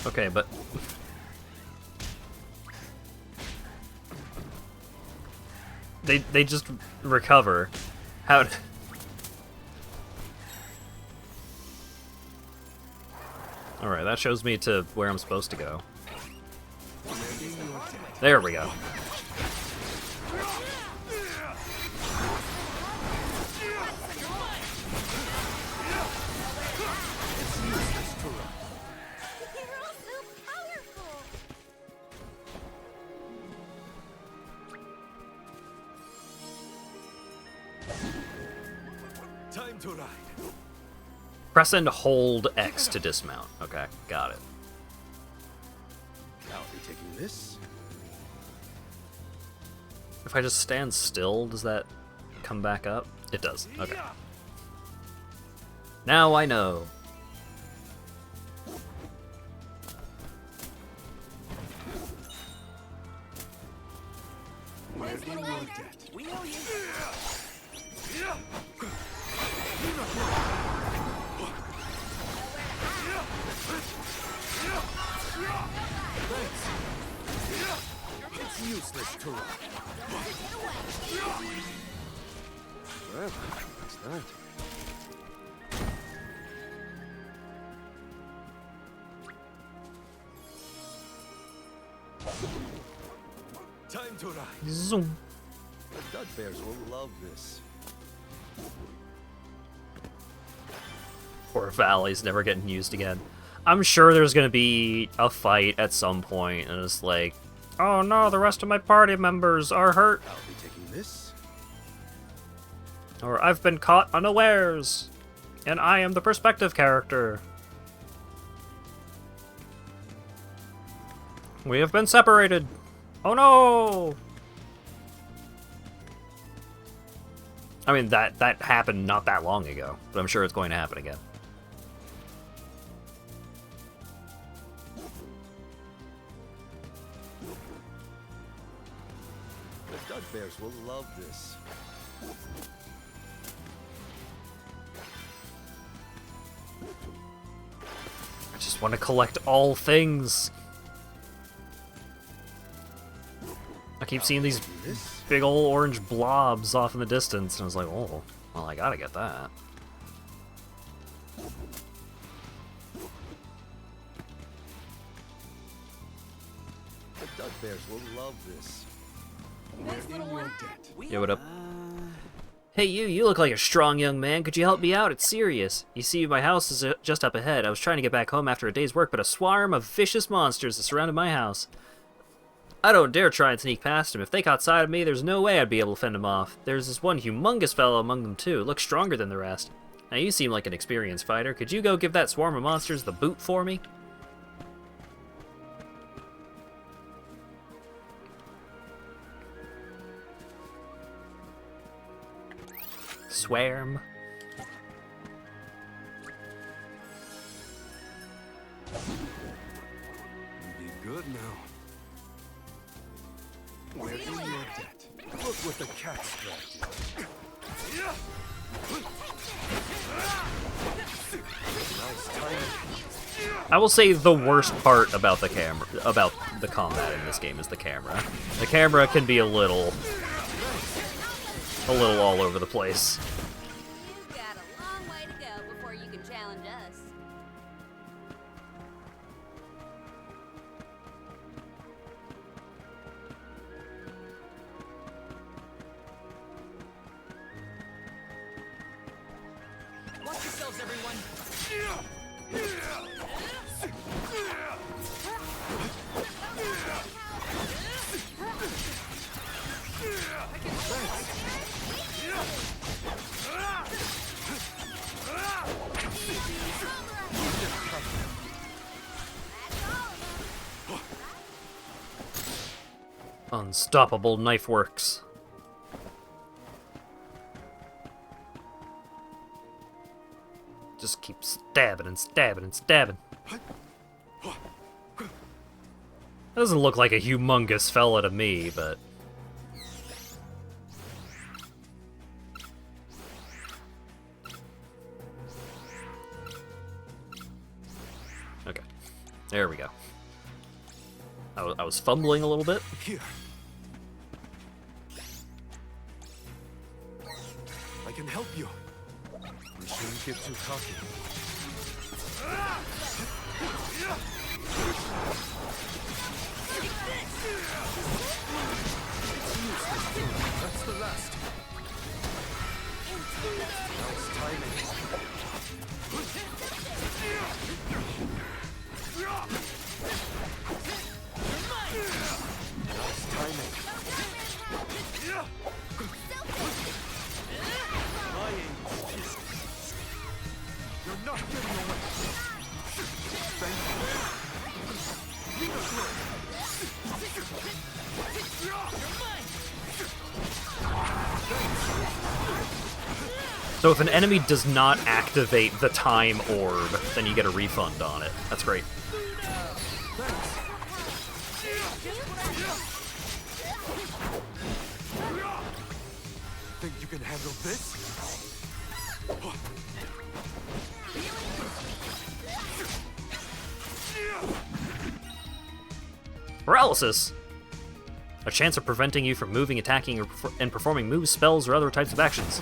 [SPEAKER 2] Okay, but they just recover. How? All right, that shows me to where I'm supposed to go. There we go.
[SPEAKER 6] Time to ride.
[SPEAKER 2] Press and hold X to dismount. Okay, got it.
[SPEAKER 6] I'll be taking this.
[SPEAKER 2] If I just stand still, does that come back up? It does. Okay. Now I know.
[SPEAKER 6] We're in your debt.
[SPEAKER 5] We owe you.
[SPEAKER 6] It's useless to run. Well, what's that? Time to ride.
[SPEAKER 2] Zoom.
[SPEAKER 6] The Dugbears will love this.
[SPEAKER 2] Poor Valley's never getting used again. I'm sure there's gonna be a fight at some point, and it's like, oh no, the rest of my party members are hurt.
[SPEAKER 6] I'll be taking this.
[SPEAKER 2] Or I've been caught unawares, and I am the perspective character. We have been separated. Oh no! I mean, that happened not that long ago, but I'm sure it's going to happen again.
[SPEAKER 6] The Dugbears will love this.
[SPEAKER 2] I just want to collect all things. I keep seeing these big old orange blobs off in the distance, and I was like, oh, well, I gotta get that.
[SPEAKER 6] The Dugbears will love this. We're in your debt.
[SPEAKER 2] Yo, what up? Hey, you look like a strong young man. Could you help me out? It's serious. You see, my house is just up ahead. I was trying to get back home after a day's work, but a swarm of vicious monsters has surrounded my house. I don't dare try and sneak past them. If they caught sight of me, there's no way I'd be able to fend them off. There's this one humongous fellow among them, too. Looks stronger than the rest. Now, you seem like an experienced fighter. Could you go give that swarm of monsters the boot for me? Swarm.
[SPEAKER 6] Be good now. We're in your debt. Look what the cat strategy. Nice timing.
[SPEAKER 2] I will say the worst part about the combat in this game is the camera. The camera can be a little all over the place.
[SPEAKER 4] You've got a long way to go before you can challenge us.
[SPEAKER 5] Watch yourselves, everyone.
[SPEAKER 2] Unstoppable knife works. Just keep stabbing and stabbing and stabbing. Doesn't look like a humongous fella to me, but... Okay, there we go. I was fumbling a little bit.
[SPEAKER 6] Here. I can help you. We shouldn't get too cocky. That's the last. Nice timing. Nice timing. My aim is you're not getting away. Thank
[SPEAKER 2] So if an enemy does not activate the time orb, then you get a refund on it. That's great.
[SPEAKER 6] Think you can handle this?
[SPEAKER 2] Paralysis! A chance of preventing you from moving, attacking, and performing moves, spells, or other types of actions.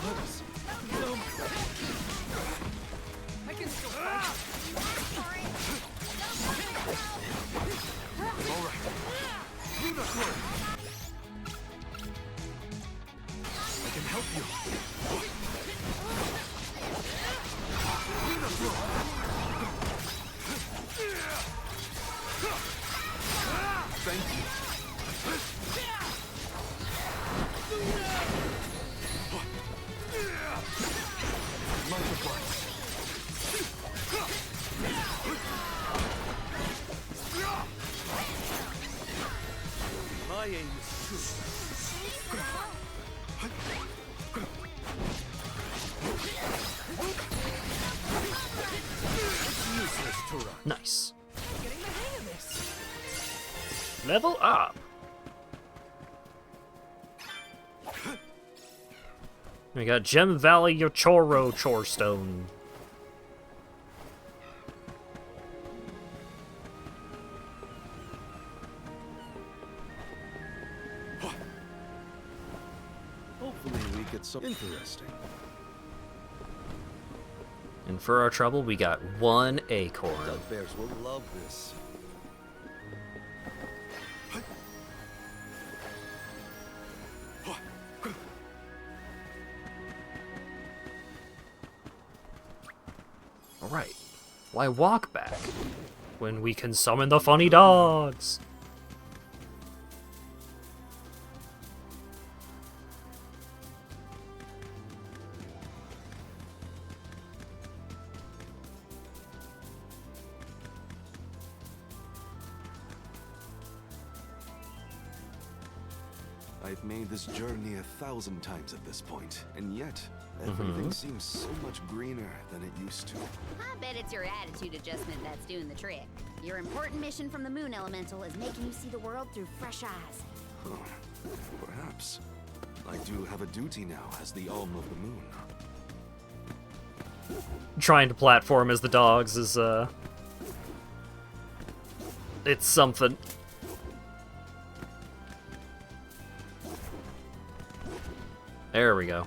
[SPEAKER 6] My aim is true.
[SPEAKER 2] Nice. Level up. We got Gem Valley Yochoro Chorestone.
[SPEAKER 6] Hopefully we get some interesting.
[SPEAKER 2] And for our trouble, we got one acorn.
[SPEAKER 6] Bears will love this.
[SPEAKER 2] Alright. Why walk back when we can summon the funny dogs?
[SPEAKER 6] I've made this journey 1,000 times at this point, and yet everything seems so much greener than it used to.
[SPEAKER 4] I bet it's your attitude adjustment that's doing the trick. Your important mission from the Moon Elemental is making you see the world through fresh eyes.
[SPEAKER 6] Huh. Perhaps. I do have a duty now as the Alm of the Moon.
[SPEAKER 2] Trying to platform as the dogs is, it's something. There we go.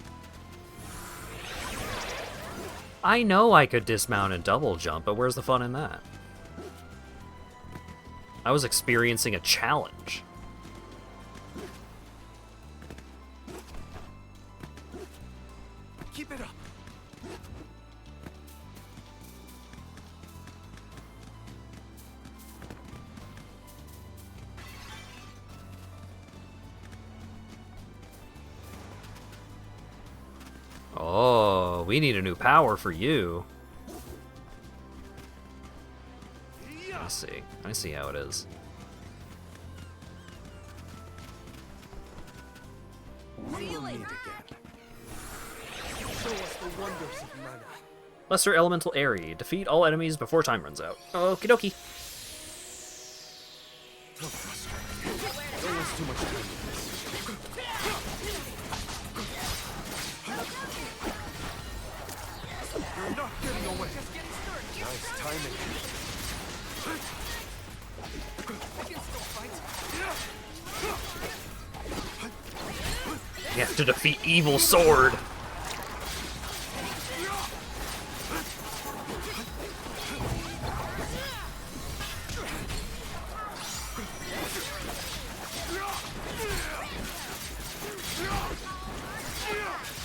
[SPEAKER 2] I know I could dismount and double jump, but where's the fun in that? I was experiencing a challenge.
[SPEAKER 6] Keep it up.
[SPEAKER 2] Oh, we need a new power for you. I see. I see how it is. Lesser Elemental Airy. Defeat all enemies before time runs out. Okie dokie.
[SPEAKER 6] You're not getting away. Nice timing.
[SPEAKER 2] You have to defeat Evil Sword.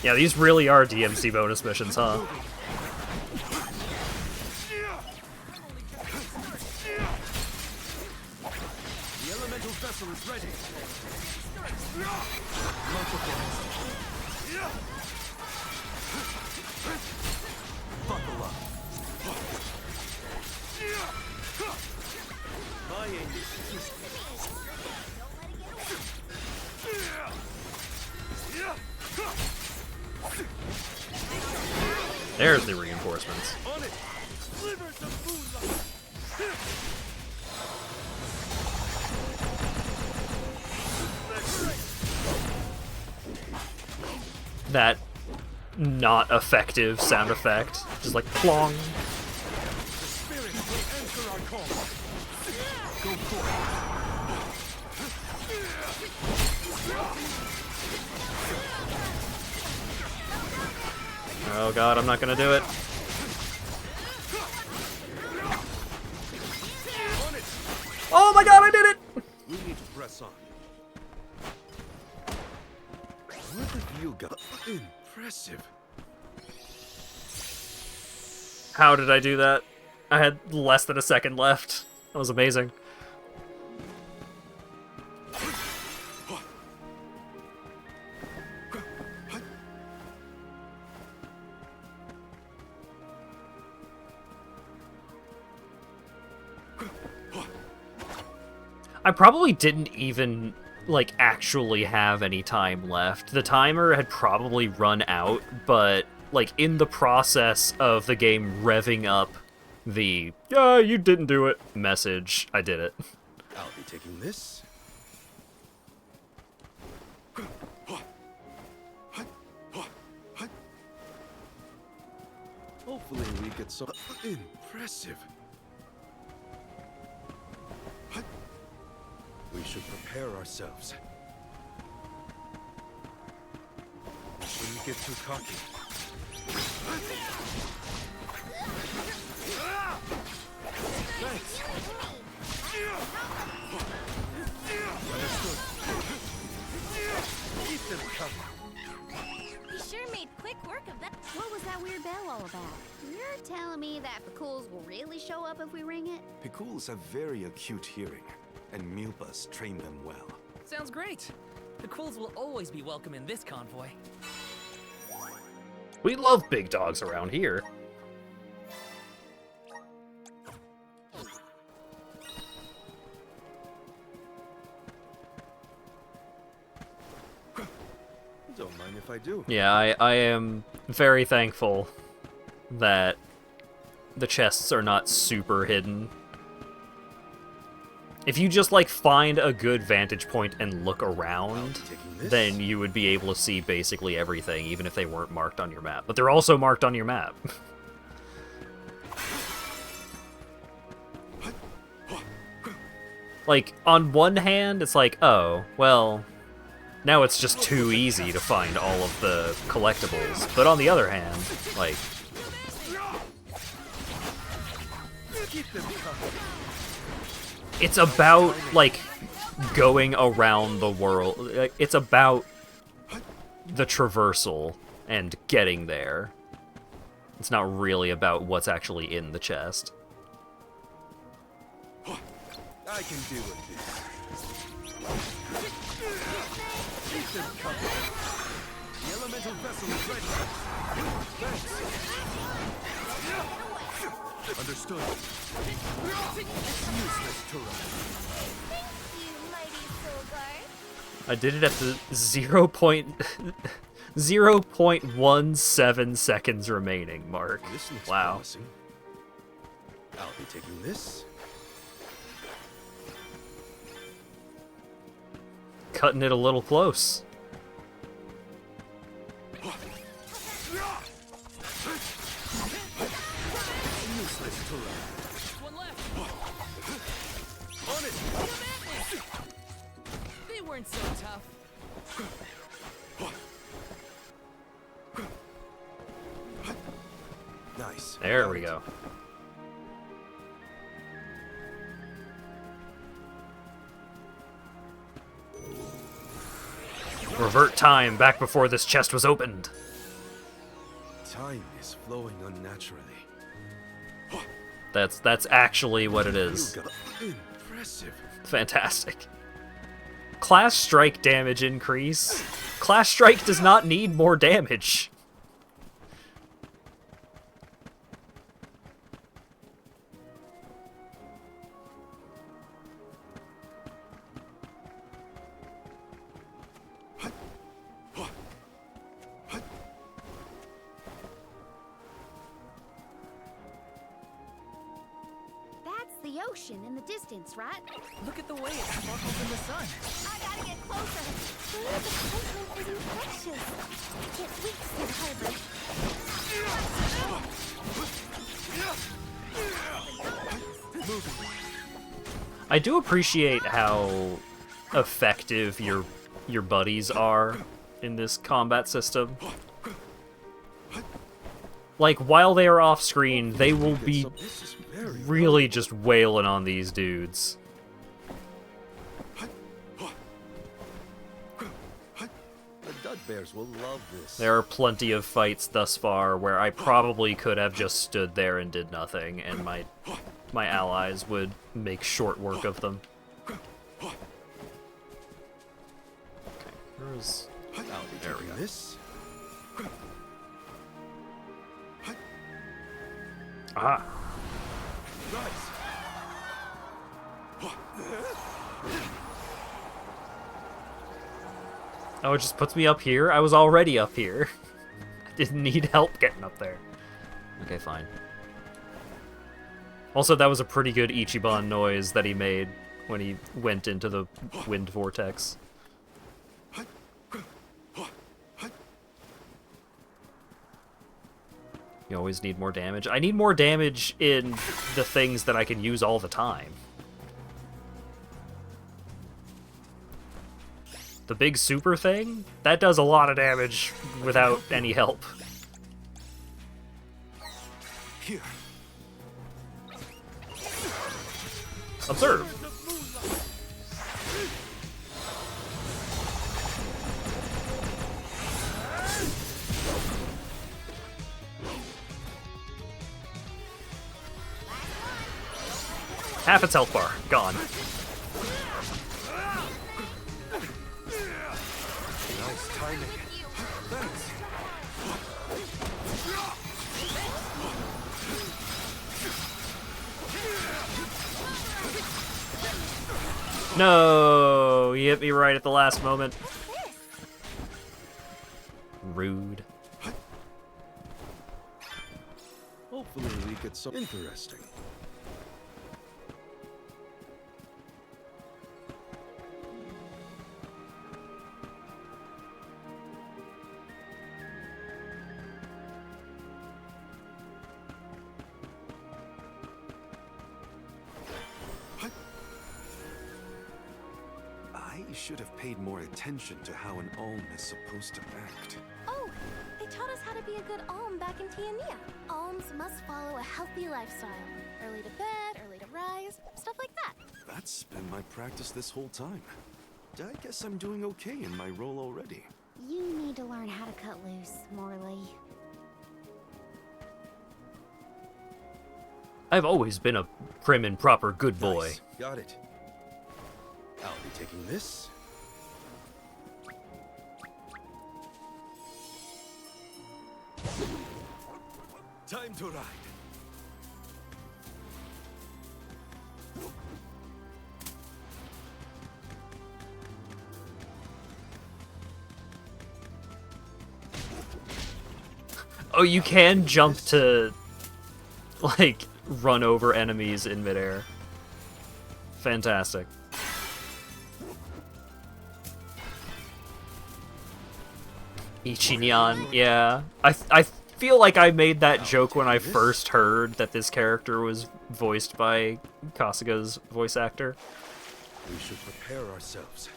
[SPEAKER 2] Yeah, these really are DMC bonus missions, huh?
[SPEAKER 6] The elemental vessel is ready. Buckle up. My aim is
[SPEAKER 2] There's the reinforcements.
[SPEAKER 6] on it. Slivers of moonlight.
[SPEAKER 2] That not effective sound effect. Just like plong.
[SPEAKER 6] The spirit will answer our call. Go forth.
[SPEAKER 2] Oh god, I'm not gonna do it. Oh my god, I did it!
[SPEAKER 6] We need to press on. What have you got? Impressive.
[SPEAKER 2] How did I do that? I had less than a second left. That was amazing. I probably didn't even, like, actually have any time left. The timer had probably run out, but, like, in the process of the game revving up the, "Yeah, you didn't do it" message, I did it.
[SPEAKER 6] I'll be taking this. Hopefully we get some impressive. We should prepare ourselves. Shouldn't get too cocky. Thanks. Understood. Keep them coming.
[SPEAKER 3] We sure made quick work of that.
[SPEAKER 4] What was that weird bell all about? You're telling me that Picools will really show up if we ring it?
[SPEAKER 6] Picools have very acute hearing, and Mulpas train them well.
[SPEAKER 5] Sounds great. The Quills will always be welcome in this convoy.
[SPEAKER 2] We love big dogs around here.
[SPEAKER 6] Don't mind if I do.
[SPEAKER 2] Yeah, I am very thankful that the chests are not super hidden. If you just, like, find a good vantage point and look around, then you would be able to see basically everything, even if they weren't marked on your map. But they're also marked on your map. Like, on one hand, it's like, oh, well, now it's just too easy to find all of the collectibles. But on the other hand, like... It's about, like, going around the world. It's about the traversal and getting there. It's not really about what's actually in the chest.
[SPEAKER 10] I can deal with this. Keep them coming. The elemental vessel is ready. Thanks. Understood. It's useless to run.
[SPEAKER 9] Thank you, mighty Solgar.
[SPEAKER 2] I did it at the 0.17 seconds remaining mark.
[SPEAKER 6] This looks
[SPEAKER 2] wow.
[SPEAKER 6] promising. I'll be taking this.
[SPEAKER 2] Cutting it a little close.
[SPEAKER 10] Useless to run.
[SPEAKER 5] One left.
[SPEAKER 10] On it.
[SPEAKER 5] They weren't so tough.
[SPEAKER 6] Nice.
[SPEAKER 2] There we go. Revert time back before this chest was opened.
[SPEAKER 6] Time is flowing unnaturally.
[SPEAKER 2] That's actually what it is.
[SPEAKER 6] Impressive.
[SPEAKER 2] Fantastic. Class strike damage increase. Class strike does not need more damage.
[SPEAKER 4] The ocean in the distance, right?
[SPEAKER 5] Look at the way it sparkles in the sun.
[SPEAKER 4] I gotta get closer.
[SPEAKER 9] The content is infectious. It leaks through the harbor.
[SPEAKER 2] I do appreciate how effective your buddies are in this combat system. Like, while they are off screen, they will be really just wailing on these dudes.
[SPEAKER 6] The Dud Bears will love this.
[SPEAKER 2] There are plenty of fights thus far where I probably could have just stood there and did nothing, and my allies would make short work of them. Okay, where's...
[SPEAKER 6] There we go. This.
[SPEAKER 2] Aha! Oh, it just puts me up here? I was already up here. I didn't need help getting up there. Okay, fine. Also, that was a pretty good Ichiban noise that he made when he went into the wind vortex. You always need more damage. I need more damage in the things that I can use all the time. The big super thing? That does a lot of damage without any help.
[SPEAKER 6] Here.
[SPEAKER 2] Observe. Half its health bar. Gone.
[SPEAKER 6] Nice timing. Thanks.
[SPEAKER 2] No! You hit me right at the last moment. Rude.
[SPEAKER 6] Hopefully we get some interesting. should have paid more attention to how an Alm is supposed to act.
[SPEAKER 3] Oh, they taught us how to be a good Alm back in Tiania. Alms must follow a healthy lifestyle. Early to bed, early to rise, stuff like that.
[SPEAKER 6] That's been my practice this whole time. I guess I'm doing okay in my role already.
[SPEAKER 4] You need to learn how to cut loose, Morley.
[SPEAKER 2] I've always been a prim and proper good boy.
[SPEAKER 6] Nice. Got it. I'll be taking this. Time to ride.
[SPEAKER 2] Oh, you can jump to, like, run over enemies in midair. Fantastic. Ichinyan, yeah. I feel like I made that joke when I first heard that this character was voiced by Kasuga's voice actor.
[SPEAKER 6] We should prepare ourselves.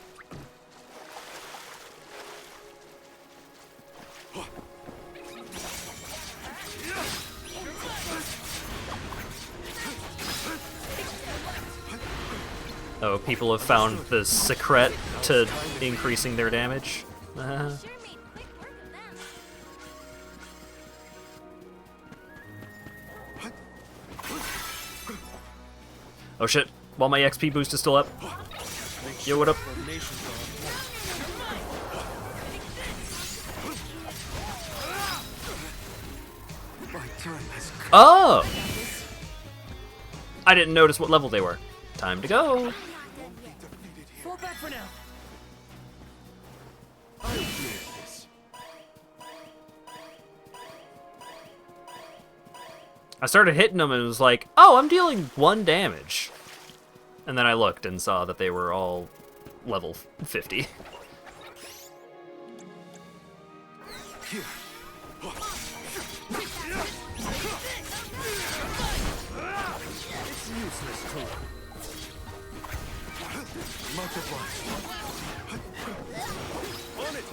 [SPEAKER 2] Oh, people have found the secret to increasing their damage. Oh shit, while my XP boost is still up. Yo, what up? Oh! I didn't notice what level they were. Time to go.
[SPEAKER 5] Fall back for now.
[SPEAKER 2] I started hitting them and it was like, oh, I'm dealing 1 damage. And then I looked and saw that they were all level 50.
[SPEAKER 6] Here. It's useless tool. Multiply. On it.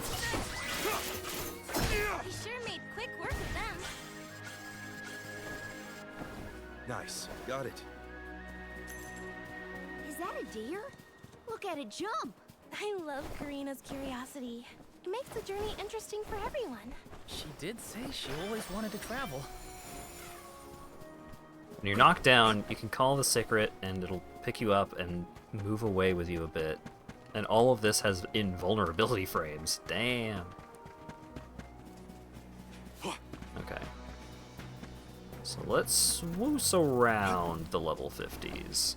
[SPEAKER 3] We sure made quick work of them.
[SPEAKER 6] Nice. Got it.
[SPEAKER 4] Is that a deer? Look at it jump!
[SPEAKER 3] I love Karina's curiosity. It makes the journey interesting for everyone.
[SPEAKER 5] She did say she always wanted to travel.
[SPEAKER 2] When you're knocked down, you can call the secret and it'll pick you up and move away with you a bit. And all of this has invulnerability frames. Damn. Okay. So let's swoosh around the level 50s.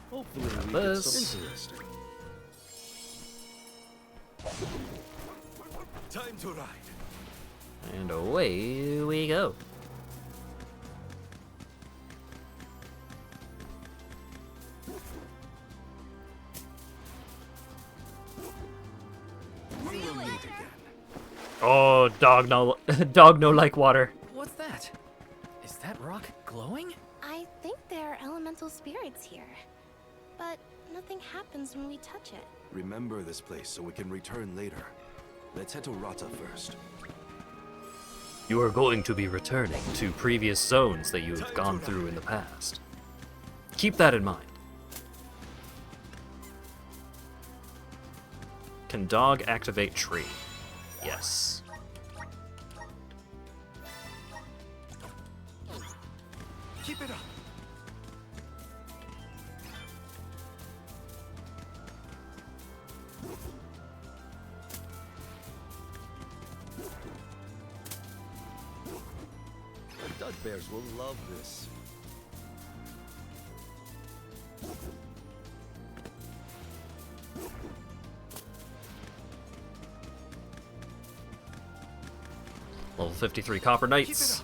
[SPEAKER 6] Hopefully we
[SPEAKER 2] Got
[SPEAKER 6] get
[SPEAKER 2] this.
[SPEAKER 6] some interesting. Time to ride.
[SPEAKER 2] And away we go.
[SPEAKER 6] We will meet again.
[SPEAKER 2] Oh, dog no like water.
[SPEAKER 5] What's that? Is that rock glowing?
[SPEAKER 3] I think there are elemental spirits here. But nothing happens when we touch it.
[SPEAKER 6] Remember this place so we can return later. Let's head to Rata first.
[SPEAKER 2] You are going to be returning to previous zones that you have gone through in the past. Keep that in mind. Can dog activate tree? Yes.
[SPEAKER 6] Keep it up. The dud bears will love this.
[SPEAKER 2] Level 53 Copper Knights.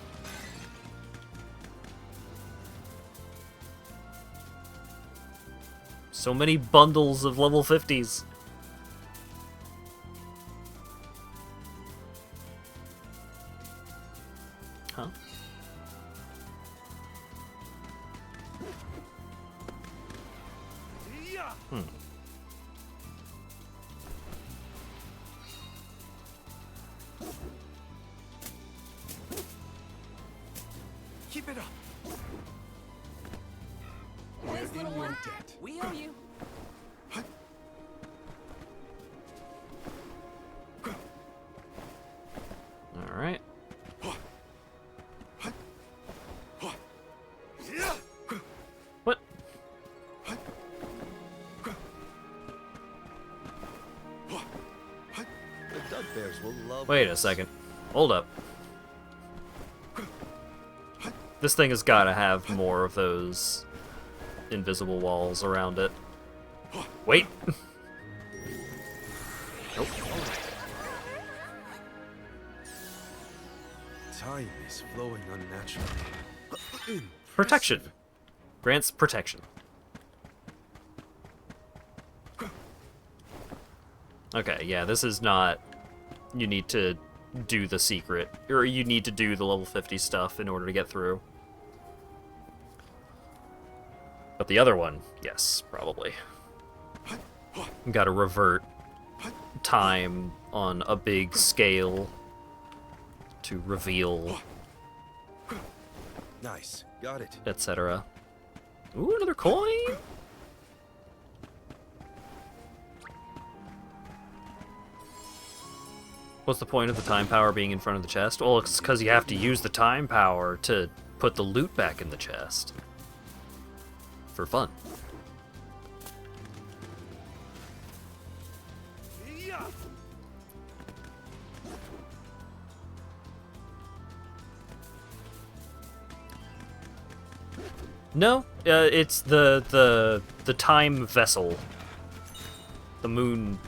[SPEAKER 2] So many bundles of level 50s. Huh?
[SPEAKER 6] Keep it up.
[SPEAKER 5] Thanks,
[SPEAKER 6] We're
[SPEAKER 5] little
[SPEAKER 6] in your
[SPEAKER 5] one.
[SPEAKER 6] debt.
[SPEAKER 5] We owe you.
[SPEAKER 2] All right. What?
[SPEAKER 6] The dud bears will love.
[SPEAKER 2] Wait a second. Hold up. This thing has got to have more of those invisible walls around it. Wait. Nope.
[SPEAKER 6] Time is flowing unnaturally.
[SPEAKER 2] Protection. Grants protection. Okay, yeah, this is not... You need to do the secret, or you need to do the level 50 stuff in order to get through. But the other one, yes, probably. Gotta revert time on a big scale to reveal,
[SPEAKER 6] Nice. Got it.
[SPEAKER 2] etc. Ooh, another coin! What's the point of the time power being in front of the chest? Well, it's because you have to use the time power to put the loot back in the chest. For fun. No, it's the time vessel. The moon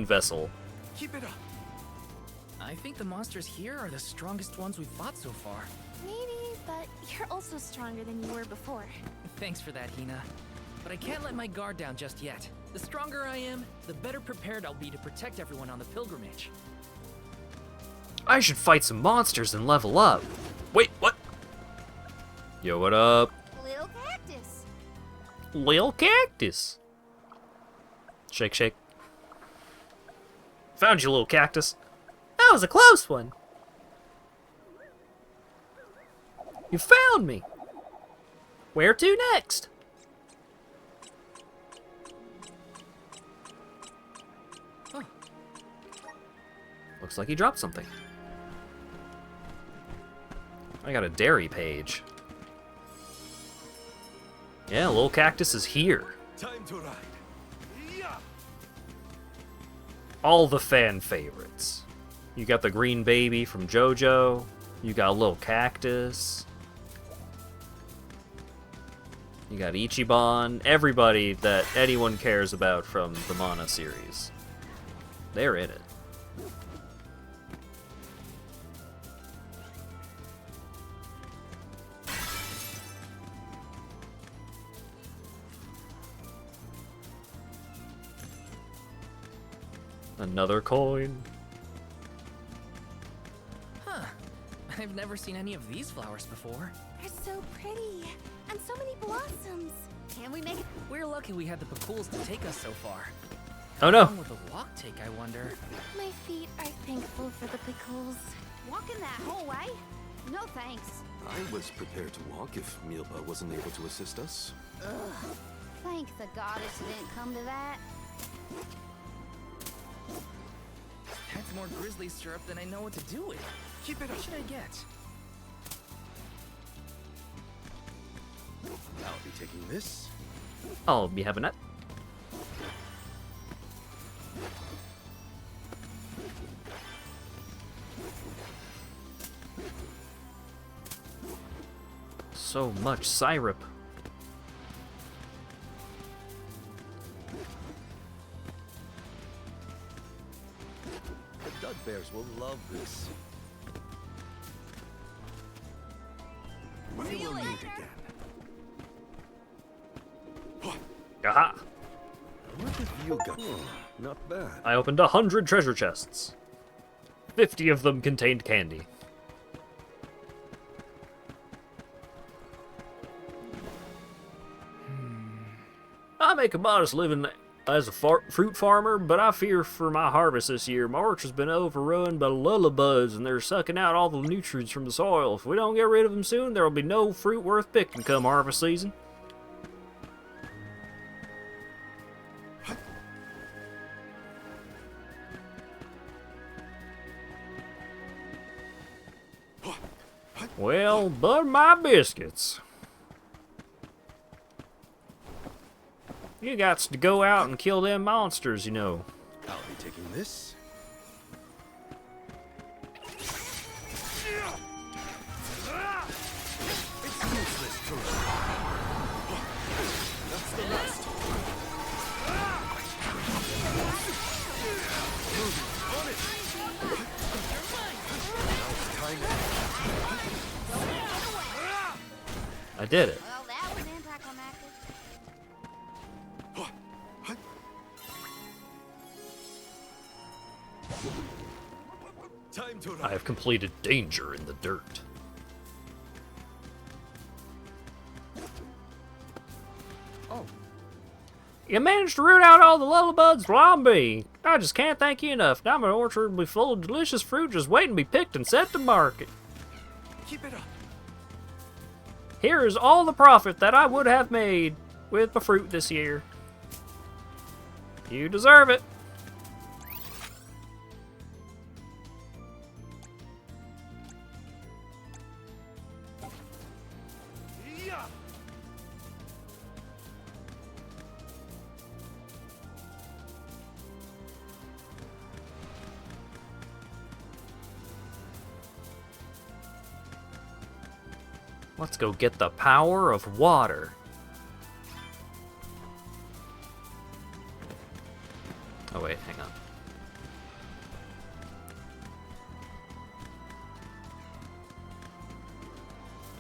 [SPEAKER 2] vessel.
[SPEAKER 6] Keep it up.
[SPEAKER 5] I think the monsters here are the strongest ones we've fought so far.
[SPEAKER 3] Maybe, but you're also stronger than you were before.
[SPEAKER 5] Thanks for that, Hina. But I can't let my guard down just yet. The stronger I am, the better prepared I'll be to protect everyone on the pilgrimage.
[SPEAKER 2] I should fight some monsters and level up. Wait, what? Yo, what up?
[SPEAKER 4] Little cactus.
[SPEAKER 2] Lil Cactus. Shake, shake. Found you, little cactus. That was a close one. You found me. Where to next?
[SPEAKER 5] Huh.
[SPEAKER 2] Looks like he dropped something. I got a dairy page. Yeah, little cactus is here.
[SPEAKER 6] Time to ride.
[SPEAKER 2] All the fan favorites. You got the green baby from JoJo. You got a little cactus. You got Ichiban. Everybody that anyone cares about from the Mana series. They're in it. Another coin.
[SPEAKER 5] Huh. I've never seen any of these flowers before.
[SPEAKER 3] They're so pretty, and so many blossoms.
[SPEAKER 4] Can we make it?
[SPEAKER 5] We're lucky we had the Pakuls to take us so far.
[SPEAKER 2] Oh no.
[SPEAKER 5] How long will the walk take, I wonder?
[SPEAKER 3] My feet are thankful for the pickles.
[SPEAKER 4] Walking that whole way? No thanks.
[SPEAKER 6] I was prepared to walk if Milpa wasn't able to assist us.
[SPEAKER 4] Ugh. Thank the goddess it didn't come to that.
[SPEAKER 5] That's more grizzly syrup than I know what to do with.
[SPEAKER 6] Keep it
[SPEAKER 5] What
[SPEAKER 6] up.
[SPEAKER 5] should I get?
[SPEAKER 6] I'll be taking this.
[SPEAKER 2] I'll be having that. So much syrup.
[SPEAKER 6] The dud bears will love this. We will meet again.
[SPEAKER 2] Aha!
[SPEAKER 6] What have you got? Not bad.
[SPEAKER 2] I opened 100 treasure chests. 50 of them contained candy. I make a modest living as a fruit farmer, but I fear for my harvest this year. My orchard's been overrun by lullybugs, and they're sucking out all the nutrients from the soil. If we don't get rid of them soon, there will be no fruit worth picking come harvest season. Well, butter my biscuits. You got to go out and kill them monsters, you know.
[SPEAKER 6] I'll be taking this. It's useless to run. That's the last. On it. Now it's time.
[SPEAKER 2] I did it.
[SPEAKER 4] Well, that was anticlimactic.
[SPEAKER 6] Time to run.
[SPEAKER 2] I have completed Danger in the Dirt.
[SPEAKER 5] Oh,
[SPEAKER 2] You managed to root out all the lullybugs, Lombi. I just can't thank you enough. Now my orchard will be full of delicious fruit just waiting to be picked and sent to market.
[SPEAKER 6] Keep it up.
[SPEAKER 2] Here is all the profit that I would have made with my fruit this year. You deserve it.
[SPEAKER 6] Yeah.
[SPEAKER 2] Let's go get the power of water. Oh wait, hang on.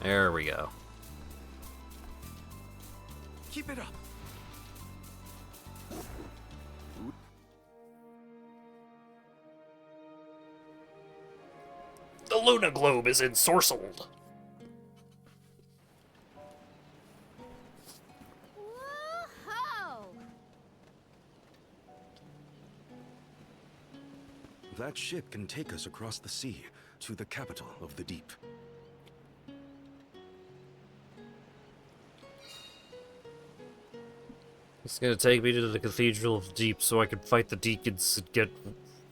[SPEAKER 2] There we go.
[SPEAKER 6] Keep it up.
[SPEAKER 2] The Luna Globe is ensorcelled.
[SPEAKER 4] Whoa!
[SPEAKER 6] That ship can take us across the sea to the capital of the deep.
[SPEAKER 2] It's gonna take me to the Cathedral of Deep so I can fight the deacons and get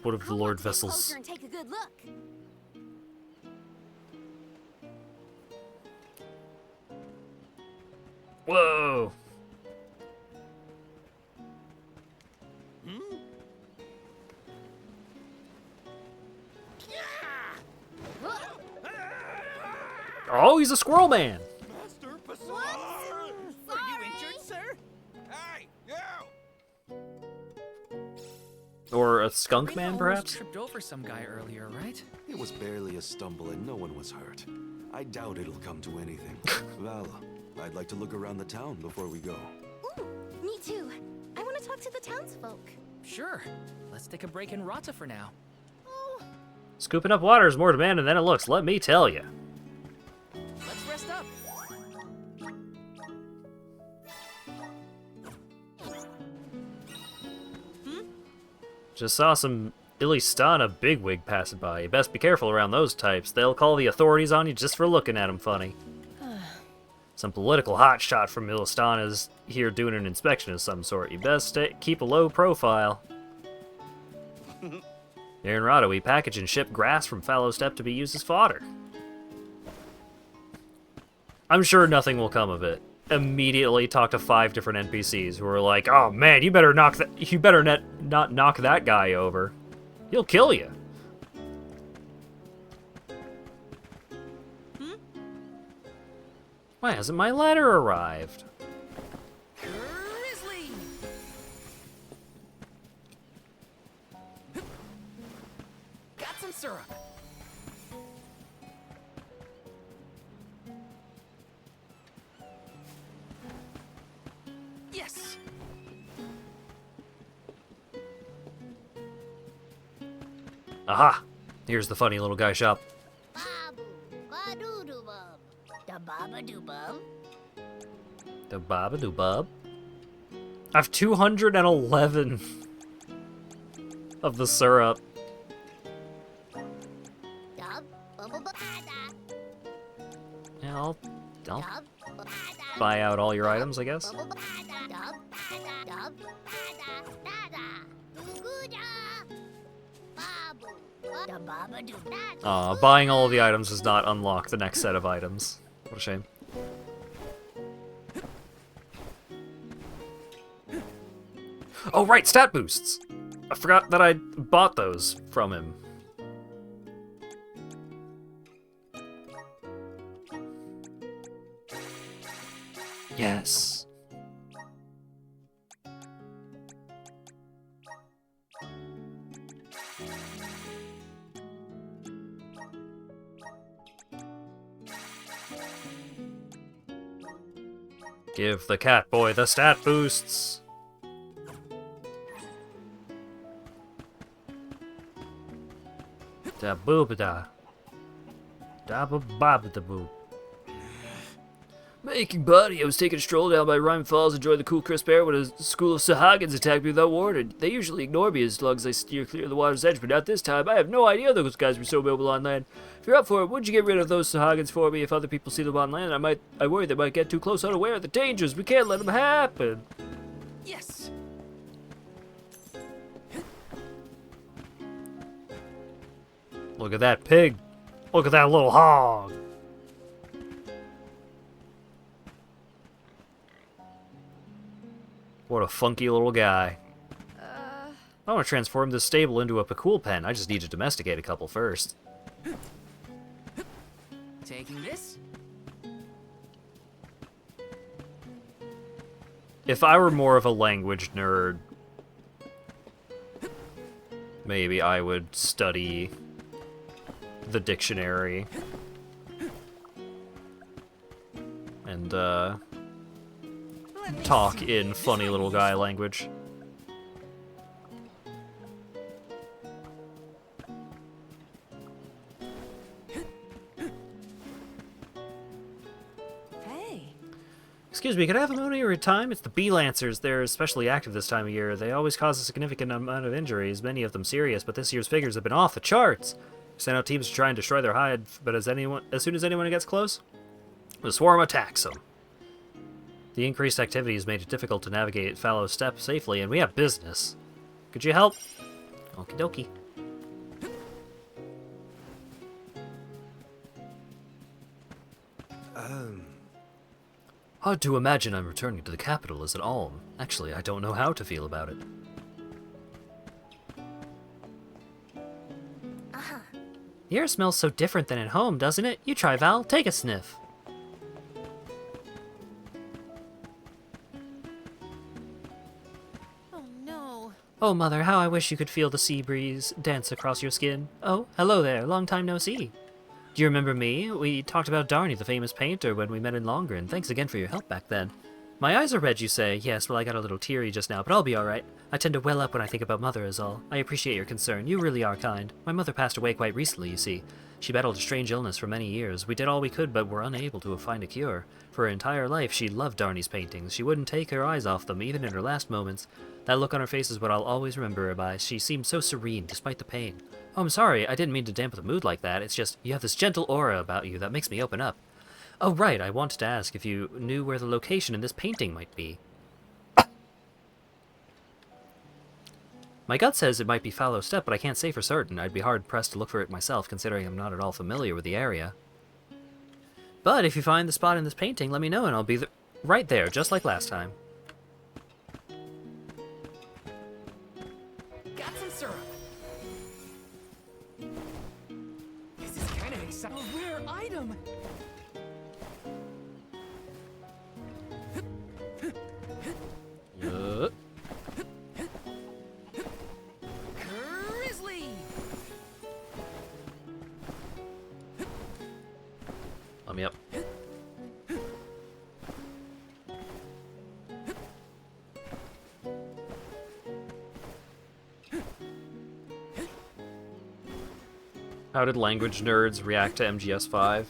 [SPEAKER 2] one of the Lord
[SPEAKER 4] Get
[SPEAKER 2] vessels.
[SPEAKER 4] closer and take a good look.
[SPEAKER 2] Whoa! Oh, he's a squirrel man!
[SPEAKER 6] Master Bazaar!
[SPEAKER 5] are you injured, sir?
[SPEAKER 6] Hey, you!
[SPEAKER 2] Or a skunk
[SPEAKER 5] Karina
[SPEAKER 2] man,
[SPEAKER 5] almost
[SPEAKER 2] perhaps?
[SPEAKER 5] tripped over some guy earlier, right?
[SPEAKER 6] It was barely a stumble and no one was hurt. I doubt it'll come to anything. Well, I'd like to look around the town before we go.
[SPEAKER 3] Ooh, me too. I want to talk to the townsfolk.
[SPEAKER 5] Sure. Let's take a break in Rata for now.
[SPEAKER 3] Oh,
[SPEAKER 2] Scooping up water is more demanding than it looks, let me tell you.
[SPEAKER 5] Let's rest up.
[SPEAKER 2] Just saw some Illistana bigwig passing by. You best be careful around those types. They'll call the authorities on you just for looking at them funny. Some political hotshot from Illistana is here doing an inspection of some sort. You best keep a low profile. Here in Rada, we package and ship grass from Fallow Steppe to be used as fodder. I'm sure nothing will come of it. Immediately talk to 5 different NPCs who are like, "Oh man, you better not knock that guy over. He'll kill you." Why hasn't my letter arrived?
[SPEAKER 5] Grizzly! Got some syrup. Yes!
[SPEAKER 2] Aha! Here's the funny little guy shop.
[SPEAKER 9] Babu, ba-doo-doo-bub. Da-ba-ba-doo-bub.
[SPEAKER 2] The Babadoo Bub. I have 211 of the syrup. Yeah, I'll buy out all your items, I guess. Buying all of the items does not unlock the next set of items. What a shame. Oh, right, stat boosts! I forgot that I bought those from him. Yes. Give the cat boy the stat boosts. Da boob da. Da ba ba da boob. Making buddy, I was taking a stroll down by Rhyme Falls, enjoying the cool crisp air when a school of Sahagins attacked me without warning. They usually ignore me as long as I steer clear of the water's edge, but not this time. I have no idea those guys were so mobile on land. If you're up for it, would you get rid of those Sahagins for me? If other people see them on land, I worry they might get too close unaware of the dangers. We can't let them happen.
[SPEAKER 5] Yes.
[SPEAKER 2] Look at that pig. Look at that little hog. What a funky little guy. I want to transform this stable into a Pakul pen. I just need to domesticate a couple first.
[SPEAKER 5] Taking this?
[SPEAKER 2] If I were more of a language nerd, maybe I would study the dictionary and talk in funny little guy language.
[SPEAKER 7] Hey.
[SPEAKER 2] Excuse me, could I have a moment of your time? It's the bee lancers. They're especially active this time of year. They always cause a significant amount of injuries, many of them serious, but this year's figures have been off the charts. Send out teams to try and destroy their hide, but as soon as anyone gets close, the swarm attacks them. The increased activity has made it difficult to navigate fallow steppe safely, and we have business. Could you help? Okie dokie. Hard to imagine I'm returning to the capital as an alm. Actually, I don't know how to feel about it. The air smells so different than at home, doesn't it? You try, Val. Take a sniff.
[SPEAKER 7] Oh no.
[SPEAKER 2] Oh, Mother, how I wish you could feel the sea breeze dance across your skin. Oh, hello there. Long time no see. Do you remember me? We talked about Darny, the famous painter, when we met in Longren. Thanks again for your help back then. My eyes are red, you say. Yes, well, I got a little teary just now, but I'll be all right. I tend to well up when I think about Mother is all. I appreciate your concern. You really are kind. My mother passed away quite recently, you see. She battled a strange illness for many years. We did all we could, but were unable to find a cure. For her entire life, she loved Darny's paintings. She wouldn't take her eyes off them, even in her last moments. That look on her face is what I'll always remember her by. She seemed so serene, despite the pain. Oh, I'm sorry. I didn't mean to dampen the mood like that. It's just, you have this gentle aura about you that makes me open up. Oh, right. I wanted to ask if you knew where the location in this painting might be. My gut says it might be Fallow Steppe, but I can't say for certain. I'd be hard-pressed to look for it myself, considering I'm not at all familiar with the area. But if you find the spot in this painting, let me know, and I'll be right there, just like last time.
[SPEAKER 5] Got some syrup. This is kind of exciting. A rare item. Grizzly.
[SPEAKER 2] Let me up. How did language nerds react to MGS5?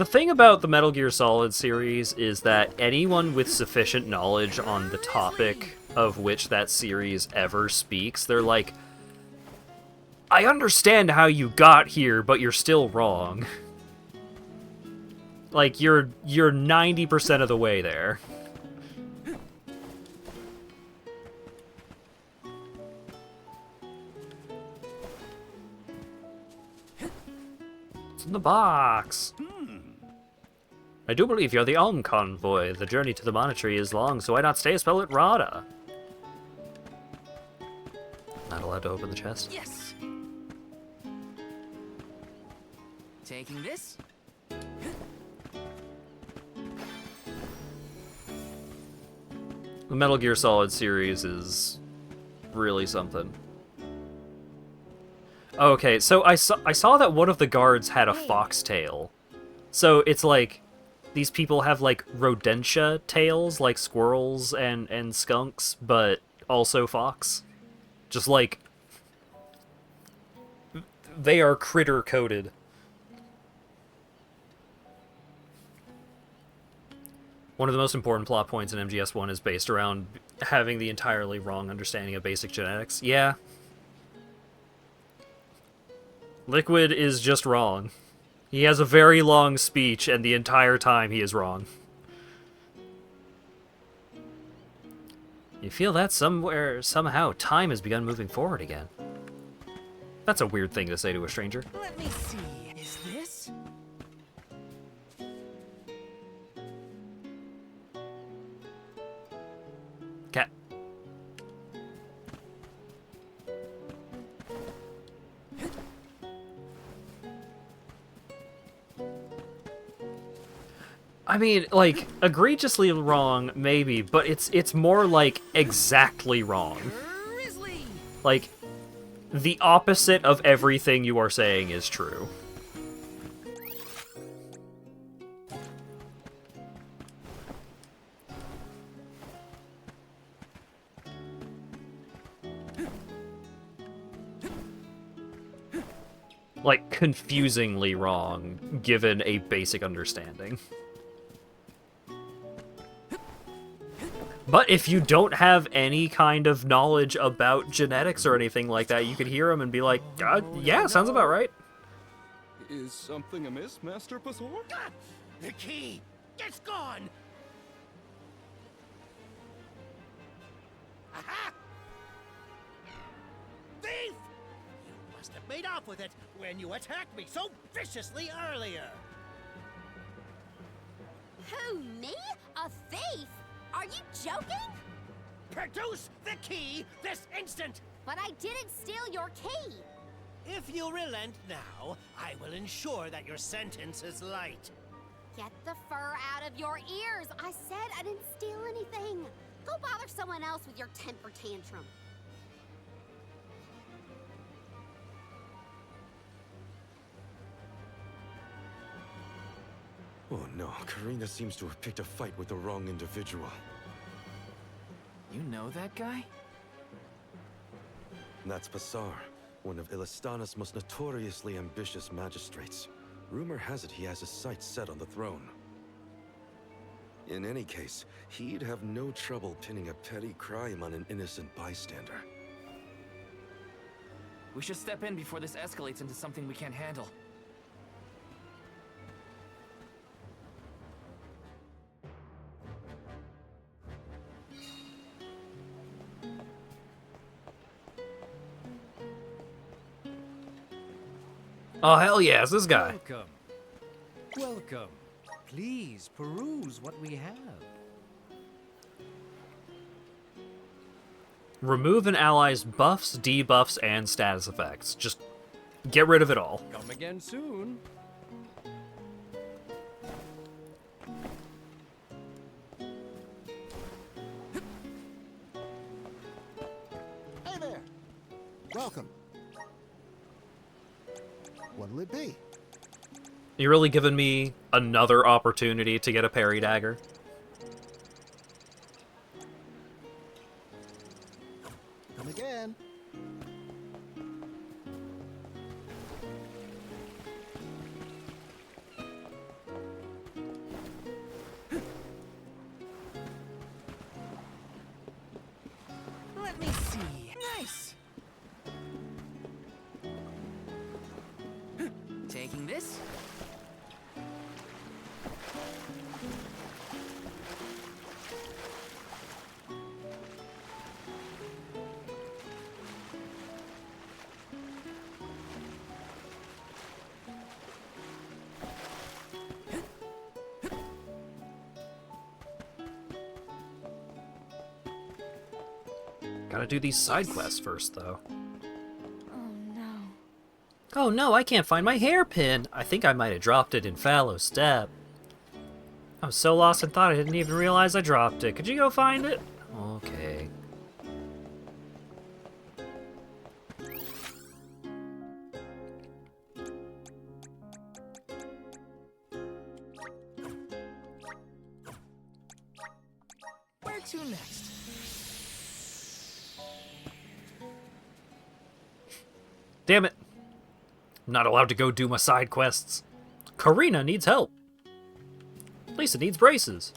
[SPEAKER 2] the thing about the Metal Gear Solid series is that anyone with sufficient knowledge on the topic of which that series ever speaks, they're like, I understand how you got here, but you're still wrong. Like, you're 90% of the way there. It's in the box. I do believe you're the Alm Convoy. The journey to the monastery is long, so why not stay a spell at Rada? Not allowed to open the chest?
[SPEAKER 5] Yes. Taking this.
[SPEAKER 2] The Metal Gear Solid series is really something. Okay, so I saw that one of the guards had a foxtail. So it's like these people have like rodentia tails, like squirrels and skunks, but also fox. Just like they are critter coated. One of the most important plot points in MGS1 is based around having the entirely wrong understanding of basic genetics. Yeah. Liquid is just wrong. He has a very long speech, and the entire time he is wrong. You feel that somewhere, somehow, time has begun moving forward again. That's a weird thing to say to a stranger.
[SPEAKER 5] Let me see. Is this?
[SPEAKER 2] Cat. I mean, like, egregiously wrong, maybe, but it's more like exactly wrong.
[SPEAKER 5] Grizzly.
[SPEAKER 2] Like, the opposite of everything you are saying is true. Like, confusingly wrong, given a basic understanding. But if you don't have any kind of knowledge about genetics or anything like that, you could hear him and be like, yeah, sounds about right.
[SPEAKER 12] Is something amiss, Master Pasor?
[SPEAKER 13] The key! It's gone! Aha! Thief! You must have made off with it when you attacked me so viciously earlier!
[SPEAKER 4] Who, me? A thief? Are you joking?
[SPEAKER 13] Produce the key this instant!
[SPEAKER 4] But I didn't steal your key!
[SPEAKER 13] If you relent now, I will ensure that your sentence is light.
[SPEAKER 4] Get the fur out of your ears! I said I didn't steal anything! Go bother someone else with your temper tantrum.
[SPEAKER 6] Oh no, Karina seems to have picked a fight with the wrong individual.
[SPEAKER 5] You know that guy?
[SPEAKER 6] That's Pasar, one of Ilistana's most notoriously ambitious magistrates. Rumor has it he has his sights set on the throne. In any case, he'd have no trouble pinning a petty crime on an innocent bystander.
[SPEAKER 5] We should step in before this escalates into something we can't handle.
[SPEAKER 2] Oh, hell yes, this guy.
[SPEAKER 14] Welcome. Welcome. Please peruse what we have.
[SPEAKER 2] Remove an ally's buffs, debuffs, and status effects. Just get rid of it all.
[SPEAKER 14] Come again soon.
[SPEAKER 15] Hey there. Welcome. What'll it be?
[SPEAKER 2] You really giving me another opportunity to get a parry dagger?
[SPEAKER 15] Come again.
[SPEAKER 5] Taking this.
[SPEAKER 2] Gotta do these side quests first, though.
[SPEAKER 7] Oh no.
[SPEAKER 8] Oh no, I can't find my hairpin! I think I might have dropped it in Fallow Step. I was so lost in thought I didn't even realize I dropped it. Could you go find it? Okay.
[SPEAKER 5] Where to next?
[SPEAKER 2] Damn it! I'm not allowed to go do my side quests. Karina needs help. Lisa needs braces.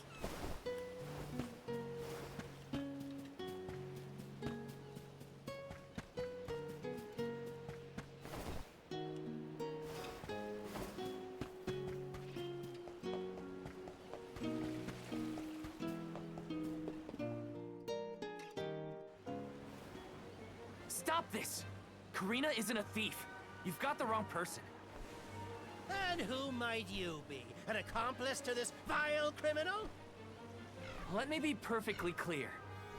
[SPEAKER 5] Stop this! Karina isn't a thief. You've got the wrong person.
[SPEAKER 13] And who might you be? An accomplice to this vile criminal?
[SPEAKER 5] Let me be perfectly clear.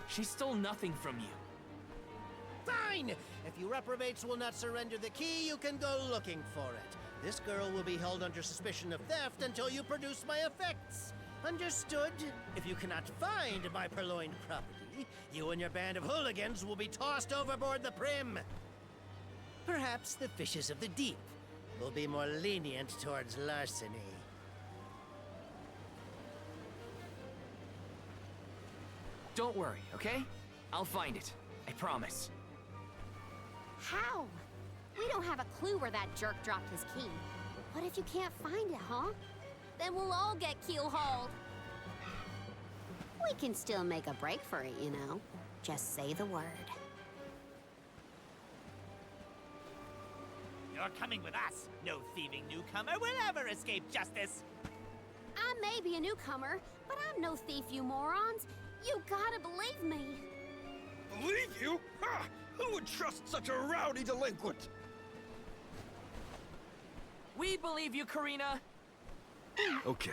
[SPEAKER 5] She stole nothing from you.
[SPEAKER 13] Fine! If you reprobates will not surrender the key, you can go looking for it. This girl will be held under suspicion of theft until you produce my effects. Understood? If you cannot find my purloined property, you and your band of hooligans will be tossed overboard the Prim. Perhaps the fishes of the deep will be more lenient towards larceny.
[SPEAKER 5] Don't worry, okay? I'll find it. I promise.
[SPEAKER 4] How? We don't have a clue where that jerk dropped his key. What if you can't find it, huh? Then we'll all get keel-hauled. We can still make a break for it, you know. Just say the word.
[SPEAKER 16] You're coming with us. No thieving newcomer will ever escape justice.
[SPEAKER 4] I may be a newcomer, but I'm no thief, you morons. You gotta believe me.
[SPEAKER 12] Believe you? Ha! Who would trust such a rowdy delinquent?
[SPEAKER 5] We believe you, Karina.
[SPEAKER 6] Okay.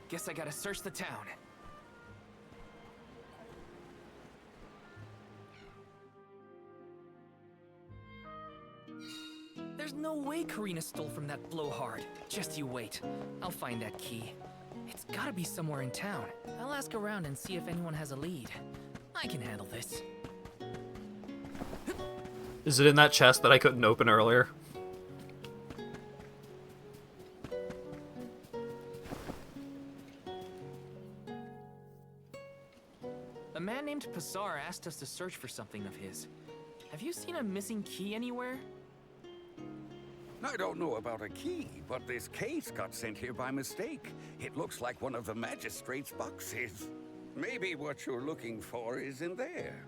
[SPEAKER 5] Guess I gotta search the town. There's no way Karina stole from that blowhard. Just you wait. I'll find that key. It's gotta be somewhere in town. I'll ask around and see if anyone has a lead. I can handle this.
[SPEAKER 2] Is it in that chest that I couldn't open earlier?
[SPEAKER 5] A man named Pazar asked us to search for something of his. Have you seen a missing key anywhere?
[SPEAKER 17] I don't know about a key, but this case got sent here by mistake. It looks like one of the magistrate's boxes. Maybe what you're looking for is in there.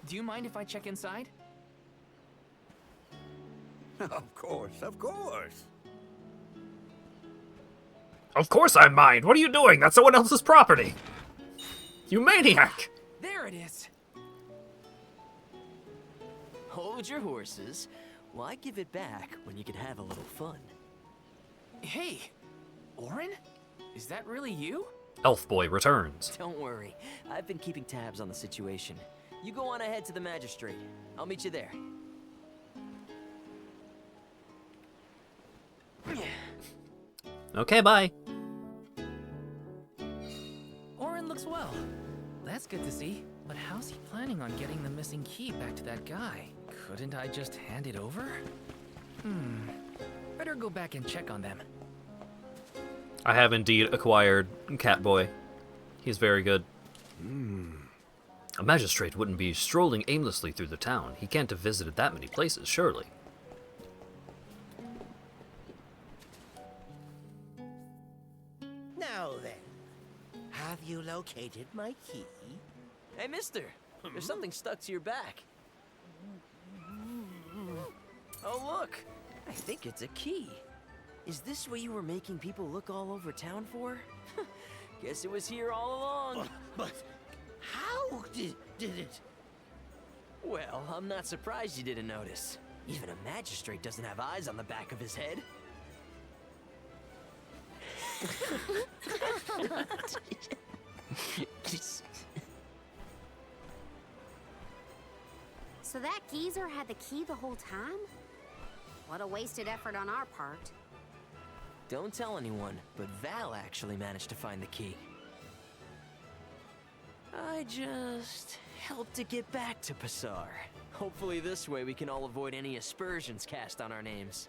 [SPEAKER 5] Do you mind if I check inside?
[SPEAKER 17] Of course, of course.
[SPEAKER 2] Of course I mind! What are you doing? That's someone else's property! You maniac!
[SPEAKER 5] There it is!
[SPEAKER 18] Hold your horses. Why give it back when you can have a little fun?
[SPEAKER 5] Hey! Orin? Is that really you?
[SPEAKER 2] Elf Boy returns.
[SPEAKER 18] Don't worry. I've been keeping tabs on the situation. You go on ahead to the magistrate. I'll meet you there.
[SPEAKER 8] Okay, bye.
[SPEAKER 5] Orin looks well. That's good to see. But how's he planning on getting the missing key back to that guy? Couldn't I just hand it over? Better go back and check on them.
[SPEAKER 2] I have indeed acquired Catboy. He's very good.
[SPEAKER 8] A magistrate wouldn't be strolling aimlessly through the town. He can't have visited that many places, surely.
[SPEAKER 13] Now then, have you located my key?
[SPEAKER 18] Hey, mister. There's something stuck to your back. Oh, look! I think it's a key. Is this what you were making people look all over town for? Guess it was here all along.
[SPEAKER 13] But how did it?
[SPEAKER 18] Well, I'm not surprised you didn't notice. Even a magistrate doesn't have eyes on the back of his head.
[SPEAKER 4] So that geezer had the key the whole time? What a wasted effort on our part.
[SPEAKER 18] Don't tell anyone, but Val actually managed to find the key. I just helped to get back to Passar. Hopefully this way we can all avoid any aspersions cast on our names.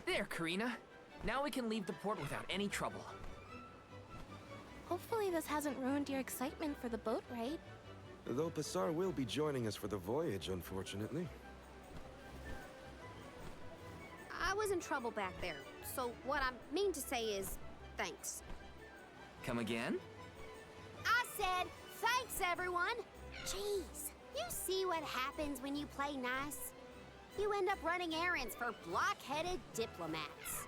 [SPEAKER 5] There, Karina. Now we can leave the port without any trouble.
[SPEAKER 3] Hopefully this hasn't ruined your excitement for the boat ride.
[SPEAKER 6] Though Passar will be joining us for the voyage, unfortunately.
[SPEAKER 4] I was in trouble back there, so what I mean to say is, thanks.
[SPEAKER 5] Come again?
[SPEAKER 4] I said, thanks everyone! Jeez, you see what happens when you play nice? You end up running errands for block-headed diplomats.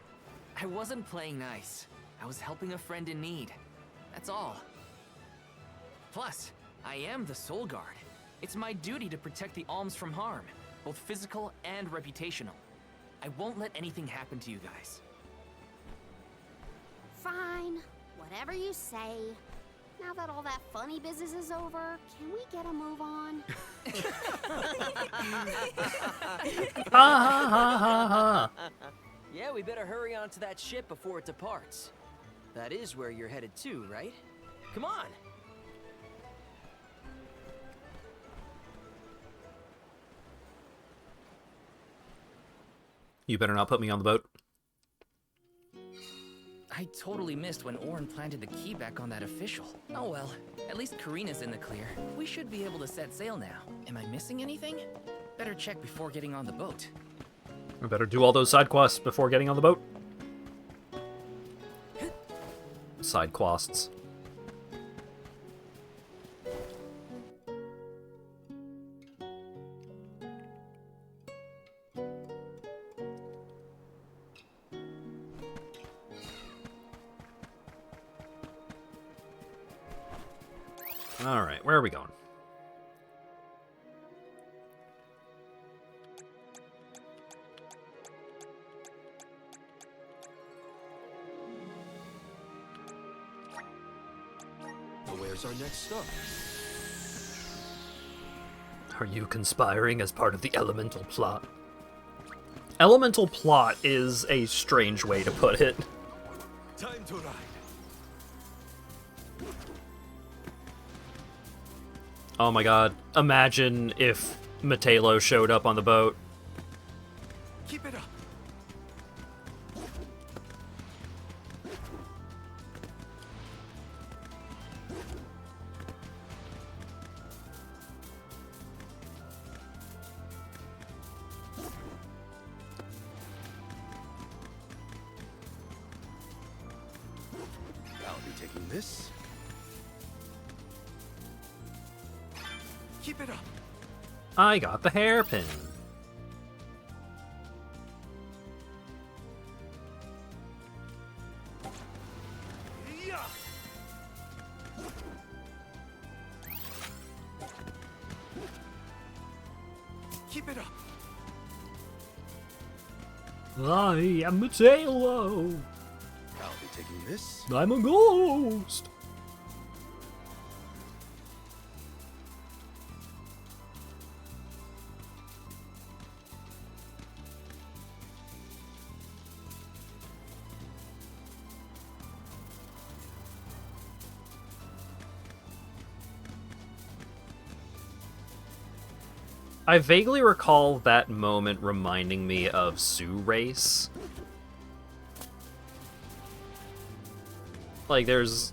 [SPEAKER 5] I wasn't playing nice. I was helping a friend in need. That's all. Plus, I am the Soul Guard. It's my duty to protect the alms from harm, both physical and reputational. I won't let anything happen to you guys.
[SPEAKER 4] Fine, whatever you say. Now that all that funny business is over, can we get a move on?
[SPEAKER 8] Ha ha ha ha ha.
[SPEAKER 18] Yeah, we better hurry on to that ship before it departs. That is where you're headed to, right? Come on!
[SPEAKER 2] You better not put me on the boat.
[SPEAKER 5] I totally missed when Orin planted the key back on that official. Oh well, at least Karina's in the clear. We should be able to set sail now. Am I missing anything? Better check before getting on the boat.
[SPEAKER 2] I better do all those side quests before getting on the boat. Side quests. Alright, where are we going?
[SPEAKER 6] Well, where's our next stop?
[SPEAKER 2] Are you conspiring as part of the elemental plot? Elemental plot is a strange way to put it.
[SPEAKER 10] Time to ride.
[SPEAKER 2] Oh my god, imagine if Matelo showed up on the boat.
[SPEAKER 10] Keep it up.
[SPEAKER 6] I'll be taking this.
[SPEAKER 10] Keep it up.
[SPEAKER 2] I got the hairpin.
[SPEAKER 10] Yeah. Keep it up.
[SPEAKER 2] I am Matelo.
[SPEAKER 6] I'll be taking this.
[SPEAKER 2] I'm a ghost. I vaguely recall that moment reminding me of Zoo Race. Like, there was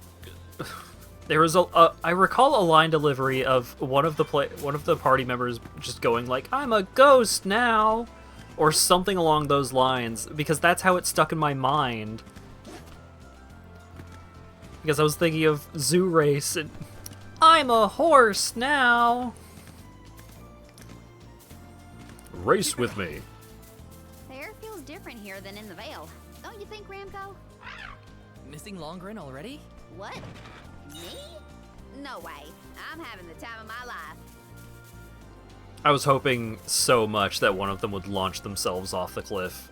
[SPEAKER 2] I recall a line delivery of one of the party members just going like, "I'm a ghost now," or something along those lines, because that's how it stuck in my mind. Because I was thinking of Zoo Race and I'm a horse now. Race with me.
[SPEAKER 4] here than in the Vale. Don't you think, Ramco?
[SPEAKER 5] Missing Longren already?
[SPEAKER 4] What? Me? No way. I'm having the time of my life.
[SPEAKER 2] I was hoping so much that one of them would launch themselves off the cliff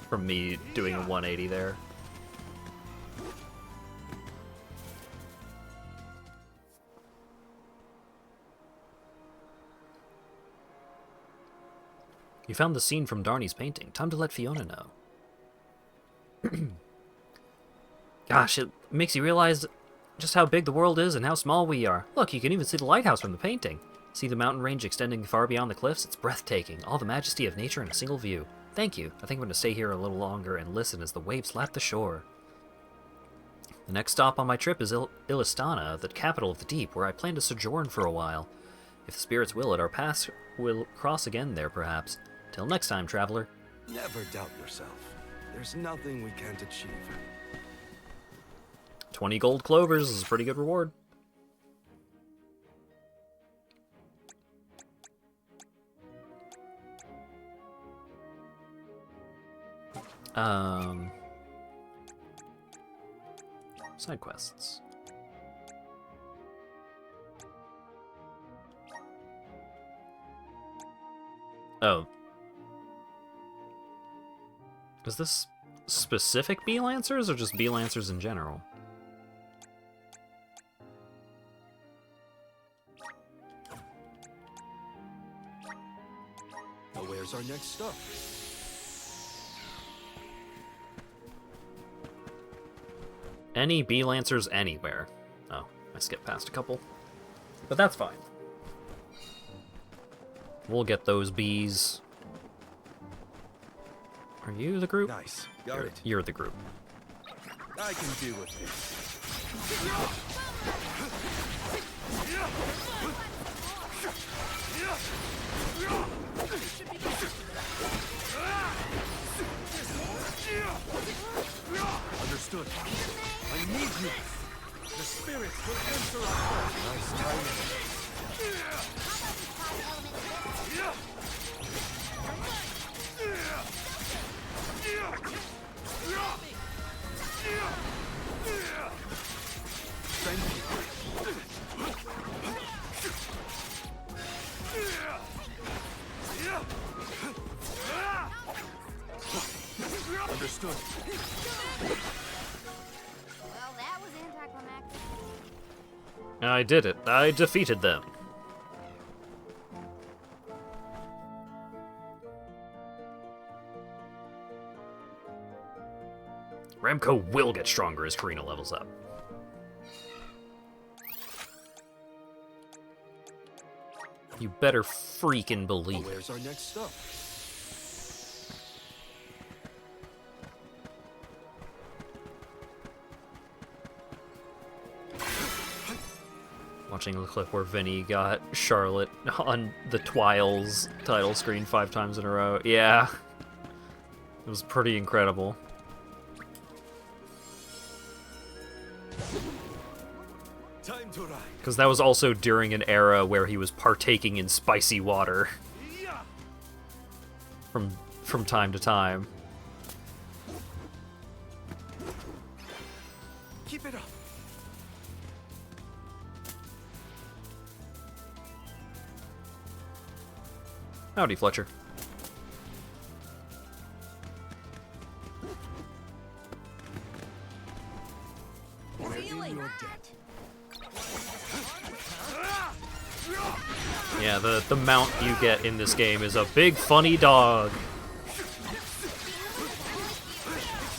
[SPEAKER 2] from me doing a 180 there. You found the scene from Darney's painting. Time to let Fiona know. Gosh, it makes you realize just how big the world is and how small we are. Look, you can even see the lighthouse from the painting. See the mountain range extending far beyond the cliffs? It's breathtaking. All the majesty of nature in a single view. Thank you. I think I'm going to stay here a little longer and listen as the waves lap the shore. The next stop on my trip is Illistana, the capital of the deep, where I plan to sojourn for a while. If the spirits will it, our paths will cross again there, perhaps. Till next time, traveler.
[SPEAKER 6] Never doubt yourself. There's nothing we can't achieve.
[SPEAKER 2] 20 gold clovers is a pretty good reward. Side quests. Oh. Is this specific bee lancers or just bee lancers in general?
[SPEAKER 6] Now where's our next stop?
[SPEAKER 2] Any bee lancers anywhere. Oh, I skipped past a couple. But that's fine. We'll get those bees. Are you the group?
[SPEAKER 6] Nice. Got it.
[SPEAKER 2] You're the group.
[SPEAKER 6] I can deal with this. Understood. I need you. The spirits will enter our court. Nice timing. Thank you. Understood.
[SPEAKER 4] Well, that was anticlimactic.
[SPEAKER 2] I did it. I defeated them. Ramco will get stronger as Karina levels up. You better freaking believe it.
[SPEAKER 6] Where's our next stop?
[SPEAKER 2] Watching the clip where Vinny got Charlotte on the Twiles title screen 5 times in a row. Yeah. It was pretty incredible.
[SPEAKER 6] Time to ride.
[SPEAKER 2] Because that was also during an era where he was partaking in spicy water. From time to time.
[SPEAKER 6] Keep it up.
[SPEAKER 2] Howdy, Fletcher. Yeah, the mount you get in this game is a big funny dog.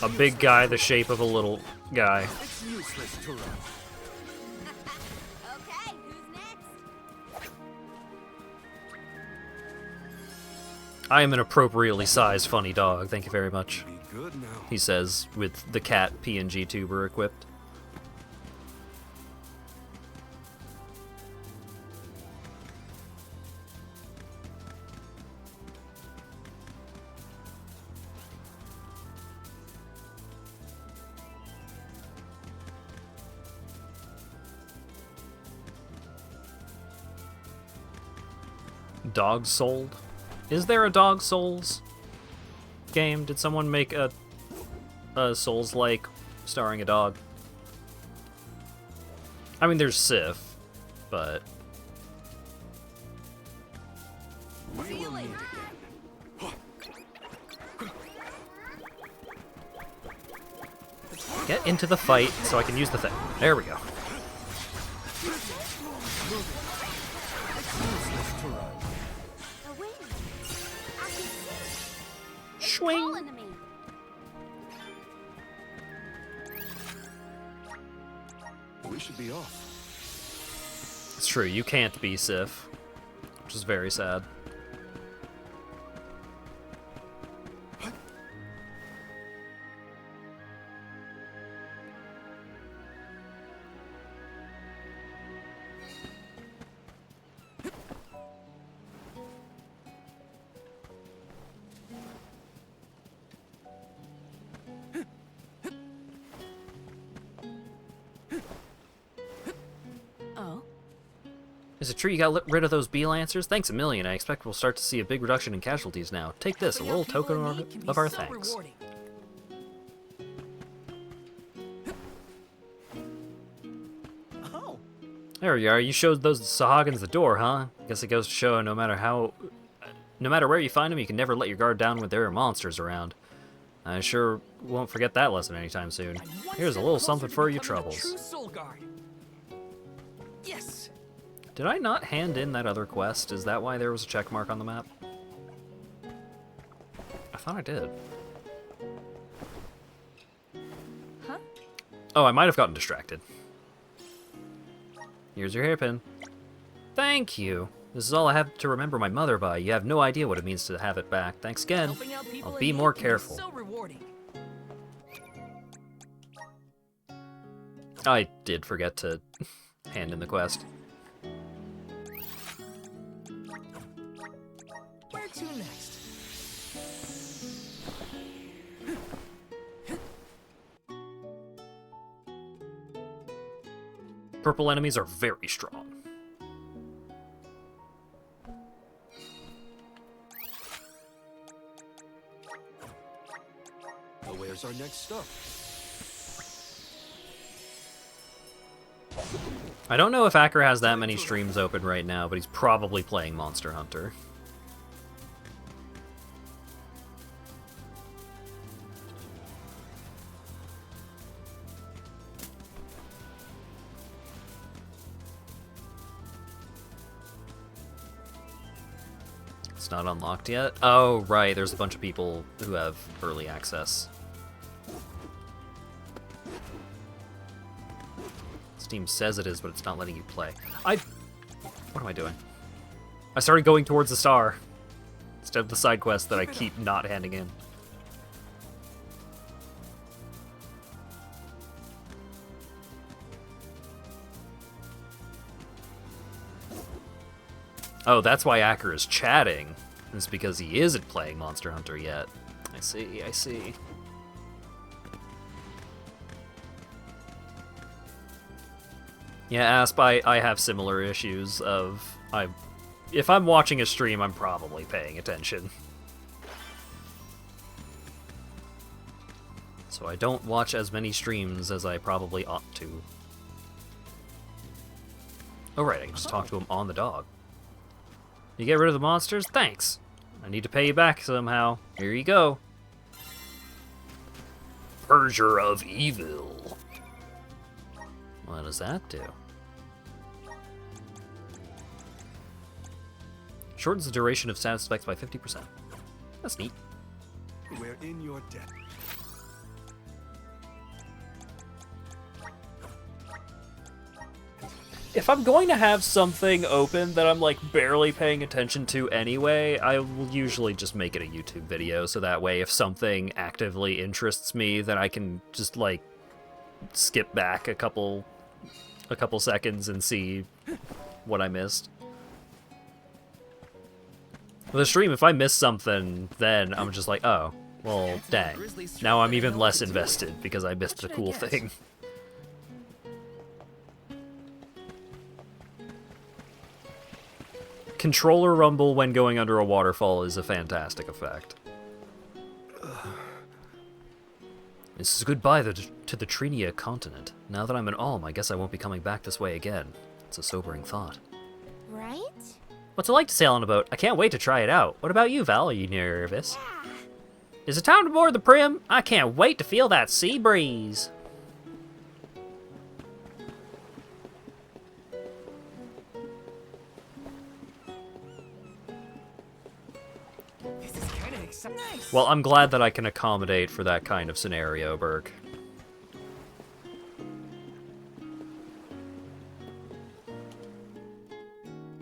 [SPEAKER 2] A big guy the shape of a little guy.
[SPEAKER 6] It's useless to run.
[SPEAKER 4] Okay, who's next?
[SPEAKER 2] I am an appropriately sized funny dog, thank you very much.
[SPEAKER 6] Be good now.
[SPEAKER 2] He says, with the cat PNG tuber equipped. Dog sold? Is there a Dog Souls? game? Did someone make a Souls-like starring a dog? I mean, there's Sif, but...
[SPEAKER 17] We will meet again.
[SPEAKER 2] Get into the fight so I can use the thing. There we go. Swing.
[SPEAKER 6] We should be off.
[SPEAKER 2] It's true, you can't be Sif, which is very sad. Is it true you got rid of those bee lancers? Thanks a million. I expect we'll start to see a big reduction in casualties now. Take this, a little token of our thanks.
[SPEAKER 5] Oh.
[SPEAKER 2] There you are. You showed those Sahagins the door, huh? Guess it goes to show no matter where you find them, you can never let your guard down when there are monsters around. I sure won't forget that lesson anytime soon. Here's a little something for your troubles.
[SPEAKER 5] Yes.
[SPEAKER 2] Did I not hand in that other quest? Is that why there was a check mark on the map? I thought I did.
[SPEAKER 7] Huh?
[SPEAKER 2] Oh, I might have gotten distracted. Here's your hairpin. Thank you. This is all I have to remember my mother by. You have no idea what it means to have it back. Thanks again. I'll be more careful.
[SPEAKER 5] So rewarding.
[SPEAKER 2] I did forget to hand in the quest.
[SPEAKER 5] Where to next?
[SPEAKER 2] Purple enemies are very strong.
[SPEAKER 6] Where's our next stop?
[SPEAKER 2] I don't know if Acker has that many streams open right now, but he's probably playing Monster Hunter. It's not unlocked yet? Oh, right, there's a bunch of people who have early access. Steam says it is, but it's not letting you play. What am I doing? I started going towards the star instead of the side quest that I keep not handing in. Oh, that's why Acker is chatting. It's because he isn't playing Monster Hunter yet. I see, I see. Yeah, Asp, I have similar issues of... if I'm watching a stream, I'm probably paying attention. So I don't watch as many streams as I probably ought to. Oh right, I can just talk to him on the dog. You get rid of the monsters? Thanks! I need to pay you back somehow. Here you go. Purger of Evil. What does that do? Shortens the duration of status effects by 50%. That's neat.
[SPEAKER 6] We're in your debt.
[SPEAKER 2] If I'm going to have something open that I'm like barely paying attention to anyway, I will usually just make it a YouTube video, so that way if something actively interests me, then I can just like skip back a couple seconds and see what I missed. With a stream, if I miss something, then I'm just like, oh, well, dang. Now I'm even less invested because I missed the cool thing. Controller rumble when going under a waterfall is a fantastic effect.
[SPEAKER 8] This is goodbye to the Trinia continent. Now that I'm an Alm, I guess I won't be coming back this way again. It's a sobering thought.
[SPEAKER 3] Right?
[SPEAKER 8] What's it like to sail on a boat? I can't wait to try it out. What about you, Val? Are you nervous? Is it time to board the Prim? I can't wait to feel that sea breeze.
[SPEAKER 5] This is kind of exciting. Nice.
[SPEAKER 2] Well, I'm glad that I can accommodate for that kind of scenario, Burke.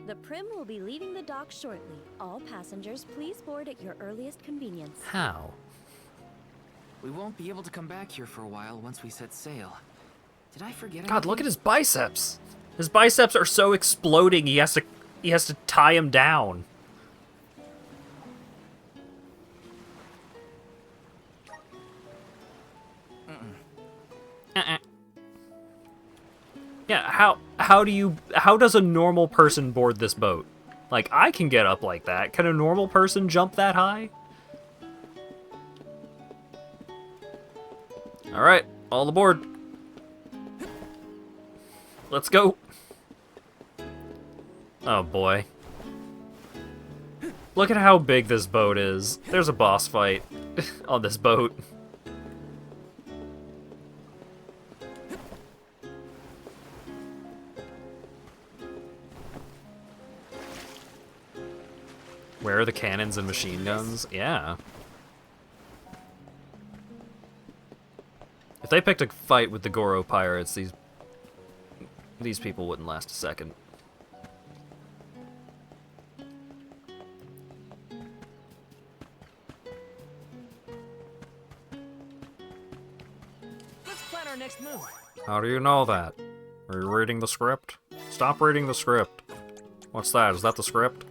[SPEAKER 19] The Prim will be leaving the dock shortly. All passengers, please board at your earliest convenience.
[SPEAKER 2] How?
[SPEAKER 5] We won't be able to come back here for a while once we set sail. Did I forget?
[SPEAKER 2] God, look at his biceps. His biceps are so exploding. He has to tie him down. Yeah, how does a normal person board this boat? Like, I can get up like that. Can a normal person jump that high? Alright, all aboard. Let's go. Oh boy. Look at how big this boat is. There's a boss fight on this boat. Where are the cannons and machine guns? Yeah. If they picked a fight with the Goro pirates, these people wouldn't last a second.
[SPEAKER 5] Let's plan our next move.
[SPEAKER 2] How do you know that? Are you reading the script? Stop reading the script. What's that? Is that the script?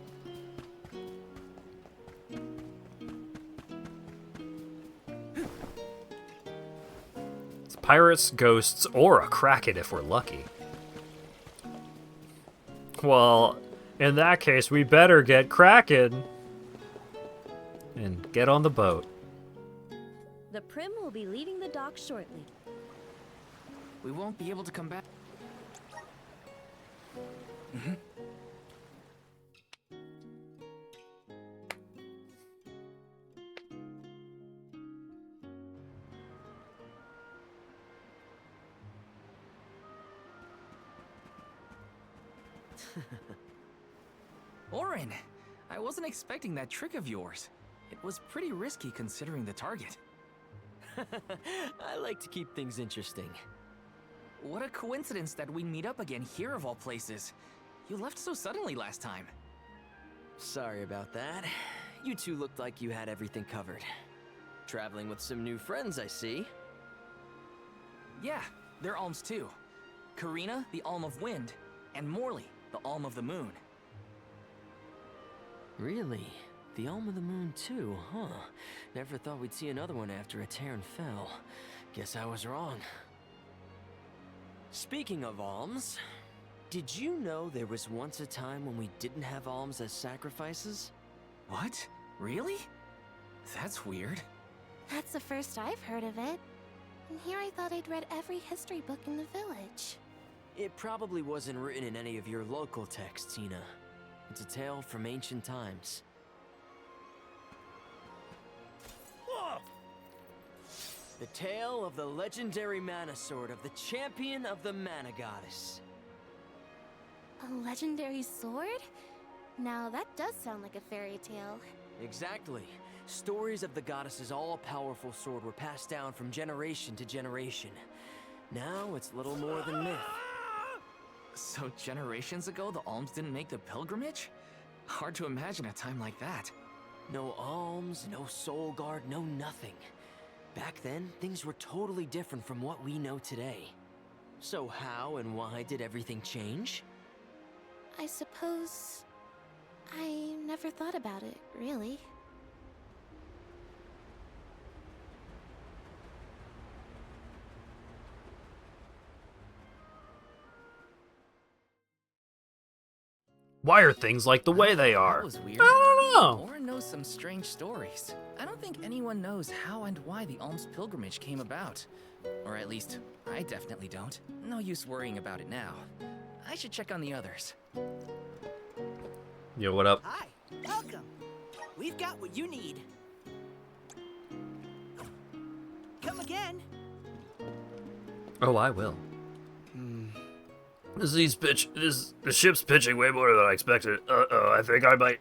[SPEAKER 2] It's pirates, ghosts, or a kraken if we're lucky. Well, in that case, we better get kraken and get on the boat.
[SPEAKER 19] The Prim will be leaving the dock shortly.
[SPEAKER 5] We won't be able to come back. Orin, I wasn't expecting that trick of yours. It was pretty risky considering the target.
[SPEAKER 18] I like to keep things interesting.
[SPEAKER 5] What a coincidence that we meet up again here of all places. You left so suddenly last time.
[SPEAKER 18] Sorry about that. You two looked like you had everything covered. Traveling with some new friends, I see.
[SPEAKER 5] Yeah, they're Alms too. Karina, the Alm of Wind, and Morley, the Alm of the Moon.
[SPEAKER 18] Really? The Alm of the Moon too, huh? Never thought we'd see another one after a Terran fell. Guess I was wrong. Speaking of alms, did you know there was once a time when we didn't have alms as sacrifices?
[SPEAKER 5] What? Really? That's weird.
[SPEAKER 3] That's the first I've heard of it. And here I thought I'd read every history book in the village.
[SPEAKER 18] It probably wasn't written in any of your local texts, Tina. It's a tale from ancient times. The tale of the legendary mana sword of the champion of the mana goddess.
[SPEAKER 3] A legendary sword? Now that does sound like a fairy tale.
[SPEAKER 18] Exactly. Stories of the goddess's all-powerful sword were passed down from generation to generation. Now it's little more than myth.
[SPEAKER 5] So generations ago, the Alms didn't make the pilgrimage? Hard to imagine a time like that.
[SPEAKER 18] No alms, no soul guard, no nothing. Back then, things were totally different from what we know today. So how and why did everything change?
[SPEAKER 3] I suppose... I never thought about it, really.
[SPEAKER 2] Why are things like the way they are?
[SPEAKER 5] That was weird.
[SPEAKER 2] I don't know.
[SPEAKER 5] Orin knows some strange stories. I don't think anyone knows how and why the Alms pilgrimage came about. Or at least, I definitely don't. No use worrying about it now. I should check on the others.
[SPEAKER 2] Yo, what up?
[SPEAKER 16] Hi, welcome. We've got what you need. Come again.
[SPEAKER 2] Oh, I will. The ship's pitching way more than I expected. I think I might.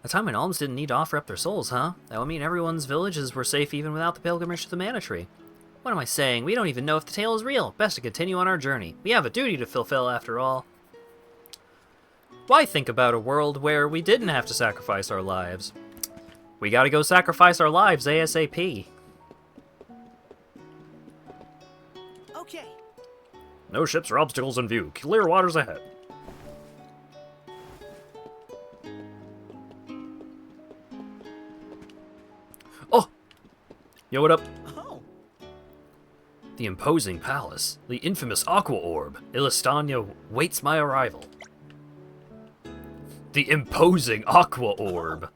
[SPEAKER 2] A time when Alms didn't need to offer up their souls, huh? That would mean everyone's villages were safe even without the pilgrimage to the Mana Tree. What am I saying? We don't even know if the tale is real. Best to continue on our journey. We have a duty to fulfill after all. Why think about a world where we didn't have to sacrifice our lives? We gotta go sacrifice our lives ASAP.
[SPEAKER 16] Okay.
[SPEAKER 2] No ships or obstacles in view. Clear waters ahead. Oh! Yo, what up?
[SPEAKER 16] Oh.
[SPEAKER 2] The imposing palace. The infamous Aqua Orb. Ilistania waits my arrival. The imposing Aqua Orb.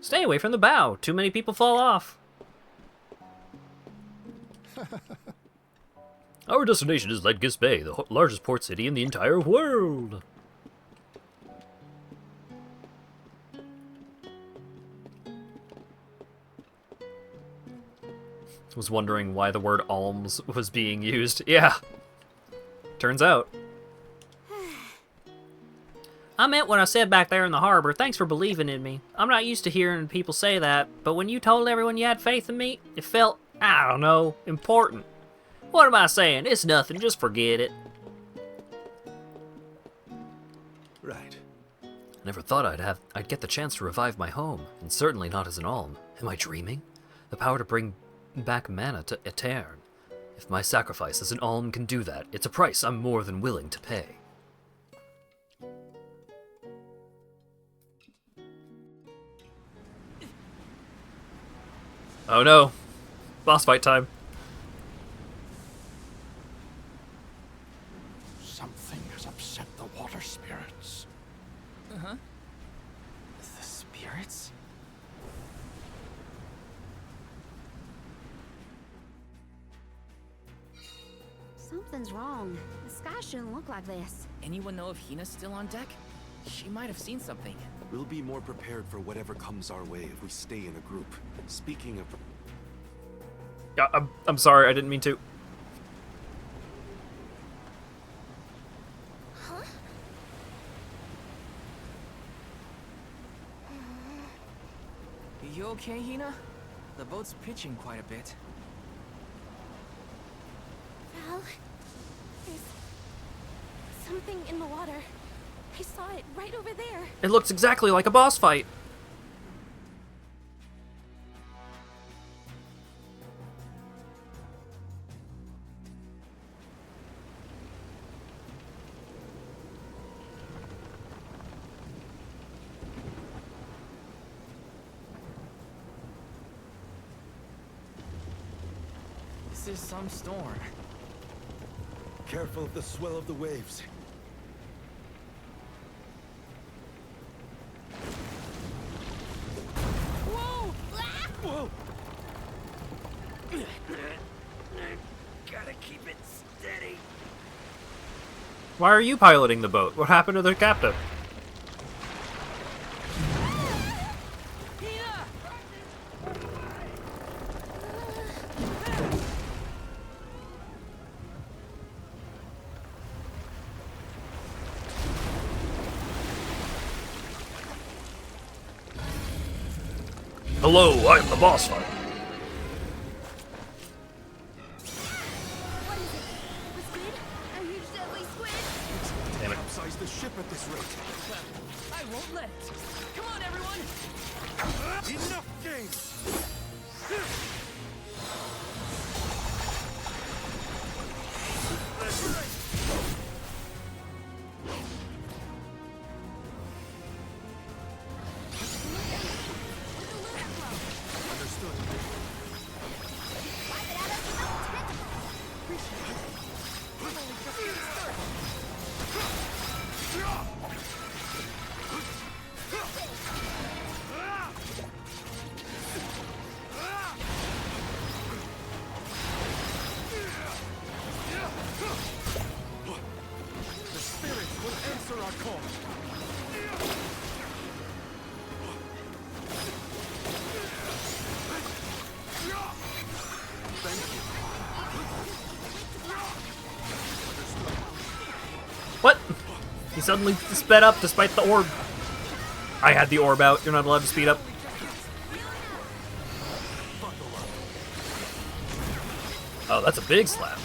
[SPEAKER 2] Stay away from the bow. Too many people fall off. Our destination is Ledgis Bay, the largest port city in the entire world. Was wondering why the word alms was being used. Yeah. Turns out. I meant what I said back there in the harbor. Thanks for believing in me. I'm not used to hearing people say that, but when you told everyone you had faith in me, it felt, I don't know, important. What am I saying? It's nothing. Just forget it.
[SPEAKER 6] Right.
[SPEAKER 2] I never thought I'd get the chance to revive my home, and certainly not as an alm. Am I dreaming? The power to bring back mana to Etern. If my sacrifice as an alm can do that, it's a price I'm more than willing to pay. Oh no. Boss fight time.
[SPEAKER 15] Something has upset the water spirits.
[SPEAKER 5] Uh-huh. The spirits?
[SPEAKER 4] Something's wrong. The sky shouldn't look like this.
[SPEAKER 5] Anyone know if Hina's still on deck? She might have seen something.
[SPEAKER 6] We'll be more prepared for whatever comes our way if we stay in a group. Speaking of...
[SPEAKER 2] Yeah, I'm sorry, I didn't mean to.
[SPEAKER 3] Huh?
[SPEAKER 5] You okay, Hina? The boat's pitching quite a bit.
[SPEAKER 3] Val, there's something in the water. I saw it right over there.
[SPEAKER 2] It looks exactly like a boss fight.
[SPEAKER 5] This is some storm.
[SPEAKER 6] Careful of the swell of the waves.
[SPEAKER 16] Whoa!
[SPEAKER 6] Whoa!
[SPEAKER 16] Gotta keep it steady.
[SPEAKER 2] Why are you piloting the boat? What happened to the captain? Hello, I'm the boss fight.
[SPEAKER 3] What is it? A squid? A huge deadly squid?
[SPEAKER 2] Damn it.
[SPEAKER 6] Capsize the ship at this rate.
[SPEAKER 5] I won't let it. Come on, everyone!
[SPEAKER 10] Enough games!
[SPEAKER 6] Understood.
[SPEAKER 2] What? He suddenly sped up despite the orb. I had the orb out. You're not allowed to speed up. Oh, that's a big slap.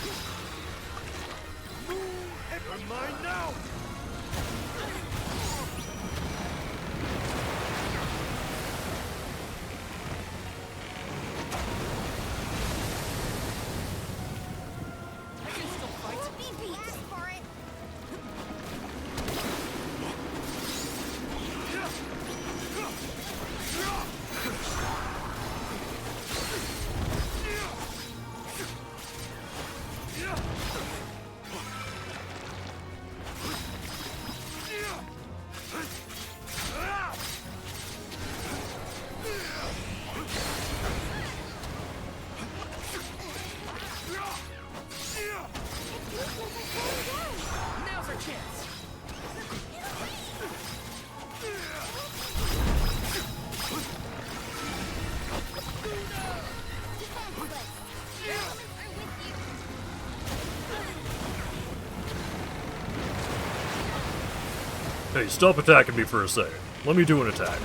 [SPEAKER 8] Hey, stop attacking me for a second. Let me do an attack.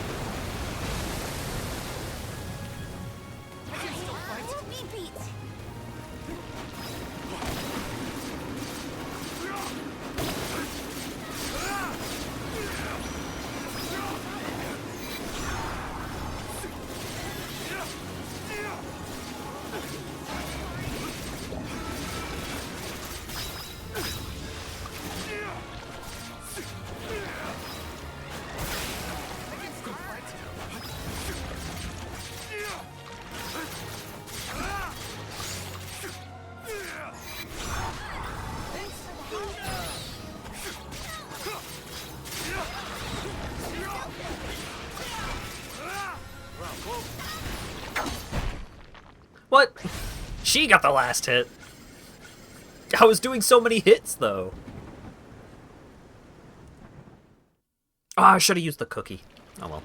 [SPEAKER 2] What? She got the last hit. I was doing so many hits, though. Ah, I should have used the cookie. Oh well.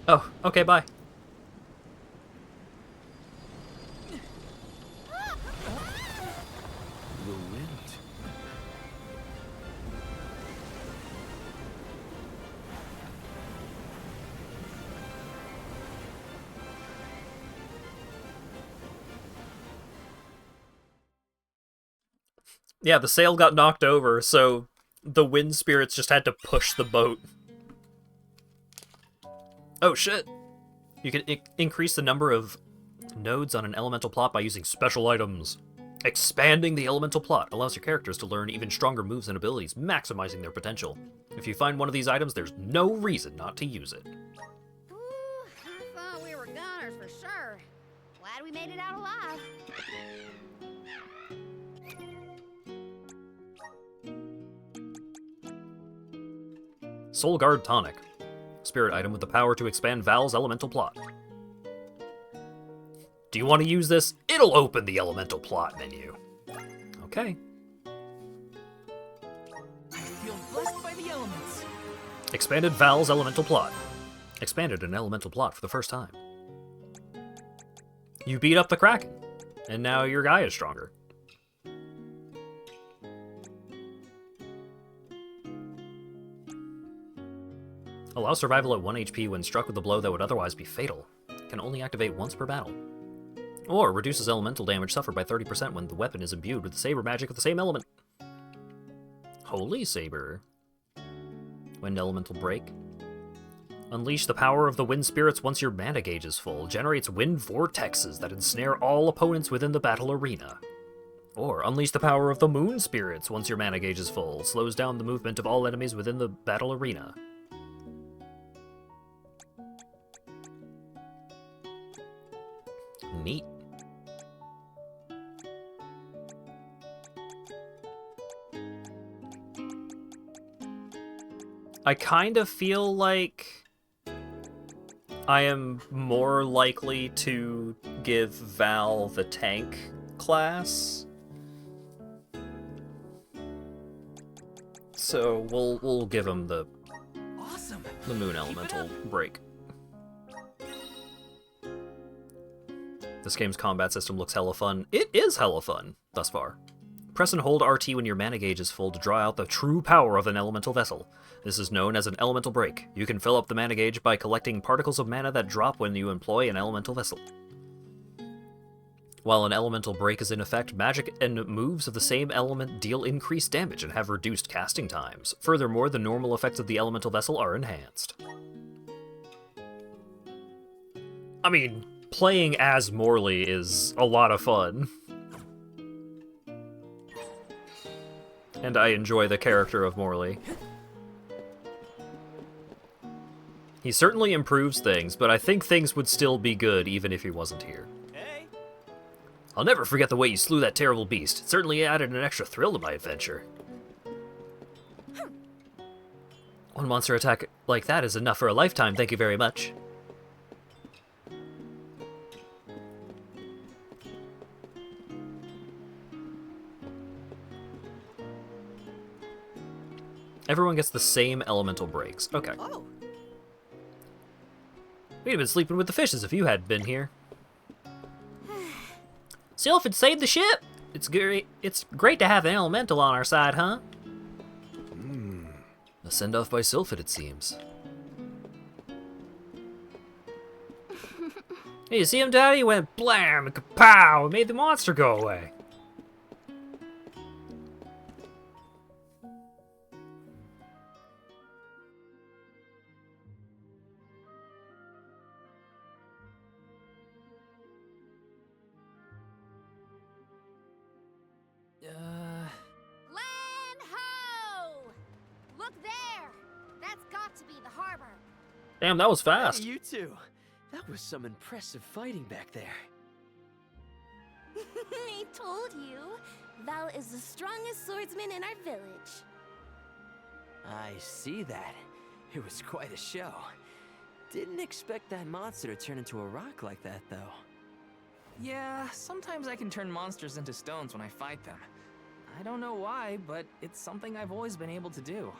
[SPEAKER 2] Oh, okay, bye.
[SPEAKER 6] The wind.
[SPEAKER 2] Yeah, the sail got knocked over, so the wind spirits just had to push the boat. Oh shit! You can increase the number of nodes on an elemental plot by using special items. Expanding the elemental plot allows your characters to learn even stronger moves and abilities, maximizing their potential. If you find one of these items, there's no reason not to use it.
[SPEAKER 4] Ooh, I thought we were goners for sure. Glad we made it out alive.
[SPEAKER 2] Soul Guard Tonic. Spirit item with the power to expand Val's elemental plot. Do you want to use this? It'll open the elemental plot menu. Okay.
[SPEAKER 5] I feel blessed by the elements.
[SPEAKER 2] Expanded Val's elemental plot. Expanded an elemental plot for the first time. You beat up the Kraken, and now your guy is stronger. Allow survival at 1 HP when struck with a blow that would otherwise be fatal. Can only activate once per battle. Or reduces elemental damage suffered by 30% when the weapon is imbued with the saber magic of the same element. Holy Saber. Wind Elemental Break. Unleash the power of the wind spirits once your mana gauge is full. Generates wind vortexes that ensnare all opponents within the battle arena. Or unleash the power of the moon spirits once your mana gauge is full. Slows down the movement of all enemies within the battle arena. Neat. I kind of feel like I am more likely to give Val the tank class. So we'll give him the moon elemental break. This game's combat system looks hella fun. It is hella fun thus far. Press and hold RT when your mana gauge is full to draw out the true power of an elemental vessel. This is known as an elemental break. You can fill up the mana gauge by collecting particles of mana that drop when you employ an elemental vessel. While an elemental break is in effect, magic and moves of the same element deal increased damage and have reduced casting times. Furthermore, the normal effects of the elemental vessel are enhanced. I mean, playing as Morley is a lot of fun. And I enjoy the character of Morley. He certainly improves things, but I think things would still be good even if he wasn't here. I'll never forget the way you slew that terrible beast. It certainly added an extra thrill to my adventure. One monster attack like that is enough for a lifetime, thank you very much. Everyone gets the same elemental breaks. Okay.
[SPEAKER 20] Oh.
[SPEAKER 2] We'd have been sleeping with the fishes if you hadn't been here. Sylphid saved the ship! It's great to have an elemental on our side, huh? A send-off by Sylphid, it seems. Hey, you see him, Daddy? He went blam and kapow and made the monster go away. Damn, that was fast.
[SPEAKER 18] Hey, you two. That was some impressive fighting back there.
[SPEAKER 3] I told you. Val is the strongest swordsman in our village.
[SPEAKER 18] I see that. It was quite a show. Didn't expect that monster to turn into a rock like that, though.
[SPEAKER 5] Yeah, sometimes I can turn monsters into stones when I fight them. I don't know why, but it's something I've always been able to do.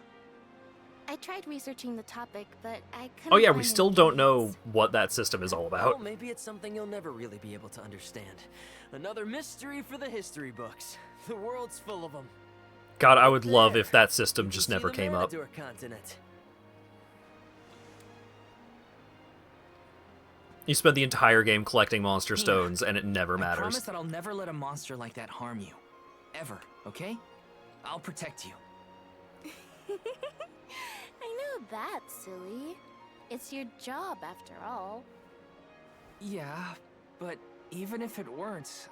[SPEAKER 3] I tried researching the topic, but I couldn't.
[SPEAKER 2] Oh yeah, we
[SPEAKER 3] find
[SPEAKER 2] still
[SPEAKER 3] any
[SPEAKER 2] don't
[SPEAKER 3] clues.
[SPEAKER 2] know what that system is all about.
[SPEAKER 18] Well, maybe it's something you'll never really be able to understand. Another mystery for the history books. The world's full of them.
[SPEAKER 2] God, I would love if that system just never came up.
[SPEAKER 18] Continent.
[SPEAKER 2] You spend the entire game collecting monster stones, and it never
[SPEAKER 5] I
[SPEAKER 2] matters.
[SPEAKER 5] promise that I'll never let a monster like that harm you. Ever, okay? I'll protect you.
[SPEAKER 3] I know that, silly. It's your job, after all.
[SPEAKER 5] Yeah, but even if it weren't...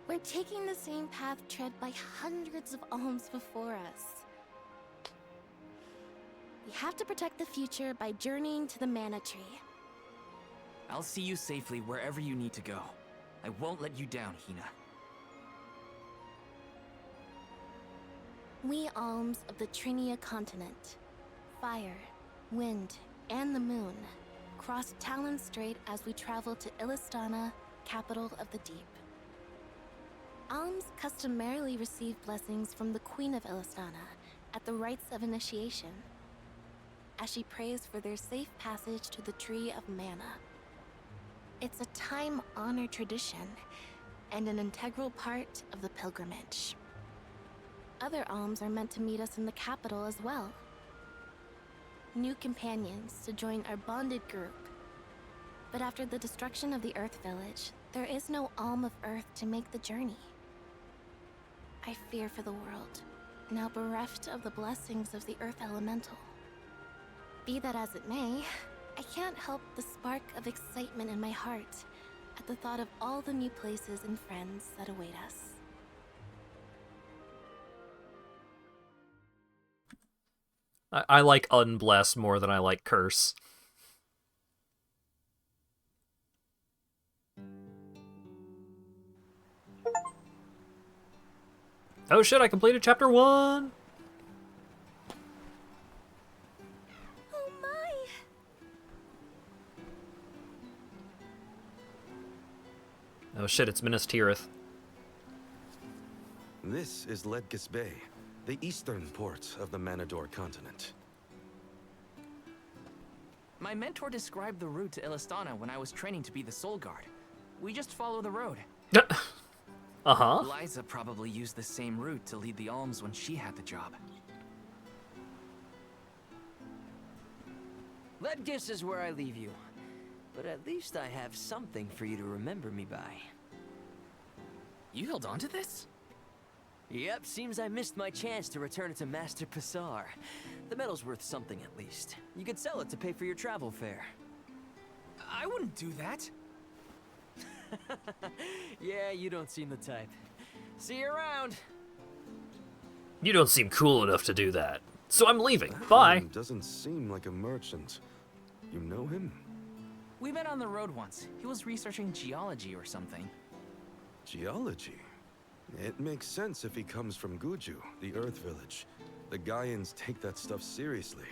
[SPEAKER 3] We're taking the same path tread by hundreds of alms before us. We have to protect the future by journeying to the Mana Tree.
[SPEAKER 5] I'll see you safely wherever you need to go. I won't let you down, Hina.
[SPEAKER 3] We alms of the Trinia continent, fire, wind, and the moon, cross Talon Strait as we travel to Illistana, capital of the deep. Alms customarily receive blessings from the Queen of Illistana at the rites of initiation, as she prays for their safe passage to the Tree of Mana. It's a time-honored tradition and an integral part of the pilgrimage. Other alms are meant to meet us in the capital as well. New companions to join our bonded group. But after the destruction of the Earth Village, there is no alm of Earth to make the journey. I fear for the world, now bereft of the blessings of the Earth Elemental. Be that as it may, I can't help the spark of excitement in my heart at the thought of all the new places and friends that await us.
[SPEAKER 2] I like unbless more than I like curse. Oh shit, I completed chapter 1!
[SPEAKER 3] Oh my!
[SPEAKER 2] Oh shit, it's Minas Tirith.
[SPEAKER 6] This is Ledgis Bay, the eastern port of the Manador continent.
[SPEAKER 5] My mentor described the route to Illistana when I was training to be the Soul Guard. We just follow the road.
[SPEAKER 2] Uh-huh.
[SPEAKER 5] Liza probably used the same route to lead the alms when she had the job.
[SPEAKER 18] Ledgis is where I leave you. But at least I have something for you to remember me by.
[SPEAKER 5] You held on to this?
[SPEAKER 18] Yep, seems I missed my chance to return it to Master Passar. The medal's worth something at least. You could sell it to pay for your travel fare.
[SPEAKER 5] I wouldn't do that.
[SPEAKER 18] Yeah, you don't seem the type. See you around.
[SPEAKER 2] You don't seem cool enough to do that. So I'm leaving. Bye.
[SPEAKER 6] Doesn't seem like a merchant. You know him?
[SPEAKER 5] We met on the road once. He was researching geology or something.
[SPEAKER 6] Geology? It makes sense if he comes from Guju, the Earth Village. The Gaians take that stuff seriously.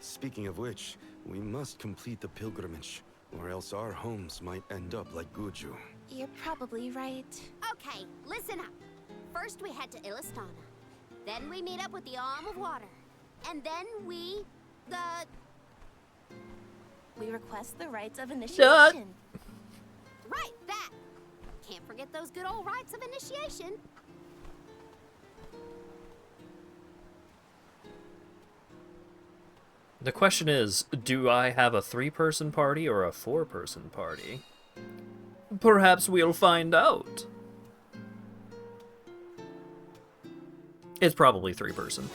[SPEAKER 6] Speaking of which, we must complete the pilgrimage, or else our homes might end up like Guju.
[SPEAKER 3] You're probably right.
[SPEAKER 4] Okay, listen up. First we head to Illistana. Then we meet up with the Arm of Water. And then we
[SPEAKER 3] request the rites of initiation.
[SPEAKER 4] Right, that! Can't forget those good old rites of initiation.
[SPEAKER 2] The question is, do I have a 3-person party or a 4-person party? Perhaps we'll find out. It's probably 3-person.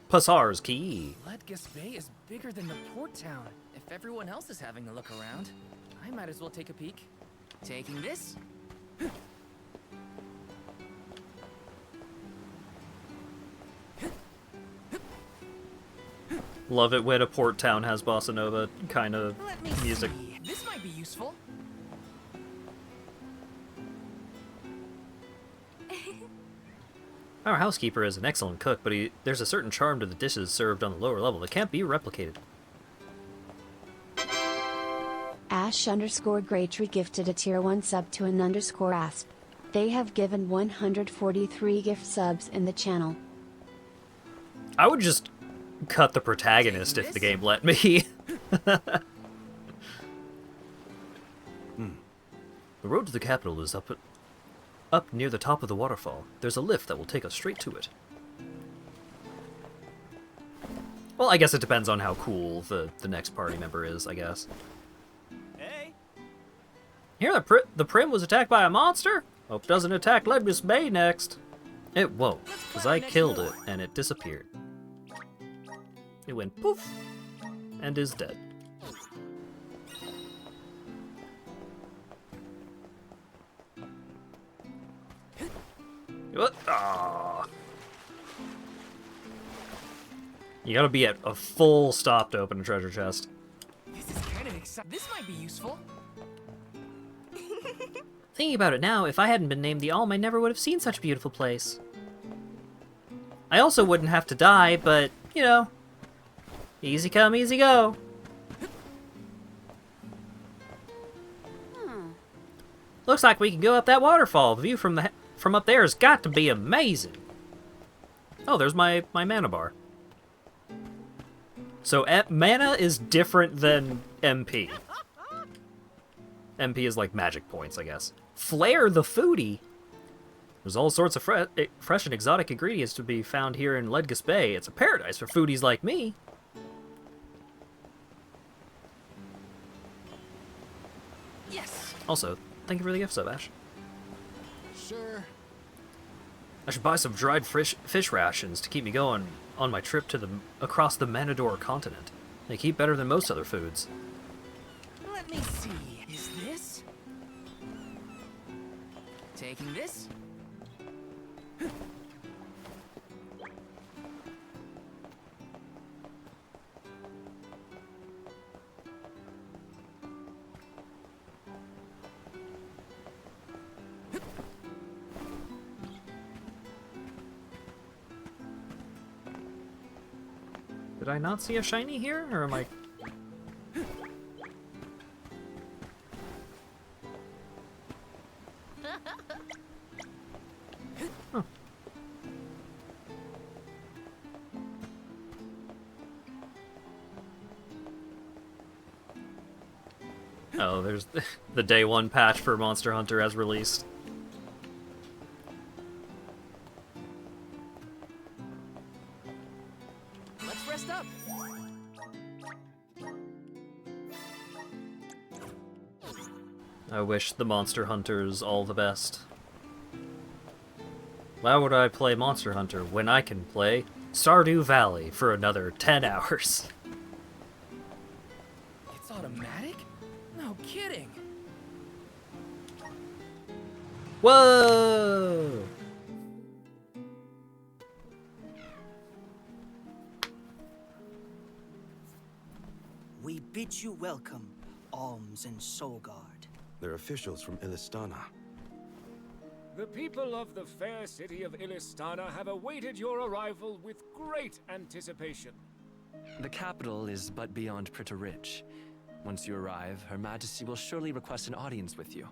[SPEAKER 2] Passar's key.
[SPEAKER 5] Ledgis Bay is bigger than the port town. If everyone else is having a look around, I might as well take a peek. Taking this?
[SPEAKER 2] Love it when a port town has bossa nova kind of music.
[SPEAKER 5] See. This might be useful.
[SPEAKER 2] Our housekeeper is an excellent cook, but there's a certain charm to the dishes served on the lower level that can't be replicated.
[SPEAKER 1] Ash_Graytree gifted a tier 1 sub to an _asp. They have given 143 gift subs in the channel.
[SPEAKER 2] I would just cut the protagonist if the game let me. The road to the capital is up near the top of the waterfall. There's a lift that will take us straight to it. Well, I guess it depends on how cool the next party member is, I guess.
[SPEAKER 16] Hey.
[SPEAKER 2] Here, the Prim was attacked by a monster? Hope it doesn't attack Ledgis Bay next. It won't, because I killed it, and it disappeared. It went poof, and is dead. What? Ah. You gotta be at a full stop to open a treasure chest.
[SPEAKER 5] This is kind of exciting. This might be useful.
[SPEAKER 8] Thinking about it now, if I hadn't been named the Alm, I never would have seen such a beautiful place. I also wouldn't have to die, but, you know, easy come, easy go. Looks like we can go up that waterfall. The view from up there has got to be amazing.
[SPEAKER 2] Oh, there's my mana bar. So mana is different than MP. MP is like magic points, I guess. Flair the foodie. There's all sorts of fresh and exotic ingredients to be found here in Ledgis Bay. It's a paradise for foodies like me.
[SPEAKER 5] Yes.
[SPEAKER 2] Also, thank you for the gift sub, Ash.
[SPEAKER 15] Sure.
[SPEAKER 2] I should buy some dried fish rations to keep me going on my trip to across the Manador continent. They keep better than most other foods.
[SPEAKER 5] Let me see. Is this? Taking this?
[SPEAKER 2] Did I not see a shiny here, or am I... Oh, there's the day one patch for Monster Hunter as released.
[SPEAKER 5] Let's rest up.
[SPEAKER 2] I wish the Monster Hunters all the best. Why would I play Monster Hunter when I can play Stardew Valley for another 10 hours?
[SPEAKER 5] It's automatic? No kidding.
[SPEAKER 2] Whoa!
[SPEAKER 20] We bid you welcome, Alms and Solgard.
[SPEAKER 6] They're officials from Illistana.
[SPEAKER 21] The people of the fair city of Illistana have awaited your arrival with great anticipation.
[SPEAKER 22] The capital is but beyond Pritta Ridge. Once you arrive, Her Majesty will surely request an audience with you,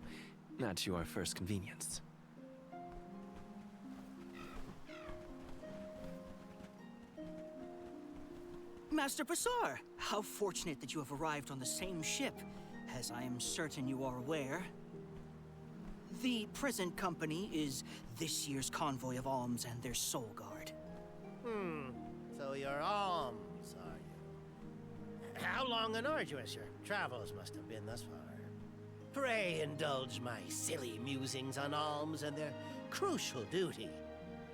[SPEAKER 22] at your first convenience.
[SPEAKER 20] Master Basar, how fortunate that you have arrived on the same ship. As I am certain you are aware, the present company is this year's convoy of Alms and their Soul Guard.
[SPEAKER 13] So you're Alms, are you? How long and arduous your travels must have been thus far. Pray indulge my silly musings on Alms and their crucial duty.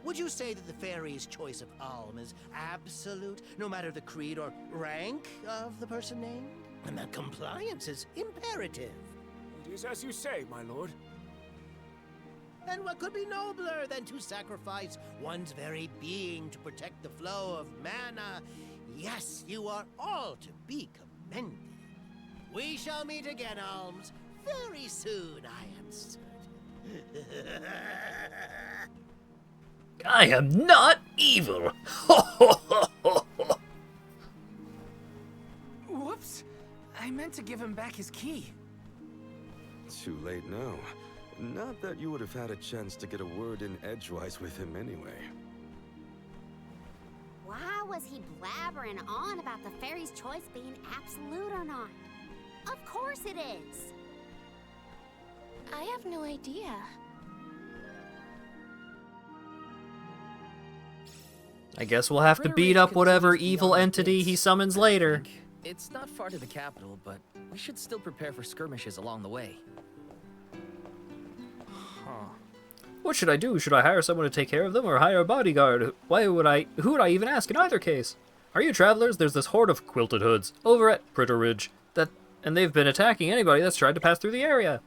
[SPEAKER 13] Would you say that the fairy's choice of Alm is absolute, no matter the creed or rank of the person named? And that compliance is imperative.
[SPEAKER 21] It is as you say, my lord.
[SPEAKER 13] And what could be nobler than to sacrifice one's very being to protect the flow of mana? Yes, you are all to be commended. We shall meet again, Alms, very soon, I am certain.
[SPEAKER 2] I am not evil!
[SPEAKER 5] Whoops! I meant to give him back his key.
[SPEAKER 6] Too late now. Not that you would have had a chance to get a word in edgewise with him anyway.
[SPEAKER 4] Why was he blabbering on about the fairy's choice being absolute or not? Of course it is!
[SPEAKER 3] I have no idea.
[SPEAKER 2] I guess we'll have to beat up whatever evil entity he summons later.
[SPEAKER 5] It's not far to the capital, but we should still prepare for skirmishes along the way.
[SPEAKER 2] What should I do? Should I hire someone to take care of them or hire a bodyguard? Who would I even ask in either case? Are you travelers? There's this horde of quilted hoods over at Pritta Ridge and they've been attacking anybody that's tried to pass through the area.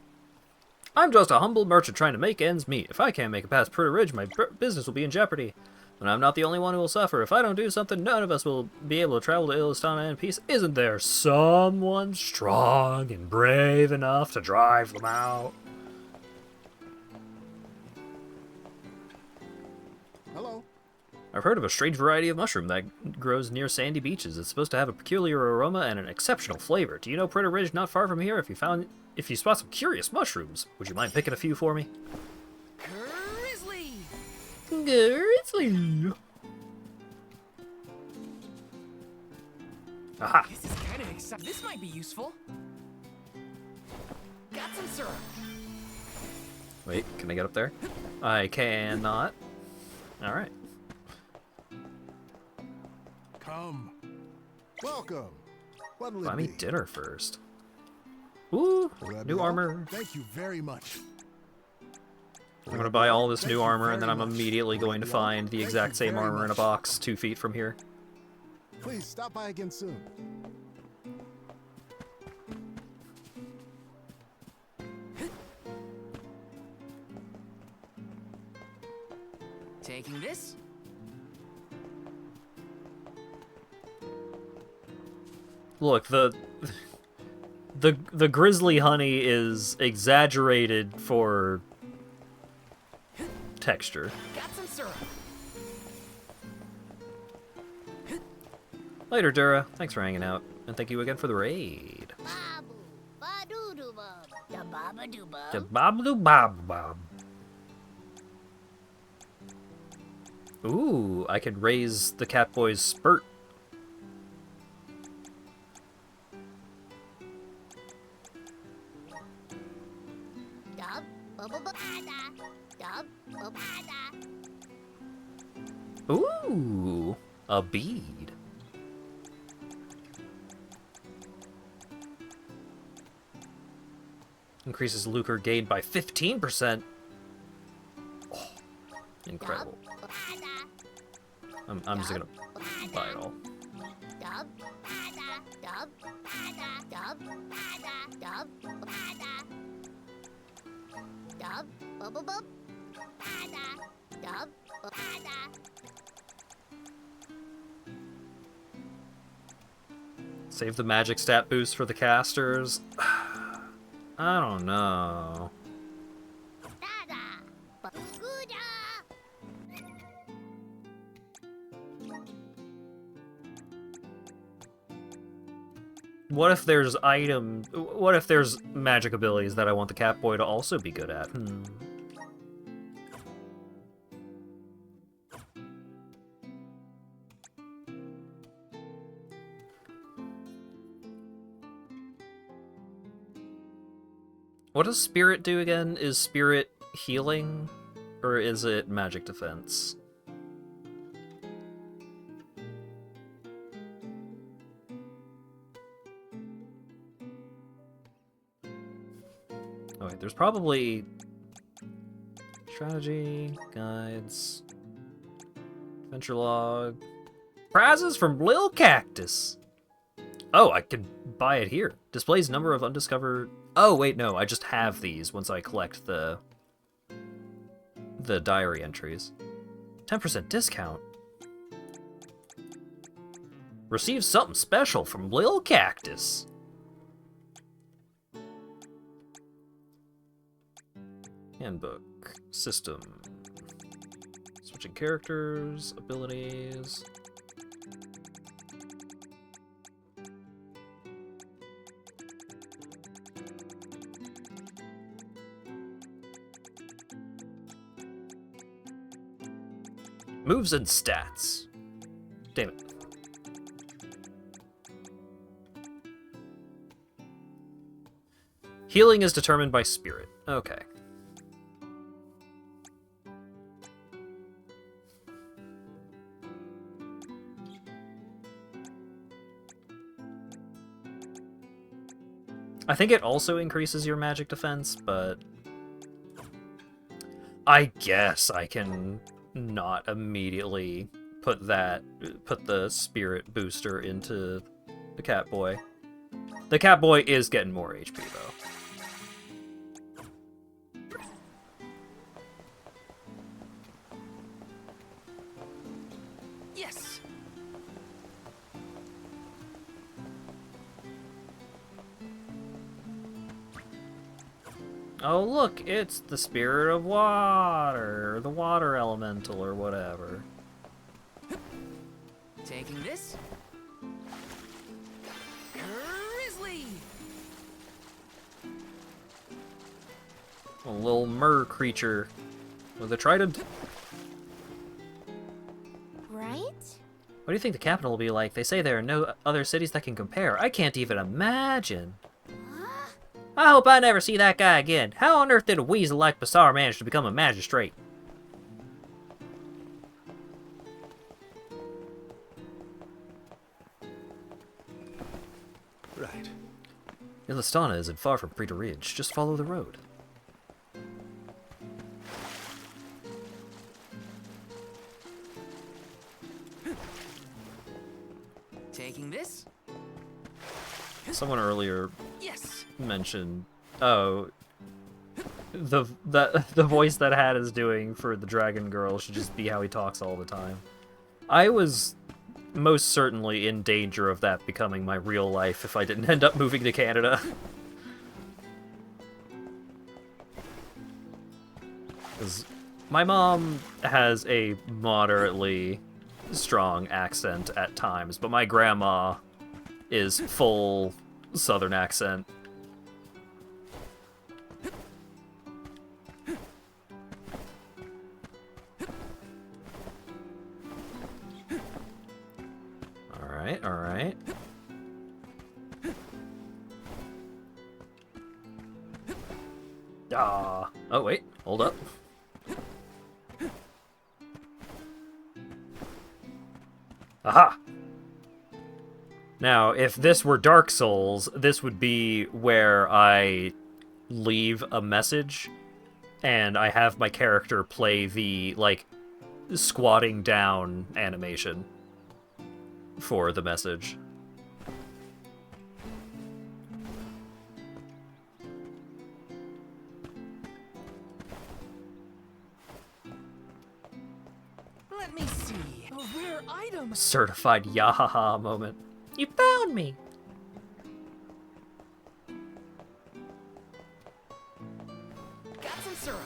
[SPEAKER 2] I'm just a humble merchant trying to make ends meet. If I can't make it past Pritta Ridge, my business will be in jeopardy. And I'm not the only one who will suffer. If I don't do something, none of us will be able to travel to Illistana in peace. Isn't there someone strong and brave enough to drive them out?
[SPEAKER 23] Hello.
[SPEAKER 2] I've heard of a strange variety of mushroom that grows near sandy beaches. It's supposed to have a peculiar aroma and an exceptional flavor. Do you know Pritta Ridge not far from here? If you spot some curious mushrooms, would you mind picking a few for me?
[SPEAKER 5] Grizzly!
[SPEAKER 2] Grizzly! Aha!
[SPEAKER 5] This is kind of exciting. This might be useful. Got some syrup.
[SPEAKER 2] Wait, can I get up there? I cannot. Alright.
[SPEAKER 23] Come. Welcome. What'll
[SPEAKER 2] Buy
[SPEAKER 23] it
[SPEAKER 2] me
[SPEAKER 23] be?
[SPEAKER 2] dinner first. Ooh,
[SPEAKER 23] Will that
[SPEAKER 2] new
[SPEAKER 23] be all?
[SPEAKER 2] armor.
[SPEAKER 23] Thank you very much.
[SPEAKER 2] I'm gonna buy all this new armor, and then I'm immediately going to find the exact same armor in a box 2 feet from here.
[SPEAKER 23] Please stop by again soon.
[SPEAKER 5] Taking this?
[SPEAKER 2] Look, the grizzly honey is exaggerated for texture.
[SPEAKER 5] Got some syrup.
[SPEAKER 2] Later, Dura. Thanks for hanging out, and thank you again for the raid. Bob. Ooh, I could raise the Catboy's spurt. Ooh, a bead. Increases lucre gained by 15%. Oh, incredible. I'm just gonna buy it all. Save the magic stat boost for the casters. I don't know. What if there's what if there's magic abilities that I want the Catboy to also be good at? What does Spirit do again? Is Spirit healing? Or is it magic defense? Oh wait, there's probably strategy, guides, adventure log, prizes from Lil Cactus. Oh, I can buy it here. Displays number of undiscovered... Oh, wait, no, I just have these once I collect the diary entries. 10% discount. Receive something special from Lil Cactus. Handbook. System. Switching characters. Abilities. Moves and stats. Damn it. Healing is determined by spirit. Okay. I think it also increases your magic defense, but I guess I can not immediately put the spirit booster into the Catboy. The Catboy is getting more HP though.
[SPEAKER 5] Yes.
[SPEAKER 2] Oh look, it's the spirit of water, the water elemental or whatever.
[SPEAKER 5] Taking this. Grizzly.
[SPEAKER 2] A little mer creature with a trident.
[SPEAKER 3] Right?
[SPEAKER 2] What do you think the capital will be like? They say there are no other cities that can compare. I can't even imagine. I hope I never see that guy again. How on earth did a weasel like Basar manage to become a magistrate?
[SPEAKER 6] Right.
[SPEAKER 2] Ilistana isn't far from Preta Ridge. Just follow the road.
[SPEAKER 5] Taking this.
[SPEAKER 2] Someone earlier
[SPEAKER 5] Yes.
[SPEAKER 2] mentioned, oh, the voice that Hat is doing for the Dragon Girl should just be how he talks all the time. I was most certainly in danger of that becoming my real life if I didn't end up moving to Canada. 'Cause my mom has a moderately strong accent at times, but my grandma is full Southern accent. Alright, alright. Ah. Oh, wait. Hold up. Aha! Now, if this were Dark Souls, this would be where I leave a message, and I have my character play the, like, squatting down animation for the message.
[SPEAKER 5] Let me see. A rare item.
[SPEAKER 2] Certified yahaha moment. You found me!
[SPEAKER 5] Got some syrup.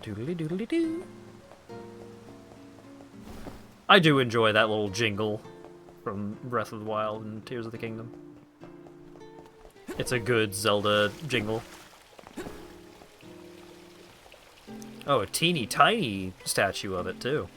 [SPEAKER 2] Doodly doodly doo. I do enjoy that little jingle from Breath of the Wild and Tears of the Kingdom. It's a good Zelda jingle. Oh, a teeny tiny statue of it, too.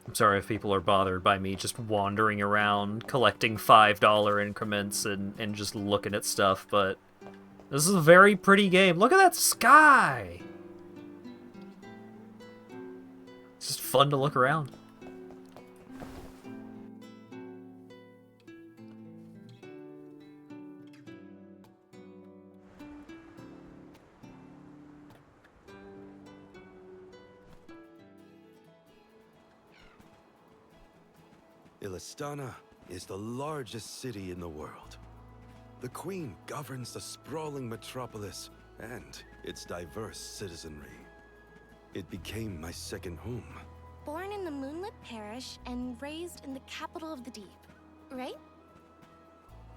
[SPEAKER 2] I'm sorry if people are bothered by me just wandering around, collecting $5 increments and just looking at stuff, but this is a very pretty game. Look at that sky! It's just fun to look around.
[SPEAKER 6] Illistana is the largest city in the world. The Queen governs the sprawling metropolis and its diverse citizenry. It became my second home.
[SPEAKER 3] Born in the moonlit parish and raised in the capital of the deep, right?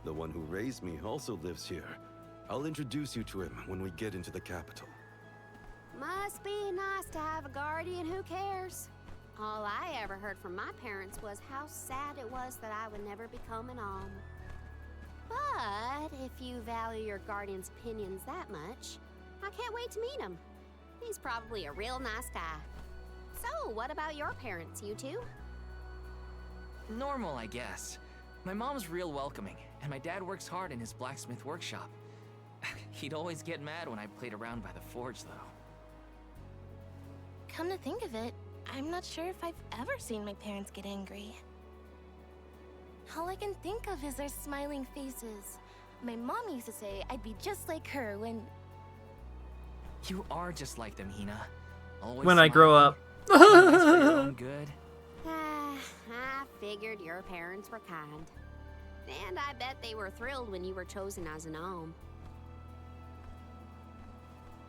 [SPEAKER 6] The one who raised me also lives here. I'll introduce you to him when we get into the capital.
[SPEAKER 4] Must be nice to have a guardian who cares. All I ever heard from my parents was how sad it was that I would never become an alm. But if you value your guardian's opinions that much, I can't wait to meet him. He's probably a real nice guy. So, what about your parents, you two?
[SPEAKER 5] Normal, I guess. My mom's real welcoming, and my dad works hard in his blacksmith workshop. He'd always get mad when I played around by the forge, though.
[SPEAKER 3] Come to think of it, I'm not sure if I've ever seen my parents get angry. All I can think of is their smiling faces. My mom used to say I'd be just like her when...
[SPEAKER 5] You are just like them, Hina. Always
[SPEAKER 2] When I grow up.
[SPEAKER 5] Always for your own good.
[SPEAKER 4] I figured your parents were kind. And I bet they were thrilled when you were chosen as an alm.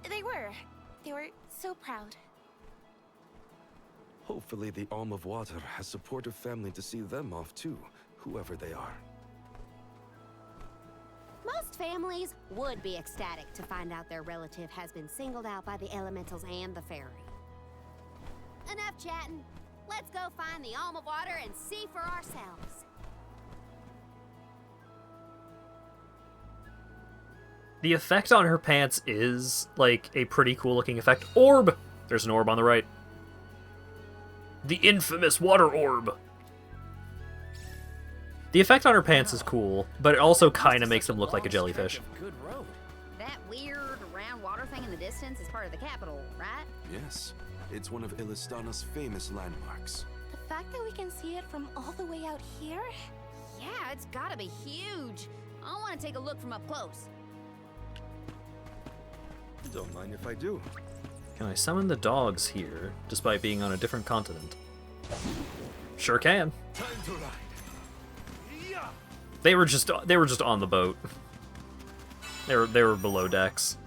[SPEAKER 3] They were. They were so proud.
[SPEAKER 6] Hopefully the Alm of Water has supportive family to see them off too, whoever they are.
[SPEAKER 4] Most families would be ecstatic to find out their relative has been singled out by the elementals and the fairy. Enough chatting. Let's go find the Alm of Water and see for ourselves.
[SPEAKER 2] The effect on her pants is, like, a pretty cool looking effect. Orb! There's an orb on the right. The infamous water orb. The effect on her pants is cool, but it also kind of makes them look like a jellyfish.
[SPEAKER 5] Good road.
[SPEAKER 4] That weird round water thing in the distance is part of the capital, right?
[SPEAKER 6] Yes, it's one of Illistana's famous landmarks.
[SPEAKER 3] The fact that we can see it from all the way out here?
[SPEAKER 4] Yeah, it's gotta be huge. I want to take a look from up close.
[SPEAKER 6] Don't mind if I do.
[SPEAKER 2] Can I summon the dogs here, despite being on a different continent? Sure can.
[SPEAKER 12] Time to ride.
[SPEAKER 2] They were just on the boat. They were below decks.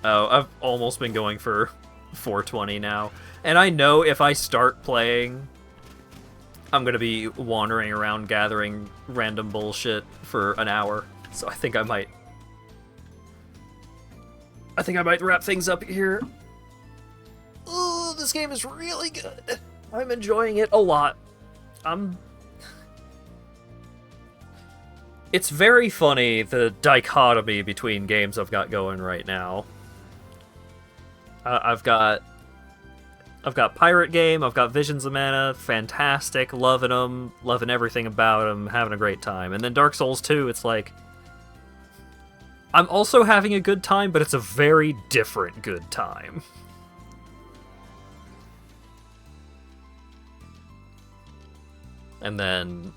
[SPEAKER 2] Oh, I've almost been going for 420 now. And I know if I start playing, I'm gonna be wandering around gathering random bullshit for an hour. So I think I might I think I might wrap things up here. Ooh, this game is really good. I'm enjoying it a lot. It's very funny, the dichotomy between games I've got going right now. I've got Pirate Game, I've got Visions of Mana, fantastic, loving them, loving everything about them, having a great time. And then Dark Souls 2, it's like, I'm also having a good time, but it's a very different good time. And then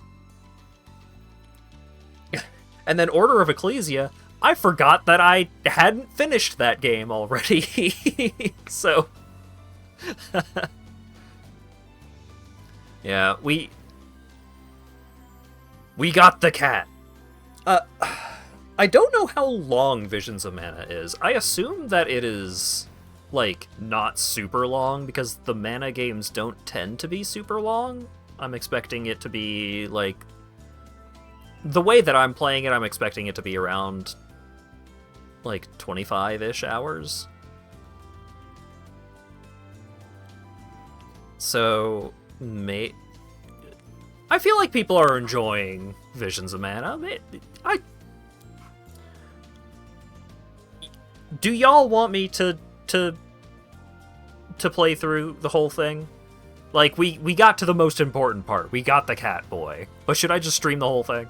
[SPEAKER 2] Order of Ecclesia, I forgot that I hadn't finished that game already. So yeah, we got the cat. I don't know how long Visions of Mana is. I assume that it is, like, not super long, because the Mana games don't tend to be super long. I'm expecting it to be, like... The way that I'm playing it, I'm expecting it to be around, like, 25-ish hours. So, I feel like people are enjoying Visions of Mana. Do y'all want me to play through the whole thing? Like, we got to the most important part. We got the cat boy. But should I just stream the whole thing?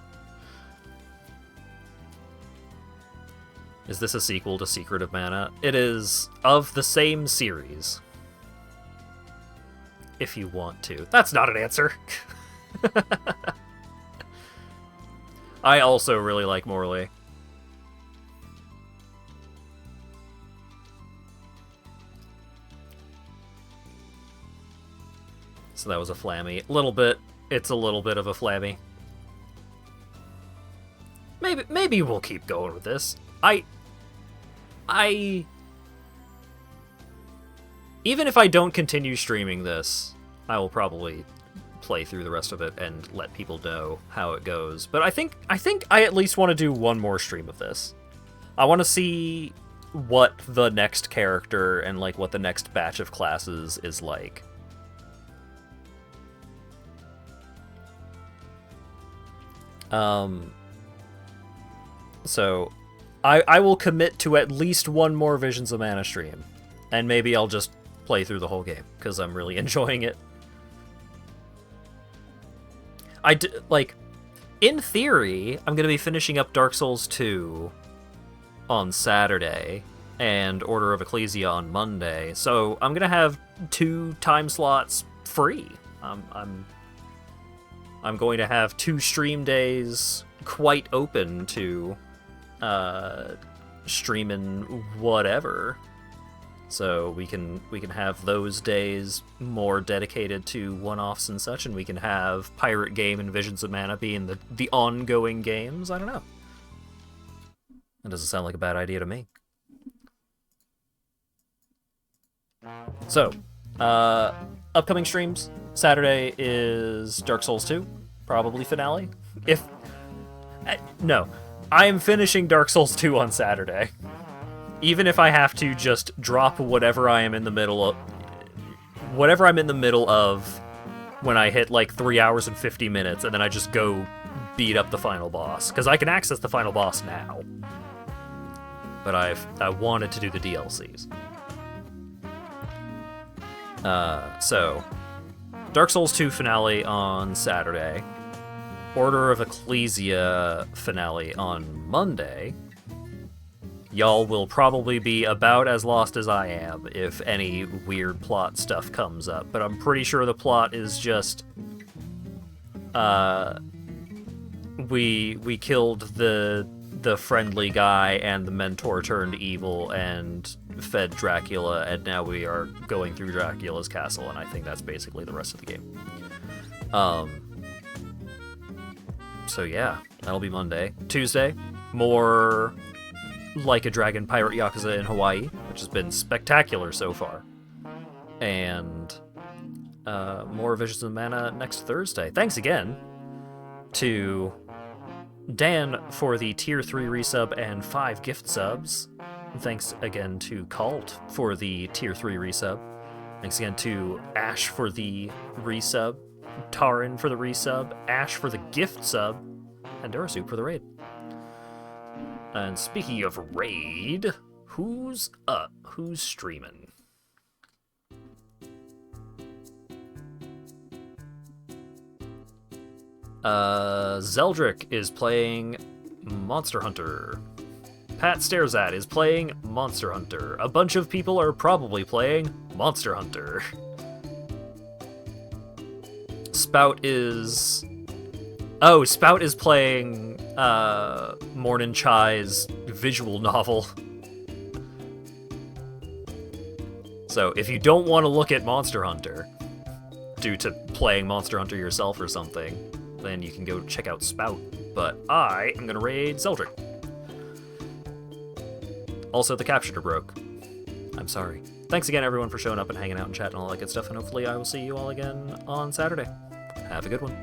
[SPEAKER 2] Is this a sequel to Secret of Mana? It is of the same series. If you want to. That's not an answer. I also really like Morley. So that was a flammy. It's a little bit of a flammy. Maybe we'll keep going with this. Even if I don't continue streaming this, I will probably play through the rest of it and let people know how it goes. But I think I at least want to do one more stream of this. I want to see what the next character and, like, what the next batch of classes is like. So I will commit to at least one more Visions of Mana stream, and maybe I'll just play through the whole game, because I'm really enjoying it. Like, in theory, I'm going to be finishing up Dark Souls 2 on Saturday, and Order of Ecclesia on Monday, so I'm going to have 2 time slots free. I'm going to have 2 stream days quite open to streaming whatever. So we can have those days more dedicated to one-offs and such, and we can have Pirate Game and Visions of Mana being the ongoing games. I don't know. That doesn't sound like a bad idea to me. So, upcoming streams. Saturday is Dark Souls 2, probably finale. No, I am finishing Dark Souls 2 on Saturday. Even if I have to just drop whatever I'm in the middle of when I hit like 3 hours and 50 minutes, and then I just go beat up the final boss. Because I can access the final boss now. But I wanted to do the DLCs. So, Dark Souls 2 finale on Saturday. Order of Ecclesia finale on Monday. Y'all will probably be about as lost as I am if any weird plot stuff comes up, but I'm pretty sure the plot is just we killed the friendly guy and the mentor turned evil and fed Dracula, and now we are going through Dracula's castle, and I think that's basically the rest of the game. So yeah, that'll be Monday. Tuesday, more Like a Dragon Pirate Yakuza in Hawaii, which has been spectacular so far. And more Visions of Mana next Thursday. Thanks again to Dan for the Tier 3 resub and 5 gift subs. Thanks again to Cult for the Tier 3 resub. Thanks again to Ash for the resub, Tarin for the resub, Ash for the gift sub, and Durasuit for the raid. And speaking of raid, who's up? Who's streaming? Zeldrick is playing Monster Hunter. Pat Stares At is playing Monster Hunter. A bunch of people are probably playing Monster Hunter. Spout is playing Mornin Chai's visual novel. So if you don't want to look at Monster Hunter due to playing Monster Hunter yourself or something, then you can go check out Spout. But I am gonna raid Zeldrick. Also, the captioner broke. I'm sorry. Thanks again, everyone, for showing up and hanging out and chatting and all that good stuff, and hopefully I will see you all again on Saturday. Have a good one.